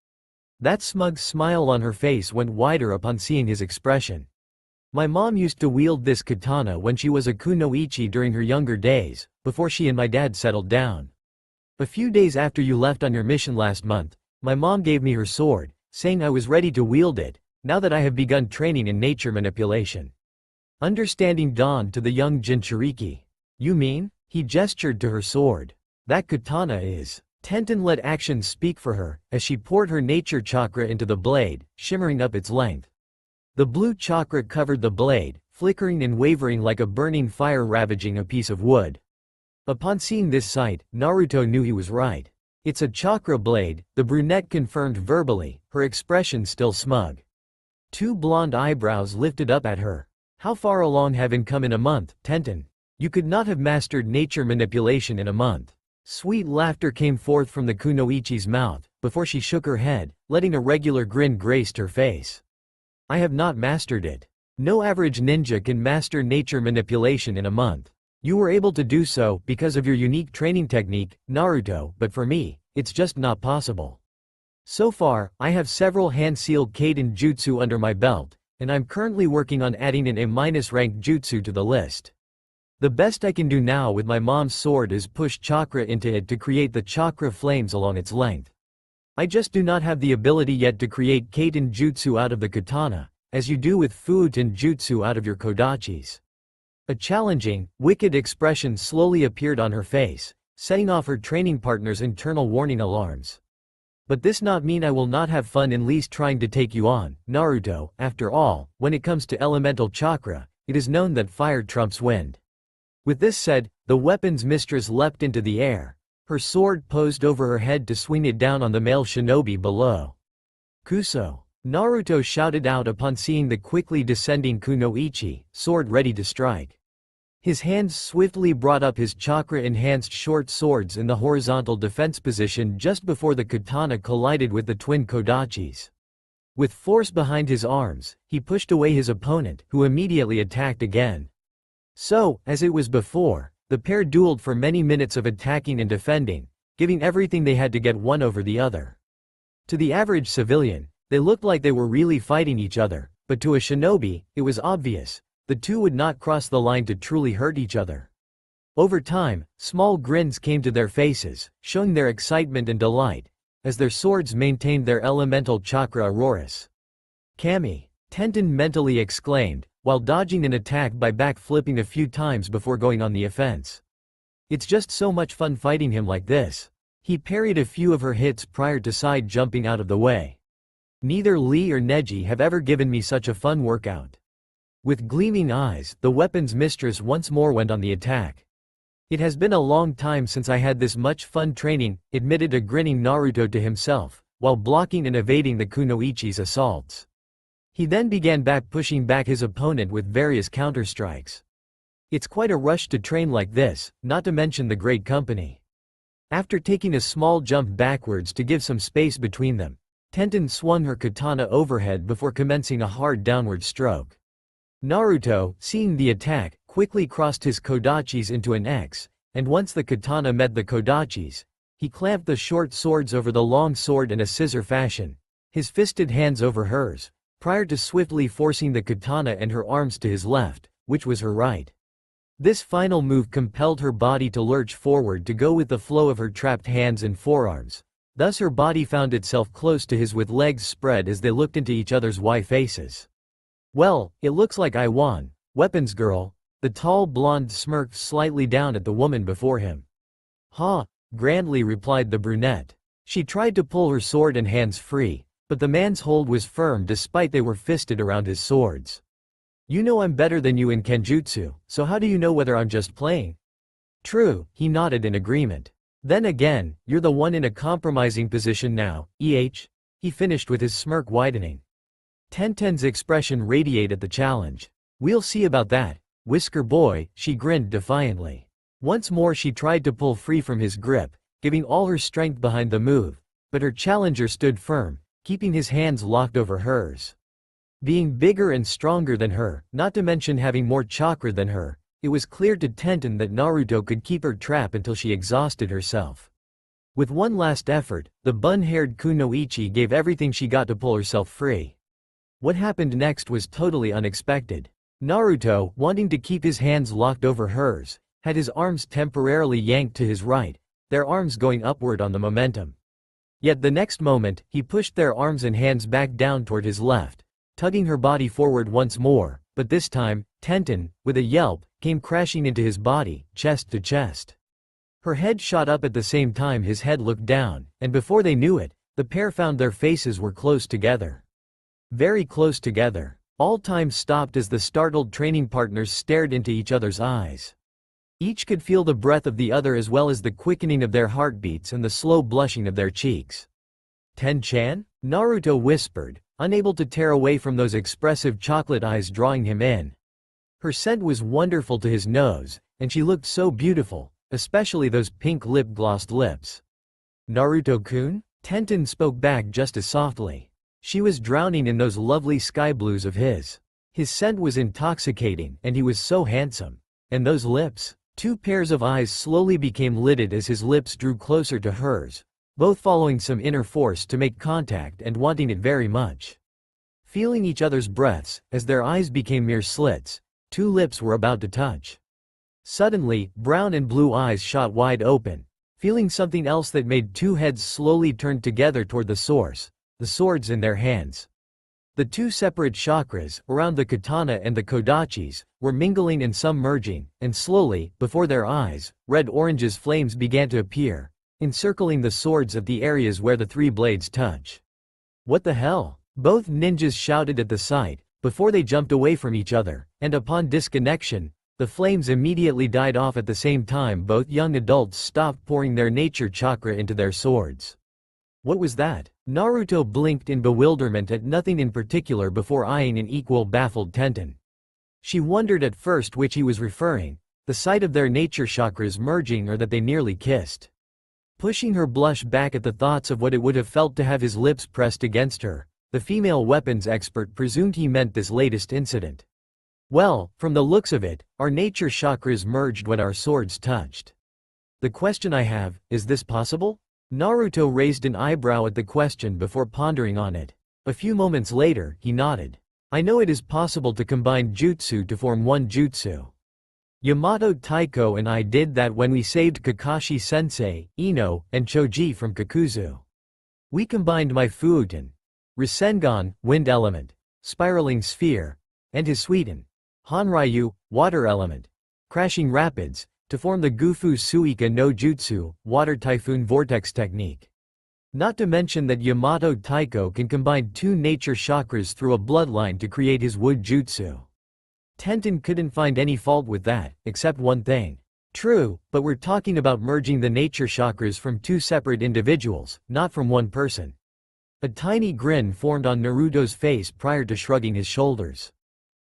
That smug smile on her face went wider upon seeing his expression. "My mom used to wield this katana when she was a kunoichi during her younger days, before she and my dad settled down. A few days after you left on your mission last month, my mom gave me her sword, saying I was ready to wield it, now that I have begun training in nature manipulation." Understanding dawned to the young Jinchuriki. "You mean?" He gestured to her sword. "That katana is..." Tenten let actions speak for her, as she poured her nature chakra into the blade, shimmering up its length. The blue chakra covered the blade, flickering and wavering like a burning fire ravaging a piece of wood. Upon seeing this sight, Naruto knew he was right. "It's a chakra blade," the brunette confirmed verbally, her expression still smug. Two blonde eyebrows lifted up at her. "How far along have you come in a month, Tenten? You could not have mastered nature manipulation in a month." Sweet laughter came forth from the kunoichi's mouth, before she shook her head, letting a regular grin graced her face. "I have not mastered it. No average ninja can master nature manipulation in a month. You were able to do so because of your unique training technique, Naruto, but for me, it's just not possible. So far, I have several hand-sealed Kaiden jutsu under my belt, and I'm currently working on adding an A-ranked jutsu to the list. The best I can do now with my mom's sword is push chakra into it to create the chakra flames along its length. I just do not have the ability yet to create Kaiden jutsu out of the katana, as you do with Fuuten jutsu out of your kodachis." A challenging, wicked expression slowly appeared on her face, setting off her training partner's internal warning alarms. "But this not mean I will not have fun in least trying to take you on, Naruto. After all, when it comes to elemental chakra, it is known that fire trumps wind." With this said, the weapon's mistress leapt into the air, her sword posed over her head to swing it down on the male shinobi below. "Kuso!" Naruto shouted out upon seeing the quickly descending kunoichi, sword ready to strike. His hands swiftly brought up his chakra-enhanced short swords in the horizontal defense position just before the katana collided with the twin kodachis. With force behind his arms, he pushed away his opponent, who immediately attacked again. So, as it was before, the pair dueled for many minutes of attacking and defending, giving everything they had to get one over the other. To the average civilian, they looked like they were really fighting each other, but to a shinobi, it was obvious. The two would not cross the line to truly hurt each other. Over time, small grins came to their faces, showing their excitement and delight, as their swords maintained their elemental chakra auroras. "Kami!" Tenten mentally exclaimed, while dodging an attack by back-flipping a few times before going on the offense. "It's just so much fun fighting him like this." He parried a few of her hits prior to side-jumping out of the way. "Neither Lee or Neji have ever given me such a fun workout." With gleaming eyes, the weapon's mistress once more went on the attack. "It has been a long time since I had this much fun training," admitted a grinning Naruto to himself, while blocking and evading the kunoichi's assaults. He then began pushing back his opponent with various counterstrikes. "It's quite a rush to train like this, not to mention the great company." After taking a small jump backwards to give some space between them, Tenten swung her katana overhead before commencing a hard downward stroke. Naruto, seeing the attack, quickly crossed his kodachis into an X, and once the katana met the kodachis, he clamped the short swords over the long sword in a scissor fashion, his fisted hands over hers, prior to swiftly forcing the katana and her arms to his left, which was her right. This final move compelled her body to lurch forward to go with the flow of her trapped hands and forearms. Thus her body found itself close to his with legs spread as they looked into each other's white faces. "Well, it looks like I won, weapons girl." The tall blonde smirked slightly down at the woman before him. "Ha," grandly replied the brunette. She tried to pull her sword and hands free, but the man's hold was firm despite they were fisted around his swords. "You know I'm better than you in Kenjutsu, so how do you know whether I'm just playing?" "True," he nodded in agreement. "Then again, you're the one in a compromising position now, he finished with his smirk widening. Tenten's expression radiated the challenge. "We'll see about that, Whisker Boy," she grinned defiantly. Once more she tried to pull free from his grip, giving all her strength behind the move, but her challenger stood firm, keeping his hands locked over hers. Being bigger and stronger than her, not to mention having more chakra than her, it was clear to Tenten that Naruto could keep her trapped until she exhausted herself. With one last effort, the bun-haired Kunoichi gave everything she got to pull herself free. What happened next was totally unexpected. Naruto, wanting to keep his hands locked over hers, had his arms temporarily yanked to his right, their arms going upward on the momentum. Yet the next moment, he pushed their arms and hands back down toward his left, tugging her body forward once more, but this time, Tenten, with a yelp, came crashing into his body, chest to chest. Her head shot up at the same time his head looked down, and before they knew it, the pair found their faces were close together. Very close together. All time stopped as the startled training partners stared into each other's eyes. Each could feel the breath of the other as well as the quickening of their heartbeats and the slow blushing of their cheeks. "Ten-chan?" Naruto whispered, unable to tear away from those expressive chocolate eyes drawing him in. Her scent was wonderful to his nose, and she looked so beautiful, especially those pink lip-glossed lips. "Naruto-kun?" Tenten spoke back just as softly. She was drowning in those lovely sky blues of his. His scent was intoxicating, and he was so handsome. And those lips? Two pairs of eyes slowly became lidded as his lips drew closer to hers, both following some inner force to make contact and wanting it very much. Feeling each other's breaths, as their eyes became mere slits, two lips were about to touch. Suddenly, brown and blue eyes shot wide open, feeling something else that made two heads slowly turn together toward the source, the swords in their hands. The two separate chakras, around the katana and the kodachis, were mingling and some merging, and slowly, before their eyes, red-oranges flames began to appear, encircling the swords at the areas where the three blades touch. "What the hell?" Both ninjas shouted at the sight, before they jumped away from each other, and upon disconnection, the flames immediately died off at the same time both young adults stopped pouring their nature chakra into their swords. What was that? Naruto blinked in bewilderment at nothing in particular before eyeing an equal baffled Tenten. She wondered at first which he was referring, the sight of their nature chakras merging or that they nearly kissed. Pushing her blush back at the thoughts of what it would have felt to have his lips pressed against her, the female weapons expert presumed he meant this latest incident. "Well, from the looks of it, our nature chakras merged when our swords touched. The question I have, is this possible?" Naruto raised an eyebrow at the question before pondering on it. A few moments later, he nodded. "I know it is possible to combine jutsu to form one jutsu. Yamato Taiko and I did that when we saved Kakashi-sensei, Ino, and Choji from Kakuzu. We combined my Fuuten, Rasengan, wind element, spiraling sphere, and his Suiten, Hanryu, water element, crashing rapids, to form the Gufu Suika no Jutsu, water typhoon vortex technique. Not to mention that Yamato Taiko can combine two nature chakras through a bloodline to create his wood jutsu." Tenten couldn't find any fault with that, except one thing. "True, but we're talking about merging the nature chakras from two separate individuals, not from one person." A tiny grin formed on Naruto's face prior to shrugging his shoulders.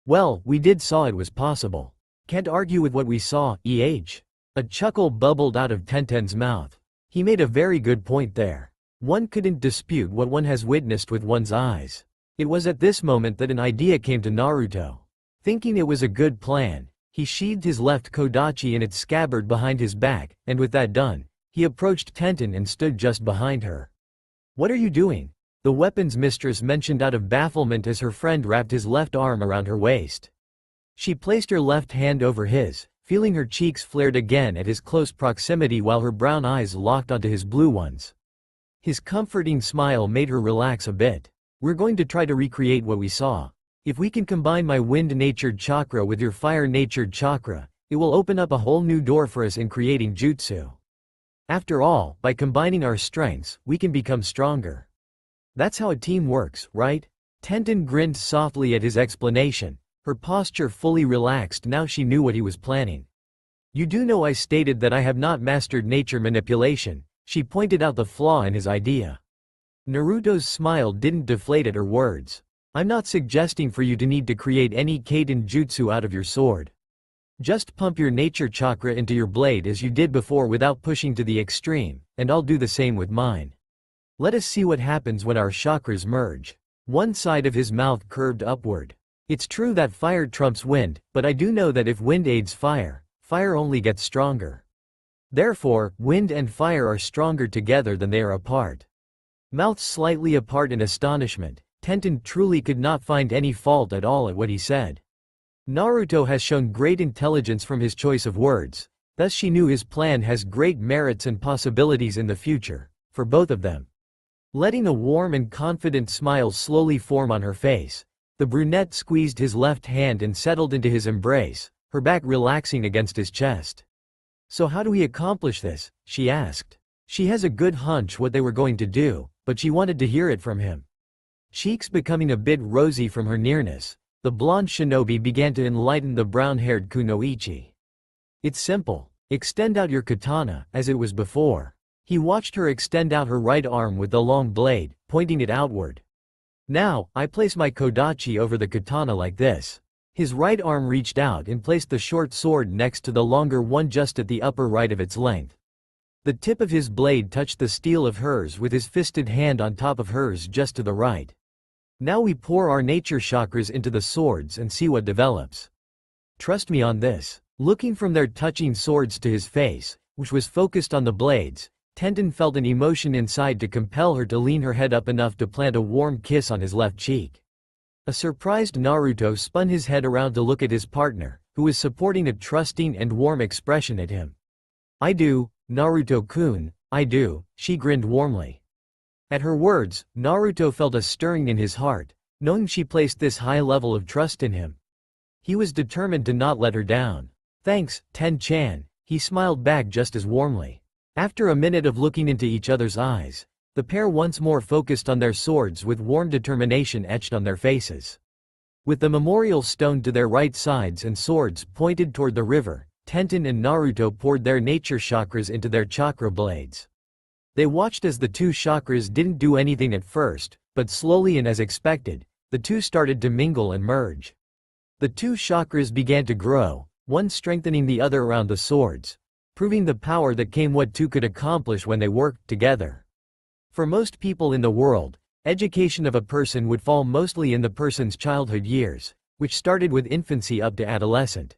"Well, we did saw it was possible. Can't argue with what we saw, A chuckle bubbled out of Tenten's mouth. He made a very good point there. One couldn't dispute what one has witnessed with one's eyes. It was at this moment that an idea came to Naruto. Thinking it was a good plan, He sheathed his left kodachi in its scabbard behind his back, and with that done, he approached Tenten and stood just behind her. "What are you doing?" the weapons mistress mentioned out of bafflement as her friend wrapped his left arm around her waist. She placed her left hand over his, feeling her cheeks flared again at his close proximity while her brown eyes locked onto his blue ones. His comforting smile made her relax a bit. "We're going to try to recreate what we saw. If we can combine my wind-natured chakra with your fire-natured chakra, it will open up a whole new door for us in creating jutsu. After all, by combining our strengths, we can become stronger. That's how a team works, right?" Tenten grinned softly at his explanation, her posture fully relaxed now she knew what he was planning. "You do know I stated that I have not mastered nature manipulation," she pointed out the flaw in his idea. Naruto's smile didn't deflate at her words. "I'm not suggesting for you to need to create any kaiden jutsu out of your sword. Just pump your nature chakra into your blade as you did before without pushing to the extreme, and I'll do the same with mine. Let us see what happens when our chakras merge." One side of his mouth curved upward. "It's true that fire trumps wind, but I do know that if wind aids fire, fire only gets stronger. Therefore, wind and fire are stronger together than they are apart." Mouth slightly apart in astonishment, Tenten truly could not find any fault at all at what he said. Naruto has shown great intelligence from his choice of words, thus she knew his plan has great merits and possibilities in the future, for both of them. Letting a warm and confident smile slowly form on her face, the brunette squeezed his left hand and settled into his embrace, her back relaxing against his chest. "So how do we accomplish this?" she asked. She has a good hunch what they were going to do, but she wanted to hear it from him. Cheeks becoming a bit rosy from her nearness, the blonde shinobi began to enlighten the brown-haired kunoichi. "It's simple. Extend out your katana, as it was before." He watched her extend out her right arm with the long blade, pointing it outward. "Now, I place my kodachi over the katana like this." His right arm reached out and placed the short sword next to the longer one just at the upper right of its length. The tip of his blade touched the steel of hers with his fisted hand on top of hers just to the right. "Now we pour our nature chakras into the swords and see what develops. Trust me on this." Looking from their touching swords to his face, which was focused on the blades, Tenten felt an emotion inside to compel her to lean her head up enough to plant a warm kiss on his left cheek. A surprised Naruto spun his head around to look at his partner, who was supporting a trusting and warm expression at him. "I do, Naruto-kun, I do," she grinned warmly. At her words, Naruto felt a stirring in his heart, knowing she placed this high level of trust in him. He was determined to not let her down. "Thanks, Ten-chan," he smiled back just as warmly. After a minute of looking into each other's eyes, the pair once more focused on their swords with warm determination etched on their faces. With the memorial stone to their right sides and swords pointed toward the river, Tenten and Naruto poured their nature chakras into their chakra blades. They watched as the two chakras didn't do anything at first, but slowly and as expected, the two started to mingle and merge. The two chakras began to grow, one strengthening the other around the swords, proving the power that came what two could accomplish when they worked together. For most people in the world, education of a person would fall mostly in the person's childhood years, which started with infancy up to adolescent.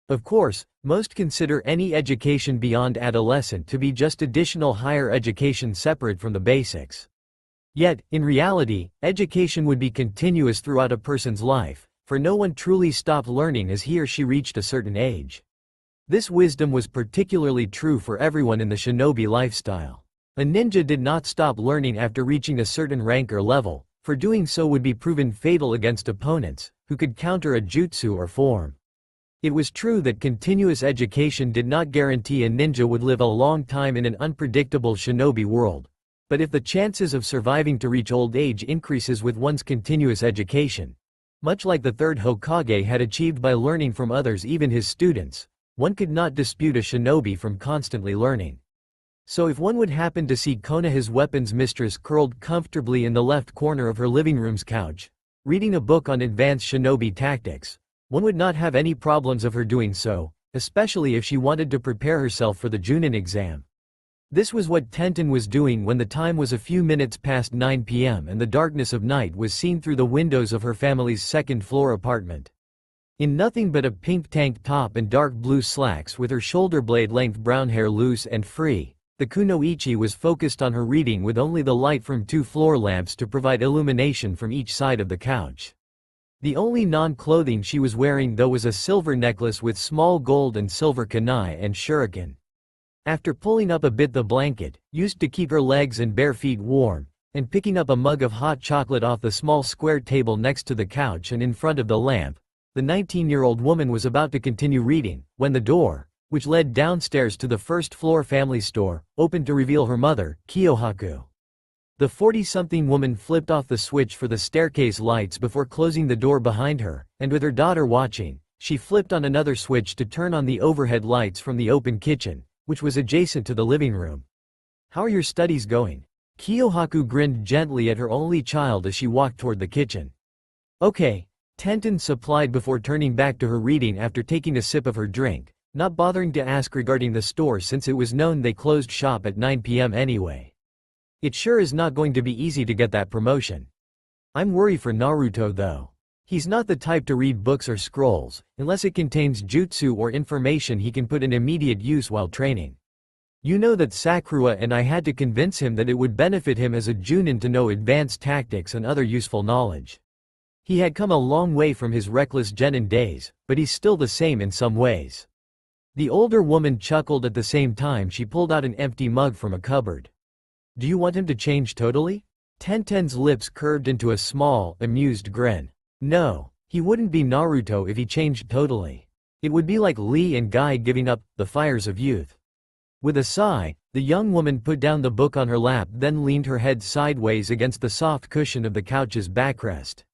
Of course, most consider any education beyond adolescent to be just additional higher education separate from the basics. Yet, in reality, education would be continuous throughout a person's life, for no one truly stopped learning as he or she reached a certain age. This wisdom was particularly true for everyone in the shinobi lifestyle. A ninja did not stop learning after reaching a certain rank or level, for doing so would be proven fatal against opponents, who could counter a jutsu or form. It was true that continuous education did not guarantee a ninja would live a long time in an unpredictable shinobi world. But if the chances of surviving to reach old age increases with one's continuous education, much like the third Hokage had achieved by learning from others, even his students, one could not dispute a shinobi from constantly learning. So if one would happen to see Konoha's weapons mistress curled comfortably in the left corner of her living room's couch, reading a book on advanced shinobi tactics, one would not have any problems of her doing so, especially if she wanted to prepare herself for the Junin exam. This was what Tenten was doing when the time was a few minutes past 9 p.m. and the darkness of night was seen through the windows of her family's second-floor apartment. In nothing but a pink tank top and dark blue slacks with her shoulder blade length brown hair loose and free, the kunoichi was focused on her reading with only the light from 2 floor lamps to provide illumination from each side of the couch. The only non-clothing she was wearing though was a silver necklace with small gold and silver kunai and shuriken. After pulling up a bit the blanket, used to keep her legs and bare feet warm, and picking up a mug of hot chocolate off the small square table next to the couch and in front of the lamp, the 19-year-old woman was about to continue reading, when the door, which led downstairs to the first-floor family store, opened to reveal her mother, Kiyohaku. The 40-something woman flipped off the switch for the staircase lights before closing the door behind her, and with her daughter watching, she flipped on another switch to turn on the overhead lights from the open kitchen, which was adjacent to the living room. "How are your studies going?" Kiyohaku grinned gently at her only child as she walked toward the kitchen. "Okay," Tenten supplied before turning back to her reading after taking a sip of her drink, not bothering to ask regarding the store since it was known they closed shop at 9 p.m. anyway. "It sure is not going to be easy to get that promotion. I'm worried for Naruto though. He's not the type to read books or scrolls, unless it contains jutsu or information he can put in immediate use while training. You know that Sakura and I had to convince him that it would benefit him as a Junin to know advanced tactics and other useful knowledge. He had come a long way from his reckless genin days, but he's still the same in some ways." The older woman chuckled at the same time she pulled out an empty mug from a cupboard. "Do you want him to change totally?" Tenten's lips curved into a small, amused grin. "No, he wouldn't be Naruto if he changed totally. It would be like Lee and Guy giving up the fires of youth." With a sigh, the young woman put down the book on her lap then leaned her head sideways against the soft cushion of the couch's backrest.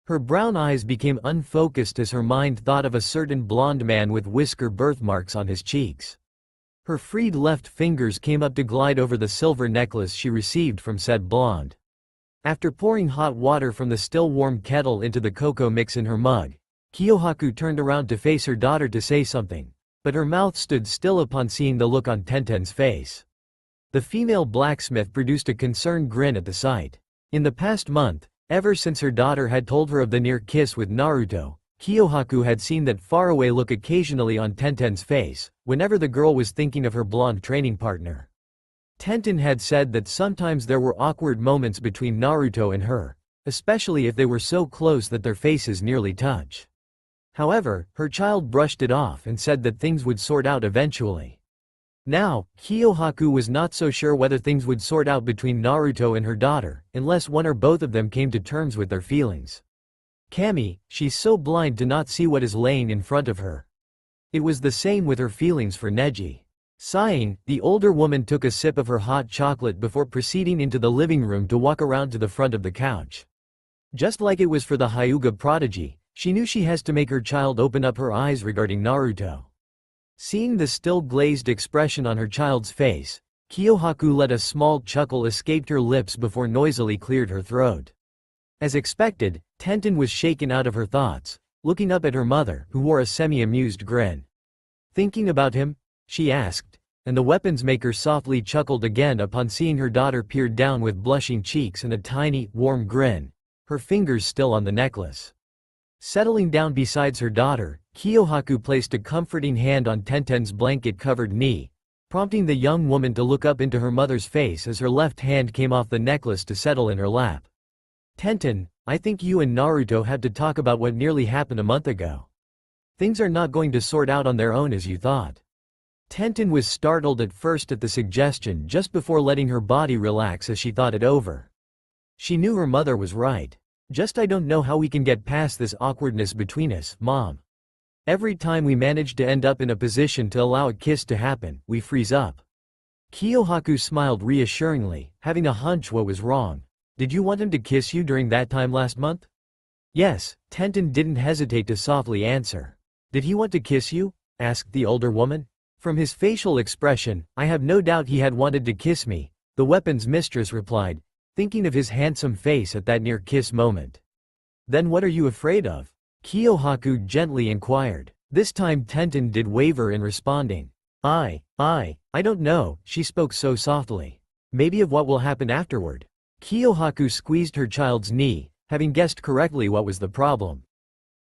Her brown eyes became unfocused as her mind thought of a certain blonde man with whisker birthmarks on his cheeks. Her freed left fingers came up to glide over the silver necklace she received from said blonde. After pouring hot water from the still warm kettle into the cocoa mix in her mug, Kiyohaku turned around to face her daughter to say something, but her mouth stood still upon seeing the look on Tenten's face. The female blacksmith produced a concerned grin at the sight. In the past month, ever since her daughter had told her of the near kiss with Naruto, Kiyohaku had seen that faraway look occasionally on Tenten's face, whenever the girl was thinking of her blonde training partner. Tenten had said that sometimes there were awkward moments between Naruto and her, especially if they were so close that their faces nearly touch. However, her child brushed it off and said that things would sort out eventually. Now, Kiyohaku was not so sure whether things would sort out between Naruto and her daughter, unless one or both of them came to terms with their feelings. Kami, she's so blind to not see what is laying in front of her. It was the same with her feelings for Neji. Sighing, the older woman took a sip of her hot chocolate before proceeding into the living room to walk around to the front of the couch. Just like it was for the Hyuga prodigy, she knew she has to make her child open up her eyes regarding Naruto. Seeing the still glazed expression on her child's face, Kiyohaku let a small chuckle escape her lips before noisily cleared her throat. As expected, Tenten was shaken out of her thoughts, looking up at her mother, who wore a semi-amused grin. "Thinking about him?" she asked, and the weapons maker softly chuckled again upon seeing her daughter peered down with blushing cheeks and a tiny, warm grin, her fingers still on the necklace. Settling down beside her daughter, Kiyohaku placed a comforting hand on Tenten's blanket-covered knee, prompting the young woman to look up into her mother's face as her left hand came off the necklace to settle in her lap. "Tenten, I think you and Naruto had to talk about what nearly happened a month ago. Things are not going to sort out on their own as you thought." Tenten was startled at first at the suggestion just before letting her body relax as she thought it over. She knew her mother was right. "I don't know how we can get past this awkwardness between us, Mom. Every time we manage to end up in a position to allow a kiss to happen, we freeze up." Kiyohaku smiled reassuringly, having a hunch what was wrong. "Did you want him to kiss you during that time last month?" "Yes," Tenten didn't hesitate to softly answer. "Did he want to kiss you?" asked the older woman. "From his facial expression, I have no doubt he had wanted to kiss me," the weapon's mistress replied, thinking of his handsome face at that near-kiss moment. "Then what are you afraid of?" Kiyohaku gently inquired. This time Tenten did waver in responding. I don't know," she spoke so softly. "Maybe of what will happen afterward." Kiyohaku squeezed her child's knee, having guessed correctly what was the problem.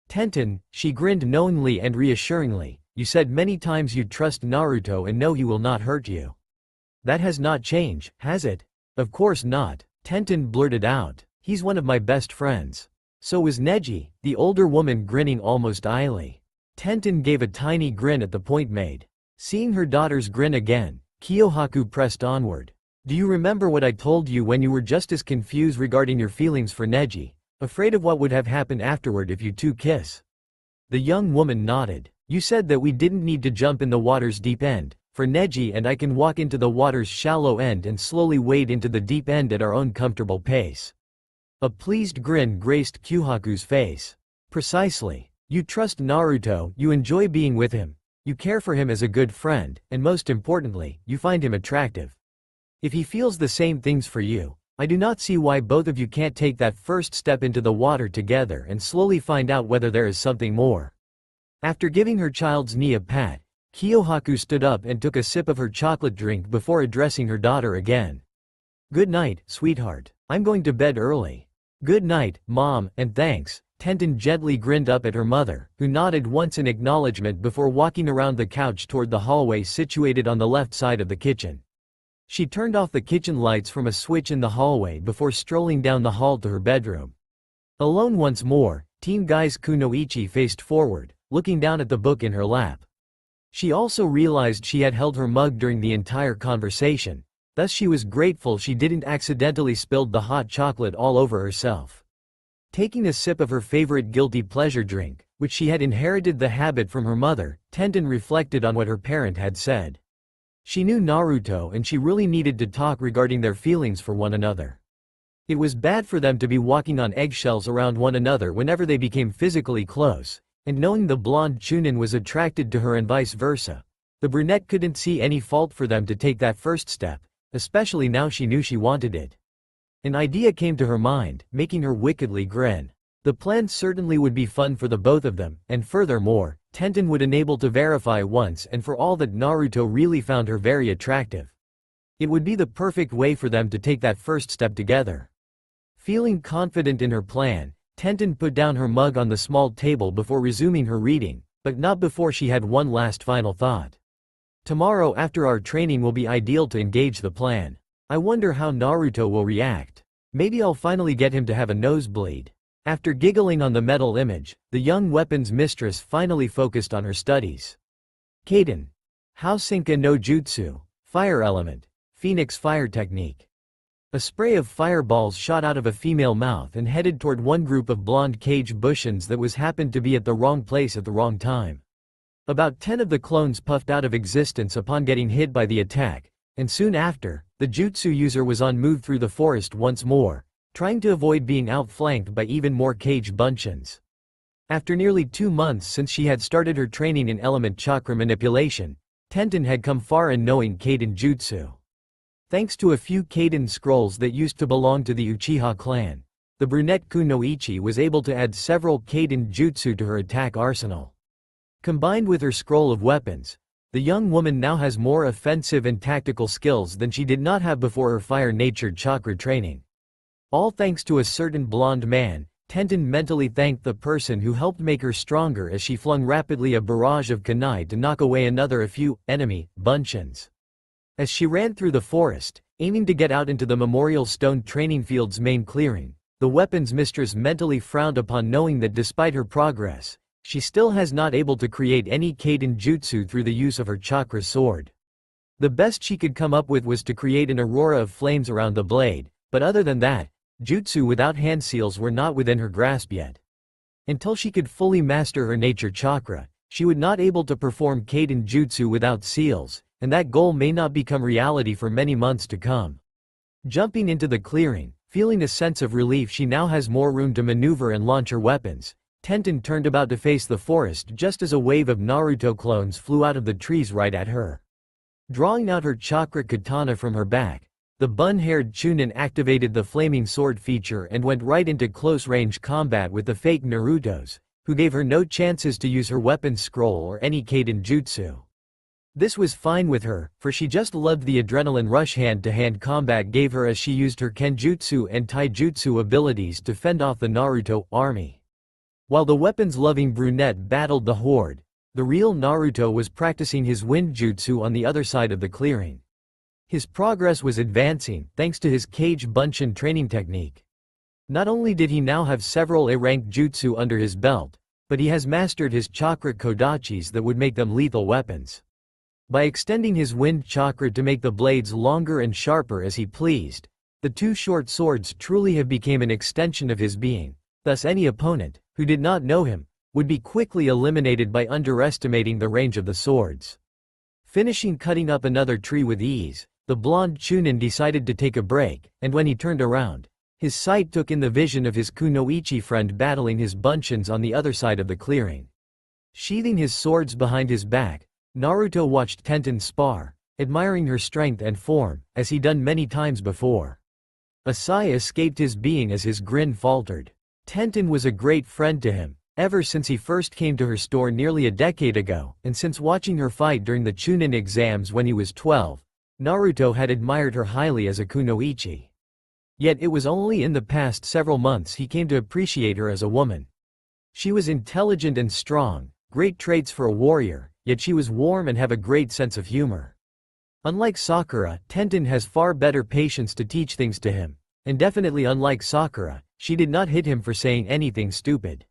Tenten, she grinned knowingly and reassuringly. You said many times you'd trust Naruto and know he will not hurt you. That has not changed, has it? Of course not, Tenten blurted out. He's one of my best friends. So was Neji, the older woman grinning almost illy. Tenten gave a tiny grin at the point made. Seeing her daughter's grin again, Kyohaku pressed onward. Do you remember what I told you when you were just as confused regarding your feelings for Neji, afraid of what would have happened afterward if you two kiss? The young woman nodded. You said that we didn't need to jump in the water's deep end, for Neji and I can walk into the water's shallow end and slowly wade into the deep end at our own comfortable pace. A pleased grin graced Kyohaku's face. Precisely. You trust Naruto, you enjoy being with him, you care for him as a good friend, and most importantly, you find him attractive. If he feels the same things for you, I do not see why both of you can't take that first step into the water together and slowly find out whether there is something more. After giving her child's knee a pat, Kyohaku stood up and took a sip of her chocolate drink before addressing her daughter again. Good night, sweetheart. I'm going to bed early. Good night, Mom, and thanks. Tenten gently grinned up at her mother, who nodded once in acknowledgement before walking around the couch toward the hallway situated on the left side of the kitchen. She turned off the kitchen lights from a switch in the hallway before strolling down the hall to her bedroom. Alone once more, Teen Guy's Kunoichi faced forward, looking down at the book in her lap. She also realized she had held her mug during the entire conversation, thus she was grateful she didn't accidentally spill the hot chocolate all over herself. Taking a sip of her favorite guilty pleasure drink, which she had inherited the habit from her mother, Tenten reflected on what her parent had said. She knew Naruto and she really needed to talk regarding their feelings for one another. It was bad for them to be walking on eggshells around one another whenever they became physically close, and knowing the blonde Chunin was attracted to her and vice versa, the brunette couldn't see any fault for them to take that first step, especially now she knew she wanted it. An idea came to her mind, making her wickedly grin. The plan certainly would be fun for the both of them, and furthermore, Tenten would enable to verify once and for all that Naruto really found her very attractive. It would be the perfect way for them to take that first step together. Feeling confident in her plan, Tenten put down her mug on the small table before resuming her reading, but not before she had one last final thought. Tomorrow after our training will be ideal to engage the plan. I wonder how Naruto will react. Maybe I'll finally get him to have a nosebleed. After giggling on the metal image, the young weapons mistress finally focused on her studies. Kaden. Housenka no Jutsu. Fire element. Phoenix fire technique. A spray of fireballs shot out of a female mouth and headed toward one group of blonde cage bushins that happened to be at the wrong place at the wrong time. About 10 of the clones puffed out of existence upon getting hit by the attack, and soon after, the jutsu user was on move through the forest once more, trying to avoid being outflanked by even more cage bunchins. After nearly 2 months since she had started her training in element chakra manipulation, Tenten had come far in knowing Kaden jutsu. Thanks to a few Kaden scrolls that used to belong to the Uchiha clan, the brunette Kunoichi was able to add several Kaden jutsu to her attack arsenal. Combined with her scroll of weapons, the young woman now has more offensive and tactical skills than she did not have before her fire-natured chakra training. All thanks to a certain blonde man, Tenten mentally thanked the person who helped make her stronger as she flung rapidly a barrage of kunai to knock away a few enemy bunchins. As she ran through the forest, aiming to get out into the Memorial Stone training field's main clearing, the weapons mistress mentally frowned upon knowing that despite her progress, she still has not able to create any Kaden jutsu through the use of her chakra sword. The best she could come up with was to create an aurora of flames around the blade, but other than that, jutsu without hand seals were not within her grasp yet. Until she could fully master her nature chakra, she would not able to perform Kaden jutsu without seals, and that goal may not become reality for many months to come. Jumping into the clearing, feeling a sense of relief she now has more room to maneuver and launch her weapons, Tenten turned about to face the forest just as a wave of Naruto clones flew out of the trees right at her. Drawing out her chakra katana from her back, the bun-haired Chunin activated the flaming sword feature and went right into close-range combat with the fake Narutos, who gave her no chances to use her weapon scroll or any Kaden jutsu. This was fine with her, for she just loved the adrenaline rush hand-to-hand combat gave her as she used her Kenjutsu and Taijutsu abilities to fend off the Naruto army. While the weapons-loving brunette battled the horde, the real Naruto was practicing his wind jutsu on the other side of the clearing. His progress was advancing, thanks to his Kage Bunshin training technique. Not only did he now have several A-rank jutsu under his belt, but he has mastered his chakra kodachis that would make them lethal weapons. By extending his wind chakra to make the blades longer and sharper as he pleased, the two short swords truly have become an extension of his being. Thus any opponent, who did not know him, would be quickly eliminated by underestimating the range of the swords. Finishing cutting up another tree with ease, the blonde Chunin decided to take a break, and when he turned around, his sight took in the vision of his kunoichi friend battling his bunshins on the other side of the clearing. Sheathing his swords behind his back, Naruto watched Tenten spar, admiring her strength and form, as he done many times before. A sigh escaped his being as his grin faltered. Tenten was a great friend to him, ever since he first came to her store nearly a decade ago, and since watching her fight during the Chunin exams when he was 12, Naruto had admired her highly as a kunoichi. Yet it was only in the past several months he came to appreciate her as a woman. She was intelligent and strong, great traits for a warrior, yet she was warm and have a great sense of humor. Unlike Sakura, Tenten has far better patience to teach things to him, and definitely unlike Sakura, she did not hit him for saying anything stupid.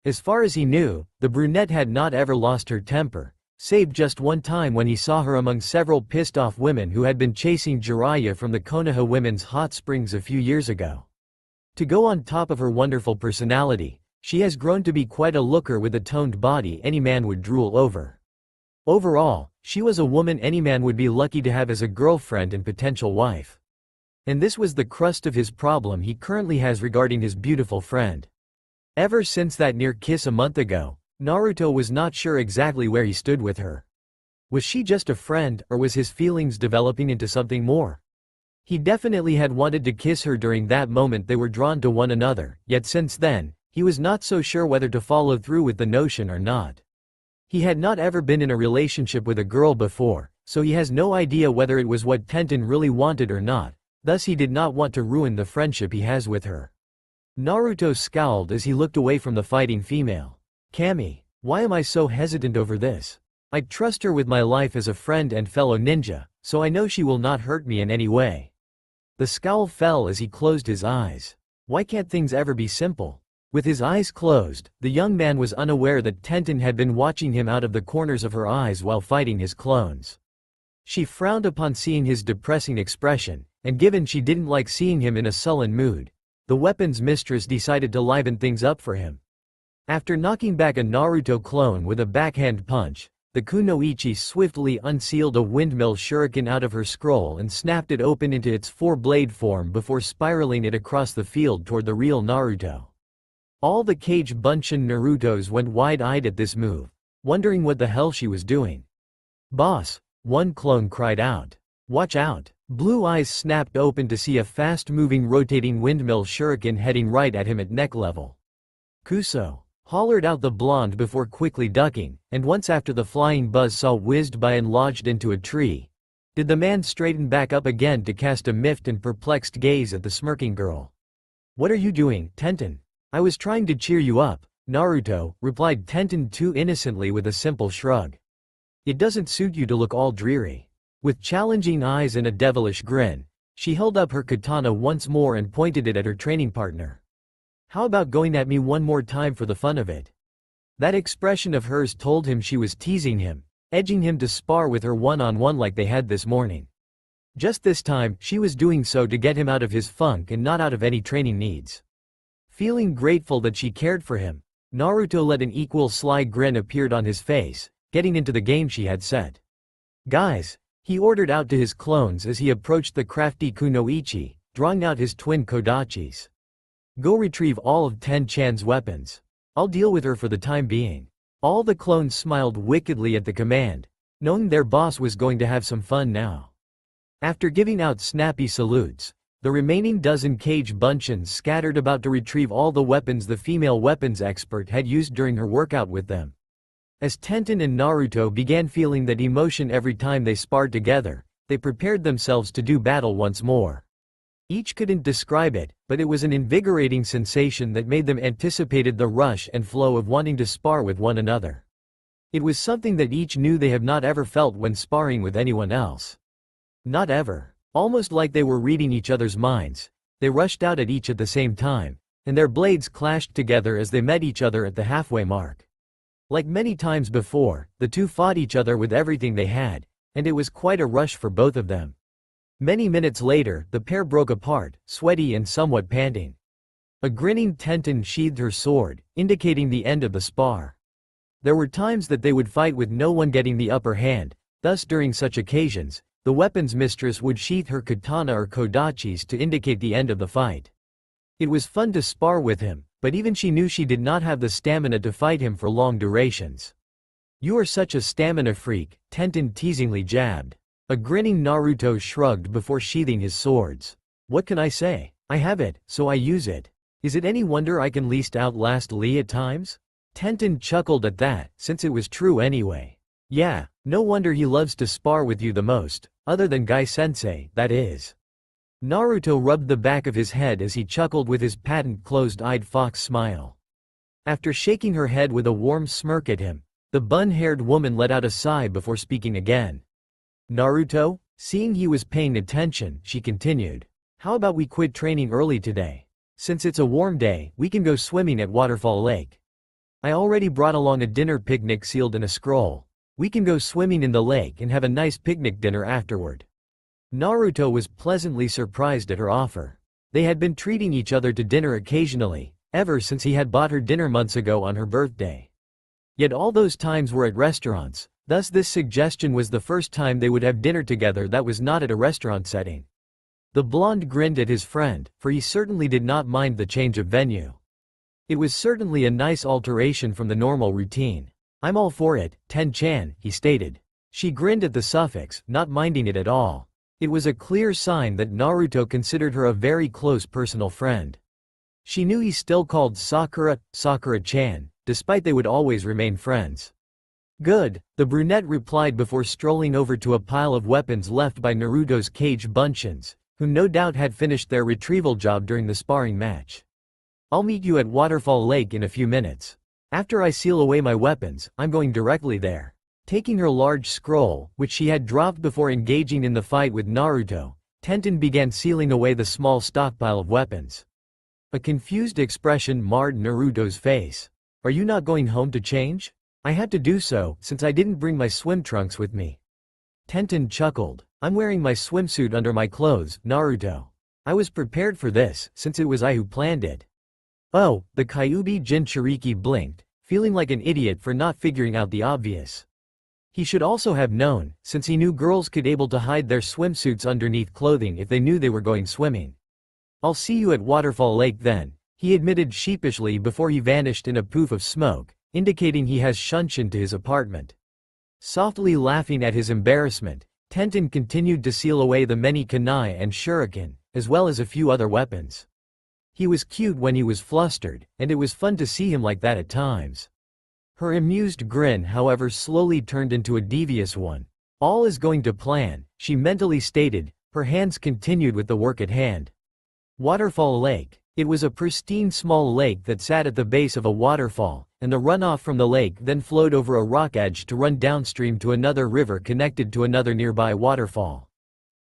As far as he knew, the brunette had not ever lost her temper, save just one time when he saw her among several pissed-off women who had been chasing Jiraiya from the Konoha women's hot springs a few years ago. To go on top of her wonderful personality, she has grown to be quite a looker with a toned body any man would drool over. Overall, she was a woman any man would be lucky to have as a girlfriend and potential wife. And this was the crust of his problem he currently has regarding his beautiful friend. Ever since that near kiss a month ago, Naruto was not sure exactly where he stood with her. Was she just a friend, or was his feelings developing into something more? He definitely had wanted to kiss her during that moment they were drawn to one another, yet since then, he was not so sure whether to follow through with the notion or not. He had not ever been in a relationship with a girl before, so he has no idea whether it was what Tenten really wanted or not, thus he did not want to ruin the friendship he has with her. Naruto scowled as he looked away from the fighting female. Kami, why am I so hesitant over this? I trust her with my life as a friend and fellow ninja, so I know she will not hurt me in any way. The scowl fell as he closed his eyes. Why can't things ever be simple? With his eyes closed, the young man was unaware that Tenten had been watching him out of the corners of her eyes while fighting his clones. She frowned upon seeing his depressing expression, and given she didn't like seeing him in a sullen mood, the weapons mistress decided to liven things up for him. After knocking back a Naruto clone with a backhand punch, the kunoichi swiftly unsealed a windmill shuriken out of her scroll and snapped it open into its four-blade form before spiraling it across the field toward the real Naruto. All the Kage Bunshin Narutos went wide-eyed at this move, wondering what the hell she was doing. Boss, one clone cried out. Watch out! Blue eyes snapped open to see a fast-moving rotating windmill shuriken heading right at him at neck level. Kuso! Hollered out the blonde before quickly ducking, and once after the flying buzzsaw whizzed by and lodged into a tree, did the man straighten back up again to cast a miffed and perplexed gaze at the smirking girl. What are you doing, Tenten? I was trying to cheer you up, Naruto, replied Tenten too innocently with a simple shrug. It doesn't suit you to look all dreary. With challenging eyes and a devilish grin, she held up her katana once more and pointed it at her training partner. How about going at me one more time for the fun of it? That expression of hers told him she was teasing him, edging him to spar with her one-on-one like they had this morning. Just this time, she was doing so to get him out of his funk and not out of any training needs. Feeling grateful that she cared for him, Naruto let an equal sly grin appear on his face, getting into the game she had set. Guys, he ordered out to his clones as he approached the crafty kunoichi, drawing out his twin kodachis. Go retrieve all of Ten-chan's weapons. I'll deal with her for the time being. All the clones smiled wickedly at the command, knowing their boss was going to have some fun now. After giving out snappy salutes, the remaining dozen Kage Bunshins scattered about to retrieve all the weapons the female weapons expert had used during her workout with them. As Tenten and Naruto began feeling that emotion every time they sparred together, they prepared themselves to do battle once more. Each couldn't describe it, but it was an invigorating sensation that made them anticipated the rush and flow of wanting to spar with one another. It was something that each knew they have not ever felt when sparring with anyone else. Not ever. Almost like they were reading each other's minds, they rushed out at each at the same time, and their blades clashed together as they met each other at the halfway mark. Like many times before, the two fought each other with everything they had, and it was quite a rush for both of them. Many minutes later, the pair broke apart, sweaty and somewhat panting. A grinning Tenten sheathed her sword, indicating the end of the spar. There were times that they would fight with no one getting the upper hand, thus during such occasions, the weapons mistress would sheath her katana or kodachis to indicate the end of the fight. It was fun to spar with him, but even she knew she did not have the stamina to fight him for long durations. "You are such a stamina freak," Tenten teasingly jabbed. A grinning Naruto shrugged before sheathing his swords. "What can I say? I have it, so I use it. Is it any wonder I can least outlast Lee at times?" Tenten chuckled at that, since it was true anyway. "Yeah, no wonder he loves to spar with you the most, other than Guy-sensei, that is." Naruto rubbed the back of his head as he chuckled with his patent closed-eyed fox smile. After shaking her head with a warm smirk at him, the bun-haired woman let out a sigh before speaking again. "Naruto?" Seeing he was paying attention, she continued. "How about we quit training early today? Since it's a warm day, we can go swimming at Waterfall Lake. I already brought along a dinner picnic sealed in a scroll. We can go swimming in the lake and have a nice picnic dinner afterward." Naruto was pleasantly surprised at her offer. They had been treating each other to dinner occasionally, ever since he had bought her dinner months ago on her birthday. Yet all those times were at restaurants, thus this suggestion was the first time they would have dinner together that was not at a restaurant setting. The blonde grinned at his friend, for he certainly did not mind the change of venue. It was certainly a nice alteration from the normal routine. "I'm all for it, Ten-chan," he stated. She grinned at the suffix, not minding it at all. It was a clear sign that Naruto considered her a very close personal friend. She knew he still called Sakura, Sakura-chan, despite they would always remain friends. "Good," the brunette replied before strolling over to a pile of weapons left by Naruto's cage bunchins, who no doubt had finished their retrieval job during the sparring match. "I'll meet you at Waterfall Lake in a few minutes. After I seal away my weapons, I'm going directly there." Taking her large scroll, which she had dropped before engaging in the fight with Naruto, Tenten began sealing away the small stockpile of weapons. A confused expression marred Naruto's face. "Are you not going home to change?" "I had to do so, since I didn't bring my swim trunks with me." Tenten chuckled. "I'm wearing my swimsuit under my clothes, Naruto. I was prepared for this, since it was I who planned it." "Oh," the Kyuubi Jinchuriki blinked, feeling like an idiot for not figuring out the obvious. He should also have known, since he knew girls could able to hide their swimsuits underneath clothing if they knew they were going swimming. "I'll see you at Waterfall Lake then," he admitted sheepishly before he vanished in a poof of smoke, indicating he has shunshin to his apartment. Softly laughing at his embarrassment, Tenten continued to seal away the many kunai and shuriken, as well as a few other weapons. He was cute when he was flustered, and it was fun to see him like that at times. Her amused grin, however, slowly turned into a devious one. "All is going to plan," she mentally stated. Her hands continued with the work at hand. Waterfall Lake. It was a pristine small lake that sat at the base of a waterfall, and the runoff from the lake then flowed over a rock edge to run downstream to another river connected to another nearby waterfall.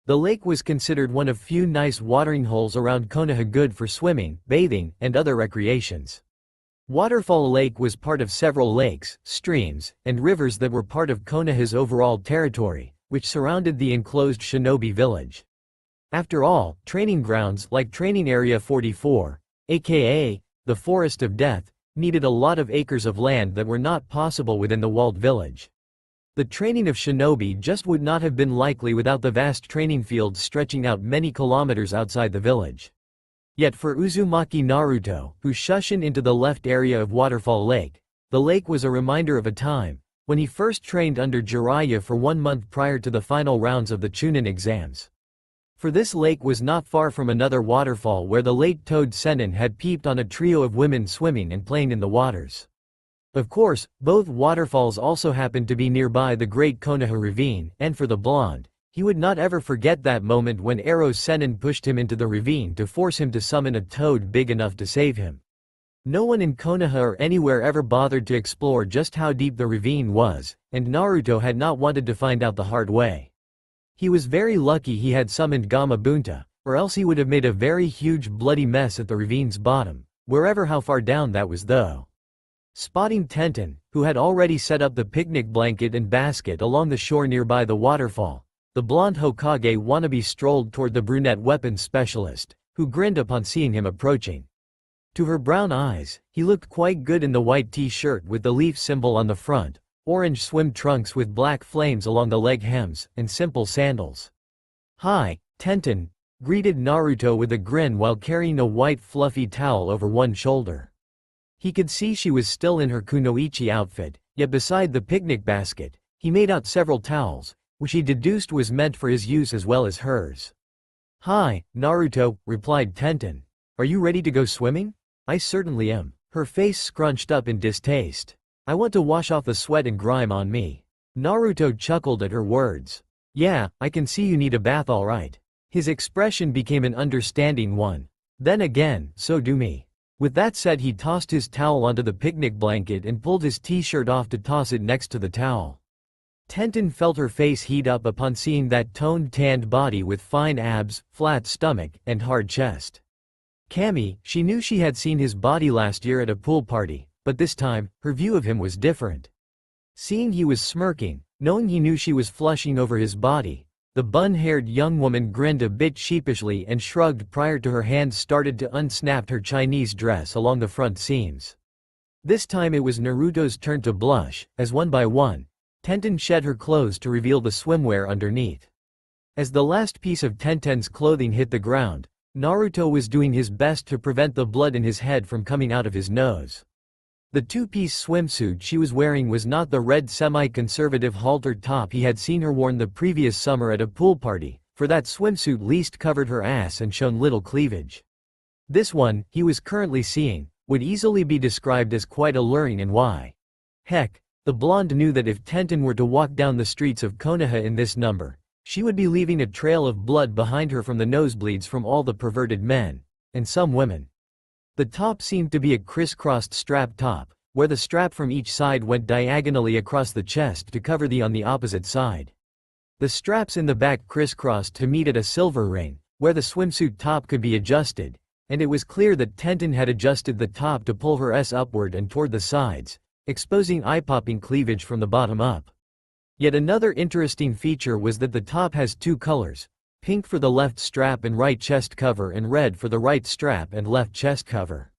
The lake was considered one of few nice watering holes around Konoha good for swimming, bathing, and other recreations. Waterfall Lake was part of several lakes, streams, and rivers that were part of Konoha's overall territory, which surrounded the enclosed shinobi village. After all, training grounds like Training Area 44, aka the Forest of Death, needed a lot of acres of land that were not possible within the walled village. The training of shinobi just would not have been likely without the vast training fields stretching out many kilometers outside the village. Yet for Uzumaki Naruto, who shushin into the left area of Waterfall Lake, the lake was a reminder of a time when he first trained under Jiraiya for 1 month prior to the final rounds of the Chunin exams. For this lake was not far from another waterfall where the late Toad Sennin had peeped on a trio of women swimming and playing in the waters. Of course, both waterfalls also happened to be nearby the Great Konoha Ravine, and for the blonde, He would not ever forget that moment when Ero Sennin pushed him into the ravine to force him to summon a toad big enough to save him. No one in Konoha or anywhere ever bothered to explore just how deep the ravine was, and Naruto had not wanted to find out the hard way. He was very lucky he had summoned Gamabunta, or else he would have made a very huge bloody mess at the ravine's bottom, wherever how far down that was though. Spotting Tenten, who had already set up the picnic blanket and basket along the shore nearby the waterfall, the blonde Hokage wannabe strolled toward the brunette weapons specialist, who grinned upon seeing him approaching. To her brown eyes, he looked quite good in the white t-shirt with the leaf symbol on the front, orange swim trunks with black flames along the leg hems, and simple sandals. "Hi, Tenten," greeted Naruto with a grin while carrying a white fluffy towel over one shoulder. He could see she was still in her kunoichi outfit, yet beside the picnic basket, he made out several towels, which he deduced was meant for his use as well as hers. "Hi, Naruto," replied Tenten. "Are you ready to go swimming?" "I certainly am," her face scrunched up in distaste. "I want to wash off the sweat and grime on me." Naruto chuckled at her words. "Yeah, I can see you need a bath all right." His expression became an understanding one. "Then again, so do me." With that said, he tossed his towel onto the picnic blanket and pulled his t-shirt off to toss it next to the towel. Tenten felt her face heat up upon seeing that toned tanned body with fine abs, flat stomach, and hard chest. Cammy, she knew she had seen his body last year at a pool party, but this time, her view of him was different. Seeing he was smirking, knowing he knew she was flushing over his body, the bun-haired young woman grinned a bit sheepishly and shrugged prior to her hands started to unsnap her Chinese dress along the front seams. This time it was Naruto's turn to blush, as one by one, Tenten shed her clothes to reveal the swimwear underneath. As the last piece of Tenten's clothing hit the ground, Naruto was doing his best to prevent the blood in his head from coming out of his nose. The two-piece swimsuit she was wearing was not the red semi-conservative halter top he had seen her worn the previous summer at a pool party, for that swimsuit least covered her ass and shown little cleavage. This one, he was currently seeing, would easily be described as quite alluring and why. Heck, the blonde knew that if Tenten were to walk down the streets of Konoha in this number, she would be leaving a trail of blood behind her from the nosebleeds from all the perverted men, and some women. The top seemed to be a crisscrossed strap top, where the strap from each side went diagonally across the chest to cover the on the opposite side. The straps in the back crisscrossed to meet at a silver ring, where the swimsuit top could be adjusted, and it was clear that Tenten had adjusted the top to pull her S upward and toward the sides, exposing eye-popping cleavage from the bottom up. Yet another interesting feature was that the top has two colors, pink for the left strap and right chest cover and red for the right strap and left chest cover.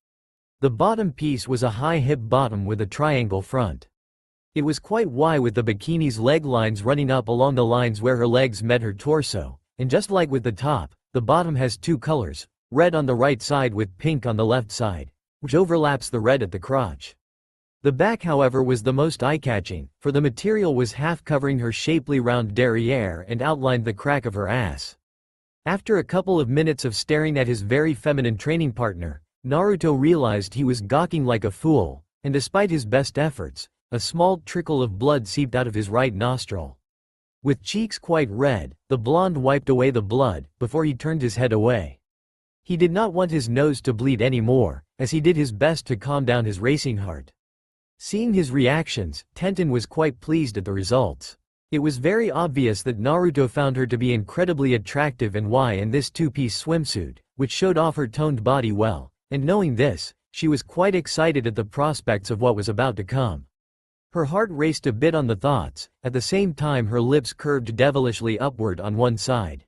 The bottom piece was a high hip bottom with a triangle front. It was quite wide with the bikini's leg lines running up along the lines where her legs met her torso, and just like with the top, the bottom has two colors, red on the right side with pink on the left side, which overlaps the red at the crotch. The back, however, was the most eye-catching, for the material was half covering her shapely round derriere and outlined the crack of her ass. After a couple of minutes of staring at his very feminine training partner, Naruto realized he was gawking like a fool, and despite his best efforts, a small trickle of blood seeped out of his right nostril. With cheeks quite red, the blonde wiped away the blood, before he turned his head away. He did not want his nose to bleed anymore, as he did his best to calm down his racing heart. Seeing his reactions, Tenten was quite pleased at the results. It was very obvious that Naruto found her to be incredibly attractive and why in this two-piece swimsuit, which showed off her toned body well, and knowing this, she was quite excited at the prospects of what was about to come. Her heart raced a bit on the thoughts, at the same time her lips curved devilishly upward on one side.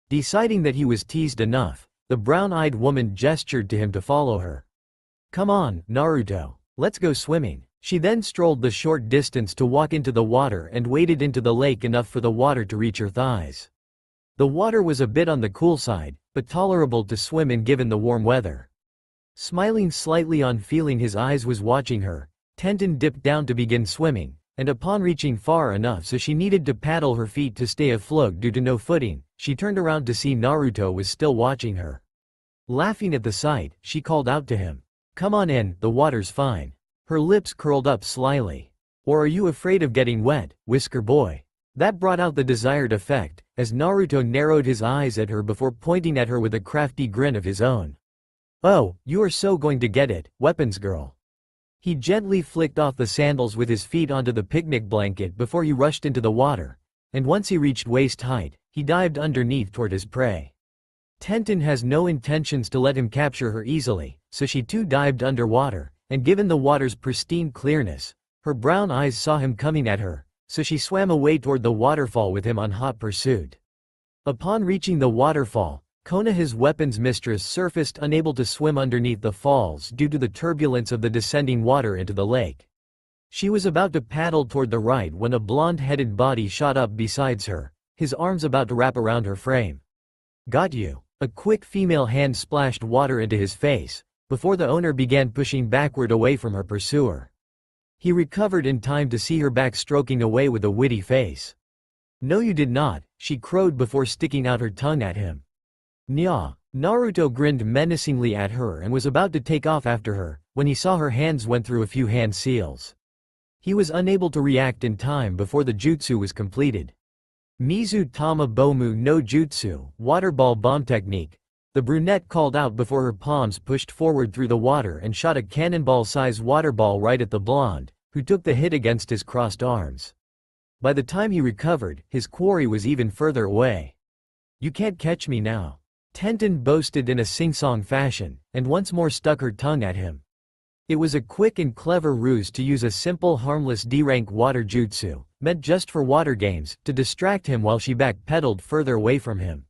Deciding that he was teased enough, the brown-eyed woman gestured to him to follow her. "Come on, Naruto. Let's go swimming." She then strolled the short distance to walk into the water and waded into the lake enough for the water to reach her thighs. The water was a bit on the cool side, but tolerable to swim in given the warm weather. Smiling slightly on feeling his eyes was watching her, Tenten dipped down to begin swimming, and upon reaching far enough so she needed to paddle her feet to stay afloat due to no footing, she turned around to see Naruto was still watching her. Laughing at the sight, she called out to him, "Come on in, the water's fine." Her lips curled up slyly. "Or are you afraid of getting wet, Whisker Boy?" That brought out the desired effect, as Naruto narrowed his eyes at her before pointing at her with a crafty grin of his own. "Oh, you are so going to get it, weapons girl." He gently flicked off the sandals with his feet onto the picnic blanket before he rushed into the water, and once he reached waist height, he dived underneath toward his prey. Tenten has no intentions to let him capture her easily, so she too dived underwater, and given the water's pristine clearness, her brown eyes saw him coming at her, so she swam away toward the waterfall with him on hot pursuit. Upon reaching the waterfall, Kona, his weapons mistress, surfaced unable to swim underneath the falls due to the turbulence of the descending water into the lake. She was about to paddle toward the right when a blonde-headed body shot up besides her, his arms about to wrap around her frame. "Got you." A quick female hand splashed water into his face, before the owner began pushing backward away from her pursuer. He recovered in time to see her back stroking away with a witty face. "No you did not," she crowed before sticking out her tongue at him. "Nya." Naruto grinned menacingly at her and was about to take off after her, when he saw her hands went through a few hand seals. He was unable to react in time before the jutsu was completed. "Mizu Tama Bomu no Jutsu, water ball bomb technique," the brunette called out before her palms pushed forward through the water and shot a cannonball-size water ball right at the blonde, who took the hit against his crossed arms. By the time he recovered, his quarry was even further away. "You can't catch me now," Tenten boasted in a sing-song fashion, and once more stuck her tongue at him. It was a quick and clever ruse to use a simple harmless D-rank water jutsu, meant just for water games, to distract him while she backpedaled further away from him.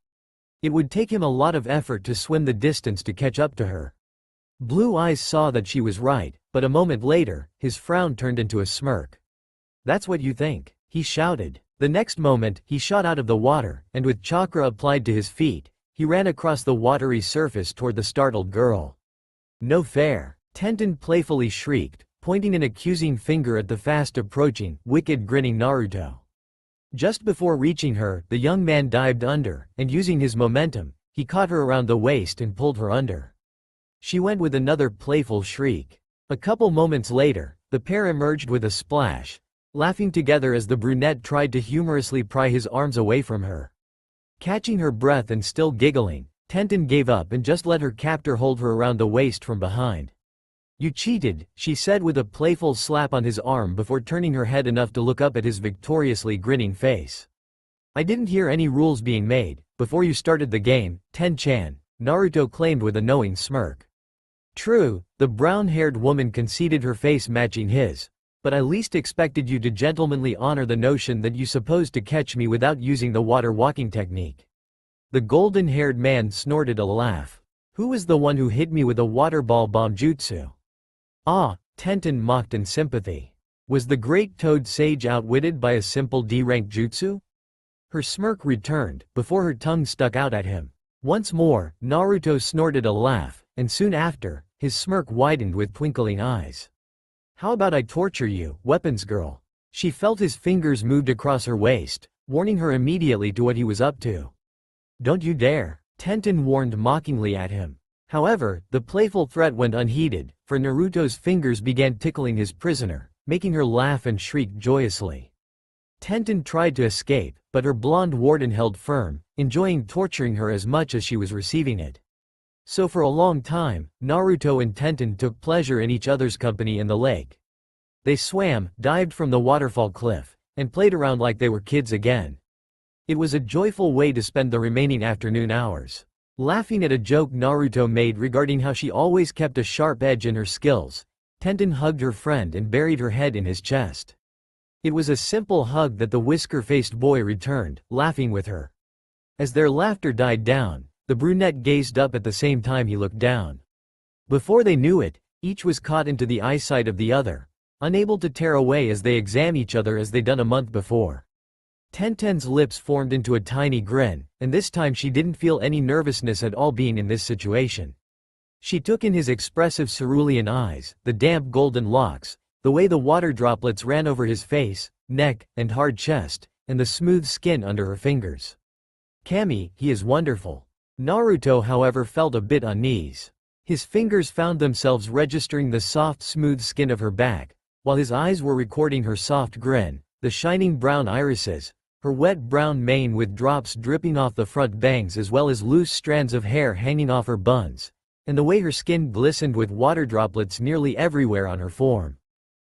It would take him a lot of effort to swim the distance to catch up to her. Blue Eyes saw that she was right, but a moment later, his frown turned into a smirk. "That's what you think," he shouted. The next moment, he shot out of the water, and with chakra applied to his feet, he ran across the watery surface toward the startled girl. "No fair," Tenten playfully shrieked, pointing an accusing finger at the fast-approaching, wicked grinning Naruto. Just before reaching her, the young man dived under, and using his momentum, he caught her around the waist and pulled her under. She went with another playful shriek. A couple moments later, the pair emerged with a splash, laughing together as the brunette tried to humorously pry his arms away from her. Catching her breath and still giggling, Tenten gave up and just let her captor hold her around the waist from behind. "You cheated," she said with a playful slap on his arm before turning her head enough to look up at his victoriously grinning face. "I didn't hear any rules being made before you started the game, Ten-chan," Naruto claimed with a knowing smirk. "True," the brown-haired woman conceded, her face matching his, "but I least expected you to gentlemanly honor the notion that you supposed to catch me without using the water walking technique." The golden-haired man snorted a laugh. "Who was the one who hit me with a water ball bomb jutsu?" "Ah," Tenten mocked in sympathy. "Was the great Toad Sage outwitted by a simple D-rank jutsu?" Her smirk returned, before her tongue stuck out at him. Once more, Naruto snorted a laugh, and soon after, his smirk widened with twinkling eyes. "How about I torture you, weapons girl?" She felt his fingers moved across her waist, warning her immediately to what he was up to. "Don't you dare," Tenten warned mockingly at him. However, the playful threat went unheeded, for Naruto's fingers began tickling his prisoner, making her laugh and shriek joyously. Tenten tried to escape, but her blonde warden held firm, enjoying torturing her as much as she was receiving it. So for a long time, Naruto and Tenten took pleasure in each other's company in the lake. They swam, dived from the waterfall cliff, and played around like they were kids again. It was a joyful way to spend the remaining afternoon hours. Laughing at a joke Naruto made regarding how she always kept a sharp edge in her skills, Tenten hugged her friend and buried her head in his chest. It was a simple hug that the whisker-faced boy returned, laughing with her. As their laughter died down, the brunette gazed up at the same time he looked down. Before they knew it, each was caught into the eyesight of the other, unable to tear away as they examined each other as they'd done a month before. Tenten's lips formed into a tiny grin, and this time she didn't feel any nervousness at all being in this situation. She took in his expressive cerulean eyes, the damp golden locks, the way the water droplets ran over his face, neck, and hard chest, and the smooth skin under her fingers. "Kami, he is wonderful." Naruto, however, felt a bit uneasy. His fingers found themselves registering the soft, smooth skin of her back, while his eyes were recording her soft grin, the shining brown irises, her wet brown mane with drops dripping off the front bangs as well as loose strands of hair hanging off her buns, and the way her skin glistened with water droplets nearly everywhere on her form.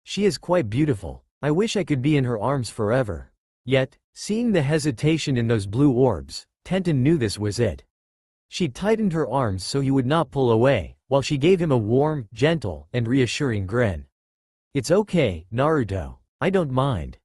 She is quite beautiful. I wish I could be in her arms forever. Yet, seeing the hesitation in those blue orbs, Tenten knew this was it. She tightened her arms so he would not pull away, while she gave him a warm, gentle, and reassuring grin. "It's okay, Naruto. I don't mind."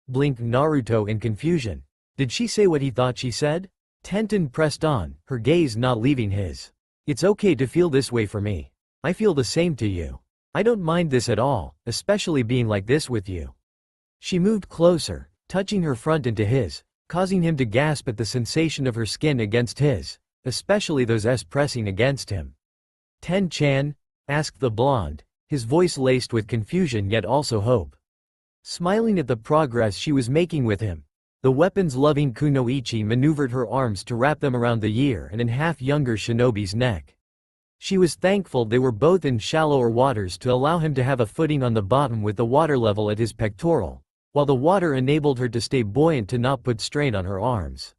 Blinked Naruto in confusion. Did she say what he thought she said? Tenten pressed on, her gaze not leaving his. "It's okay to feel this way for me. I feel the same to you. I don't mind this at all, especially being like this with you." She moved closer, touching her front into his, causing him to gasp at the sensation of her skin against his, especially those S pressing against him. "Ten-chan?" asked the blonde, his voice laced with confusion yet also hope. Smiling at the progress she was making with him, the weapons-loving Kunoichi maneuvered her arms to wrap them around the year-and-a-half younger shinobi's neck. She was thankful they were both in shallower waters to allow him to have a footing on the bottom with the water level at his pectoral, while the water enabled her to stay buoyant to not put strain on her arms.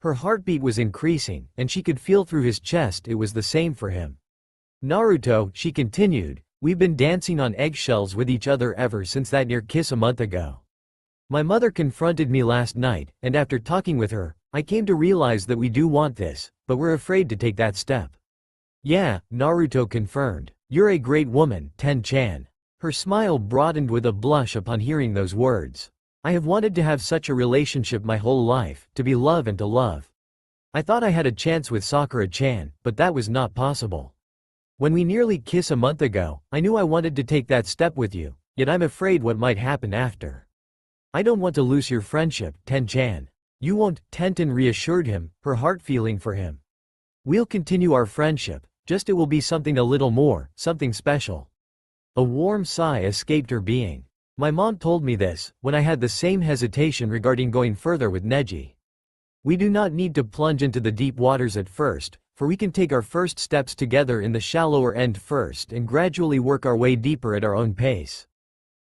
Her heartbeat was increasing, and she could feel through his chest it was the same for him. "Naruto," she continued, "we've been dancing on eggshells with each other ever since that near kiss a month ago. My mother confronted me last night, and after talking with her, I came to realize that we do want this, but we're afraid to take that step." "Yeah," Naruto confirmed. "You're a great woman, Ten-chan." Her smile broadened with a blush upon hearing those words. "I have wanted to have such a relationship my whole life, to be loved and to love. I thought I had a chance with Sakura-chan, but that was not possible. When we nearly kissed a month ago, I knew I wanted to take that step with you, yet I'm afraid what might happen after. I don't want to lose your friendship, Ten-chan." "You won't," Tenten reassured him, her heart feeling for him. "We'll continue our friendship, just it will be something a little more, something special." A warm sigh escaped her being. "My mom told me this, when I had the same hesitation regarding going further with Neji. We do not need to plunge into the deep waters at first, for we can take our first steps together in the shallower end first and gradually work our way deeper at our own pace.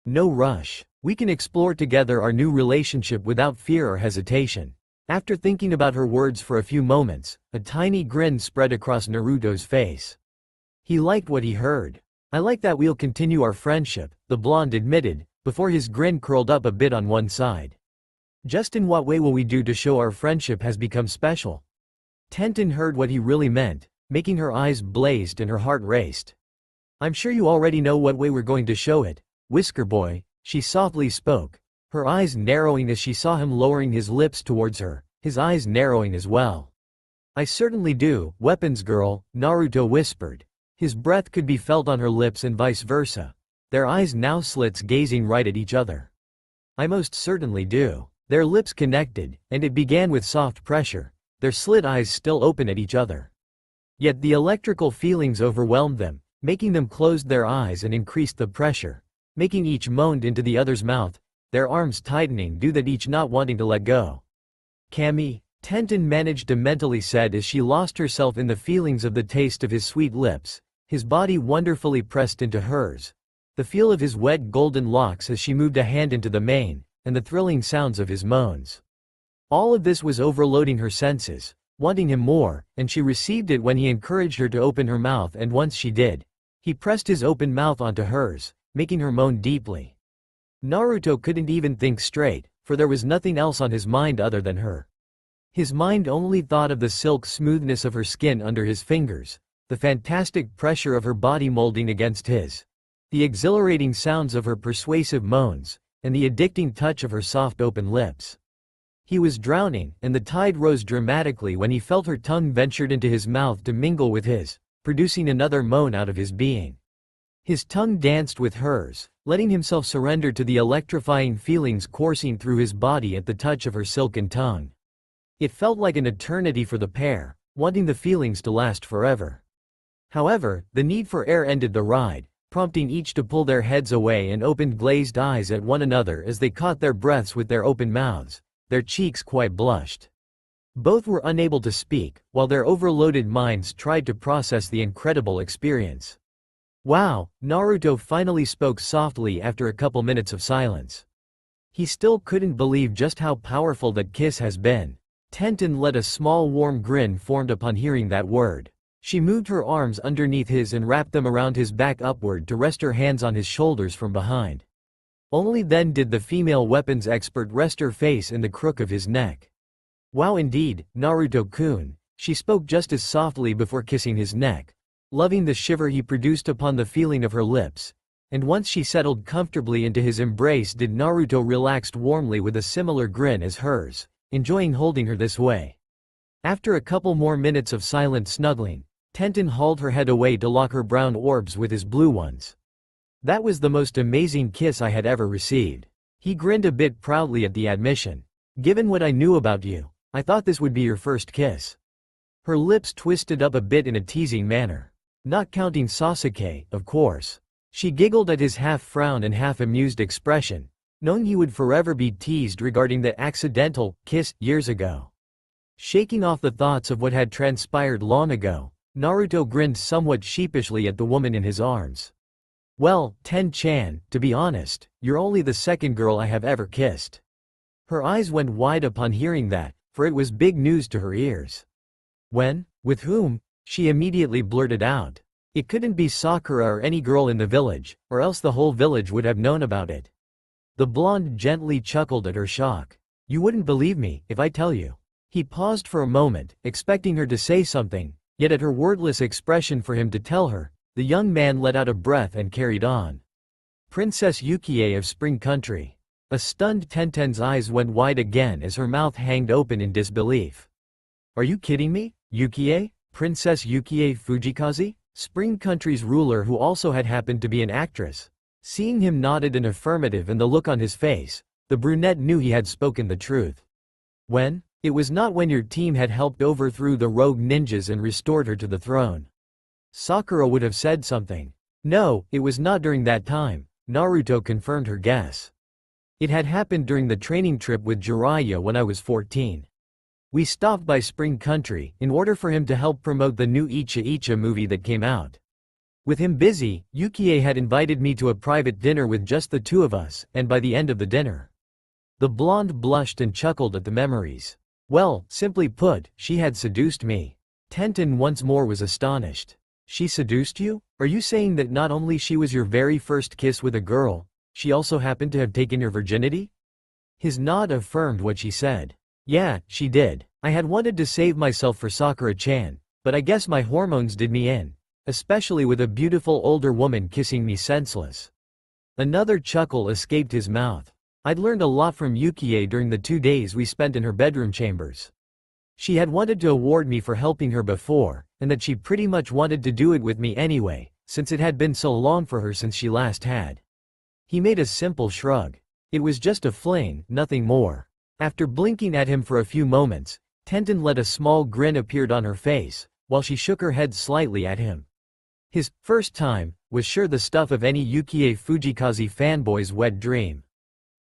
No rush. We can explore together our new relationship without fear or hesitation." After thinking about her words for a few moments, a tiny grin spread across Naruto's face. He liked what he heard. "I like that we'll continue our friendship," the blonde admitted, before his grin curled up a bit on one side. "Just in what way will we do to show our friendship has become special?" Tenten heard what he really meant, making her eyes blazed and her heart raced. "I'm sure you already know what way we're going to show it, Whisker Boy," she softly spoke, her eyes narrowing as she saw him lowering his lips towards her, his eyes narrowing as well. "I certainly do, Weapons Girl," Naruto whispered. His breath could be felt on her lips and vice versa, their eyes now slits gazing right at each other. "I most certainly do." Their lips connected, and it began with soft pressure, their slit eyes still open at each other. Yet the electrical feelings overwhelmed them, making them close their eyes and increased the pressure, making each moaned into the other's mouth, their arms tightening due that each not wanting to let go. "Cammy," Tenten managed to mentally said as she lost herself in the feelings of the taste of his sweet lips, his body wonderfully pressed into hers, the feel of his wet golden locks as she moved a hand into the mane, and the thrilling sounds of his moans. All of this was overloading her senses, wanting him more, and she received it when he encouraged her to open her mouth, and once she did, he pressed his open mouth onto hers, making her moan deeply. Naruto couldn't even think straight, for there was nothing else on his mind other than her. His mind only thought of the silk smoothness of her skin under his fingers, the fantastic pressure of her body molding against his, the exhilarating sounds of her persuasive moans, and the addicting touch of her soft open lips. He was drowning, and the tide rose dramatically when he felt her tongue ventured into his mouth to mingle with his, producing another moan out of his being. His tongue danced with hers, letting himself surrender to the electrifying feelings coursing through his body at the touch of her silken tongue. It felt like an eternity for the pair, wanting the feelings to last forever. However, the need for air ended the ride, prompting each to pull their heads away and opened glazed eyes at one another as they caught their breaths with their open mouths, their cheeks quite blushed. Both were unable to speak, while their overloaded minds tried to process the incredible experience. "Wow," Naruto finally spoke softly after a couple minutes of silence. He still couldn't believe just how powerful that kiss has been. Tenten let a small warm grin formed upon hearing that word. She moved her arms underneath his and wrapped them around his back upward to rest her hands on his shoulders from behind. Only then did the female weapons expert rest her face in the crook of his neck. Wow, indeed, Naruto-kun, she spoke just as softly before kissing his neck, loving the shiver he produced upon the feeling of her lips. And once she settled comfortably into his embrace, did Naruto relaxed warmly with a similar grin as hers, enjoying holding her this way. After a couple more minutes of silent snuggling, Tenten hauled her head away to lock her brown orbs with his blue ones. That was the most amazing kiss I had ever received. He grinned a bit proudly at the admission. Given what I knew about you, I thought this would be your first kiss. Her lips twisted up a bit in a teasing manner. Not counting Sasuke, of course. She giggled at his half-frown and half-amused expression, knowing he would forever be teased regarding the accidental kiss years ago. Shaking off the thoughts of what had transpired long ago, Naruto grinned somewhat sheepishly at the woman in his arms. Well, Ten-chan, to be honest, you're only the second girl I have ever kissed. Her eyes went wide upon hearing that, for it was big news to her ears. When? With whom? She immediately blurted out. It couldn't be Sakura or any girl in the village, or else the whole village would have known about it. The blonde gently chuckled at her shock. You wouldn't believe me, if I tell you. He paused for a moment, expecting her to say something, yet at her wordless expression for him to tell her, the young man let out a breath and carried on. Princess Yukie of Spring Country. A stunned Tenten's eyes went wide again as her mouth hanged open in disbelief. Are you kidding me? Yukie? Princess Yukie Fujikaze? Spring Country's ruler, who also had happened to be an actress. Seeing him nodded an affirmative and the look on his face, the brunette knew he had spoken the truth. When? It was not when your team had helped overthrow the rogue ninjas and restored her to the throne. Sakura would have said something. No, it was not during that time, Naruto confirmed her guess. It had happened during the training trip with Jiraiya when I was 14. We stopped by Spring Country in order for him to help promote the new Icha Icha movie that came out. With him busy, Yukie had invited me to a private dinner with just the two of us, and by the end of the dinner, the blonde blushed and chuckled at the memories. Well, simply put, she had seduced me. Tenten once more was astonished. She seduced you? Are you saying that not only she was your very first kiss with a girl, she also happened to have taken your virginity? His nod affirmed what she said. Yeah, she did. I had wanted to save myself for Sakura-chan, but I guess my hormones did me in, especially with a beautiful older woman kissing me senseless. Another chuckle escaped his mouth. I'd learned a lot from Yukie during the 2 days we spent in her bedroom chambers. She had wanted to award me for helping her before, and that she pretty much wanted to do it with me anyway, since it had been so long for her since she last had. He made a simple shrug. It was just a fling, nothing more. After blinking at him for a few moments, Tenten let a small grin appeared on her face, while she shook her head slightly at him. His first time was sure the stuff of any Yukie Fujikaze fanboy's wet dream.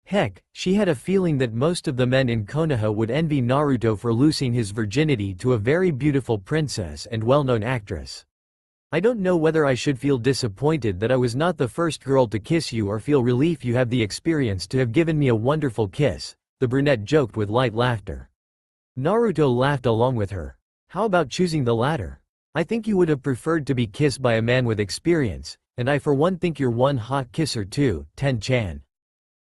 Heck, she had a feeling that most of the men in Konoha would envy Naruto for losing his virginity to a very beautiful princess and well-known actress. I don't know whether I should feel disappointed that I was not the first girl to kiss you or feel relief you have the experience to have given me a wonderful kiss, the brunette joked with light laughter. Naruto laughed along with her. How about choosing the latter? I think you would have preferred to be kissed by a man with experience, and I for one think you're one hot kisser too, Ten-chan.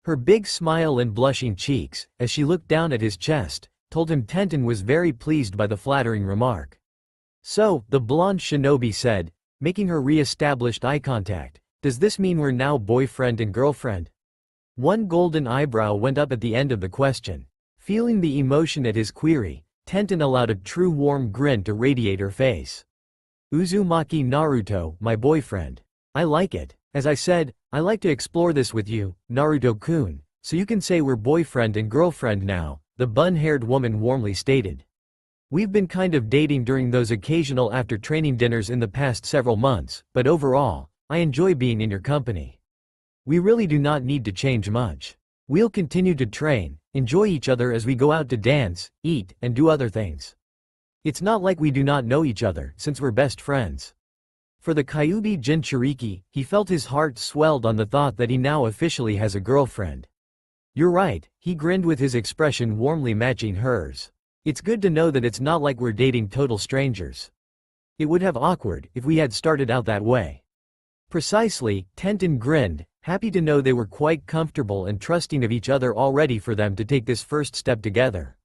Her big smile and blushing cheeks, as she looked down at his chest, told him Tenten was very pleased by the flattering remark. So, the blonde shinobi said, making her re-established eye contact, does this mean we're now boyfriend and girlfriend? One golden eyebrow went up at the end of the question. Feeling the emotion at his query, Tenten allowed a true warm grin to radiate her face. Uzumaki Naruto, my boyfriend. I like it. As I said, I like to explore this with you, Naruto-kun, so you can say we're boyfriend and girlfriend now, the bun-haired woman warmly stated. We've been kind of dating during those occasional after-training dinners in the past several months, but overall, I enjoy being in your company. We really do not need to change much. We'll continue to train, enjoy each other as we go out to dance, eat, and do other things. It's not like we do not know each other, since we're best friends. For the Kyuubi Jinchuriki, he felt his heart swelled on the thought that he now officially has a girlfriend. You're right, he grinned with his expression warmly matching hers. It's good to know that it's not like we're dating total strangers. It would have awkward if we had started out that way. Precisely, Tenten grinned, happy to know they were quite comfortable and trusting of each other already for them to take this first step together.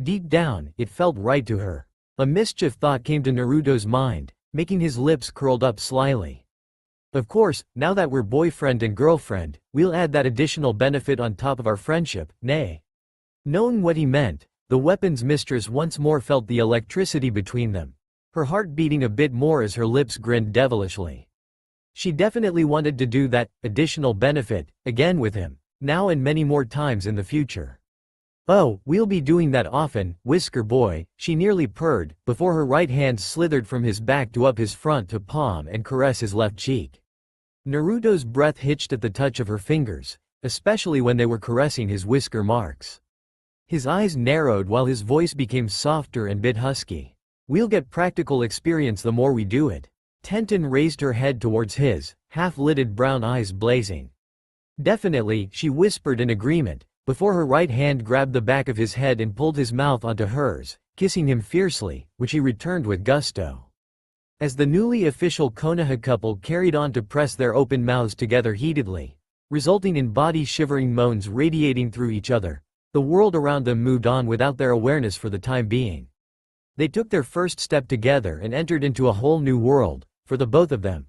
Deep down, it felt right to her. A mischief thought came to Naruto's mind, making his lips curled up slyly. Of course, now that we're boyfriend and girlfriend, we'll add that additional benefit on top of our friendship, nay. Knowing what he meant, the weapons mistress once more felt the electricity between them, her heart beating a bit more as her lips grinned devilishly. She definitely wanted to do that additional benefit again with him, now and many more times in the future. Oh, we'll be doing that often, Whisker Boy, she nearly purred, before her right hand slithered from his back to up his front to palm and caress his left cheek. Naruto's breath hitched at the touch of her fingers, especially when they were caressing his whisker marks. His eyes narrowed while his voice became softer and bit husky. We'll get practical experience the more we do it. Tenten raised her head towards his, half-lidded brown eyes blazing. Definitely, she whispered in agreement, before her right hand grabbed the back of his head and pulled his mouth onto hers, kissing him fiercely, which he returned with gusto. As the newly official Konoha couple carried on to press their open mouths together heatedly, resulting in body-shivering moans radiating through each other, the world around them moved on without their awareness for the time being. They took their first step together and entered into a whole new world, for the both of them,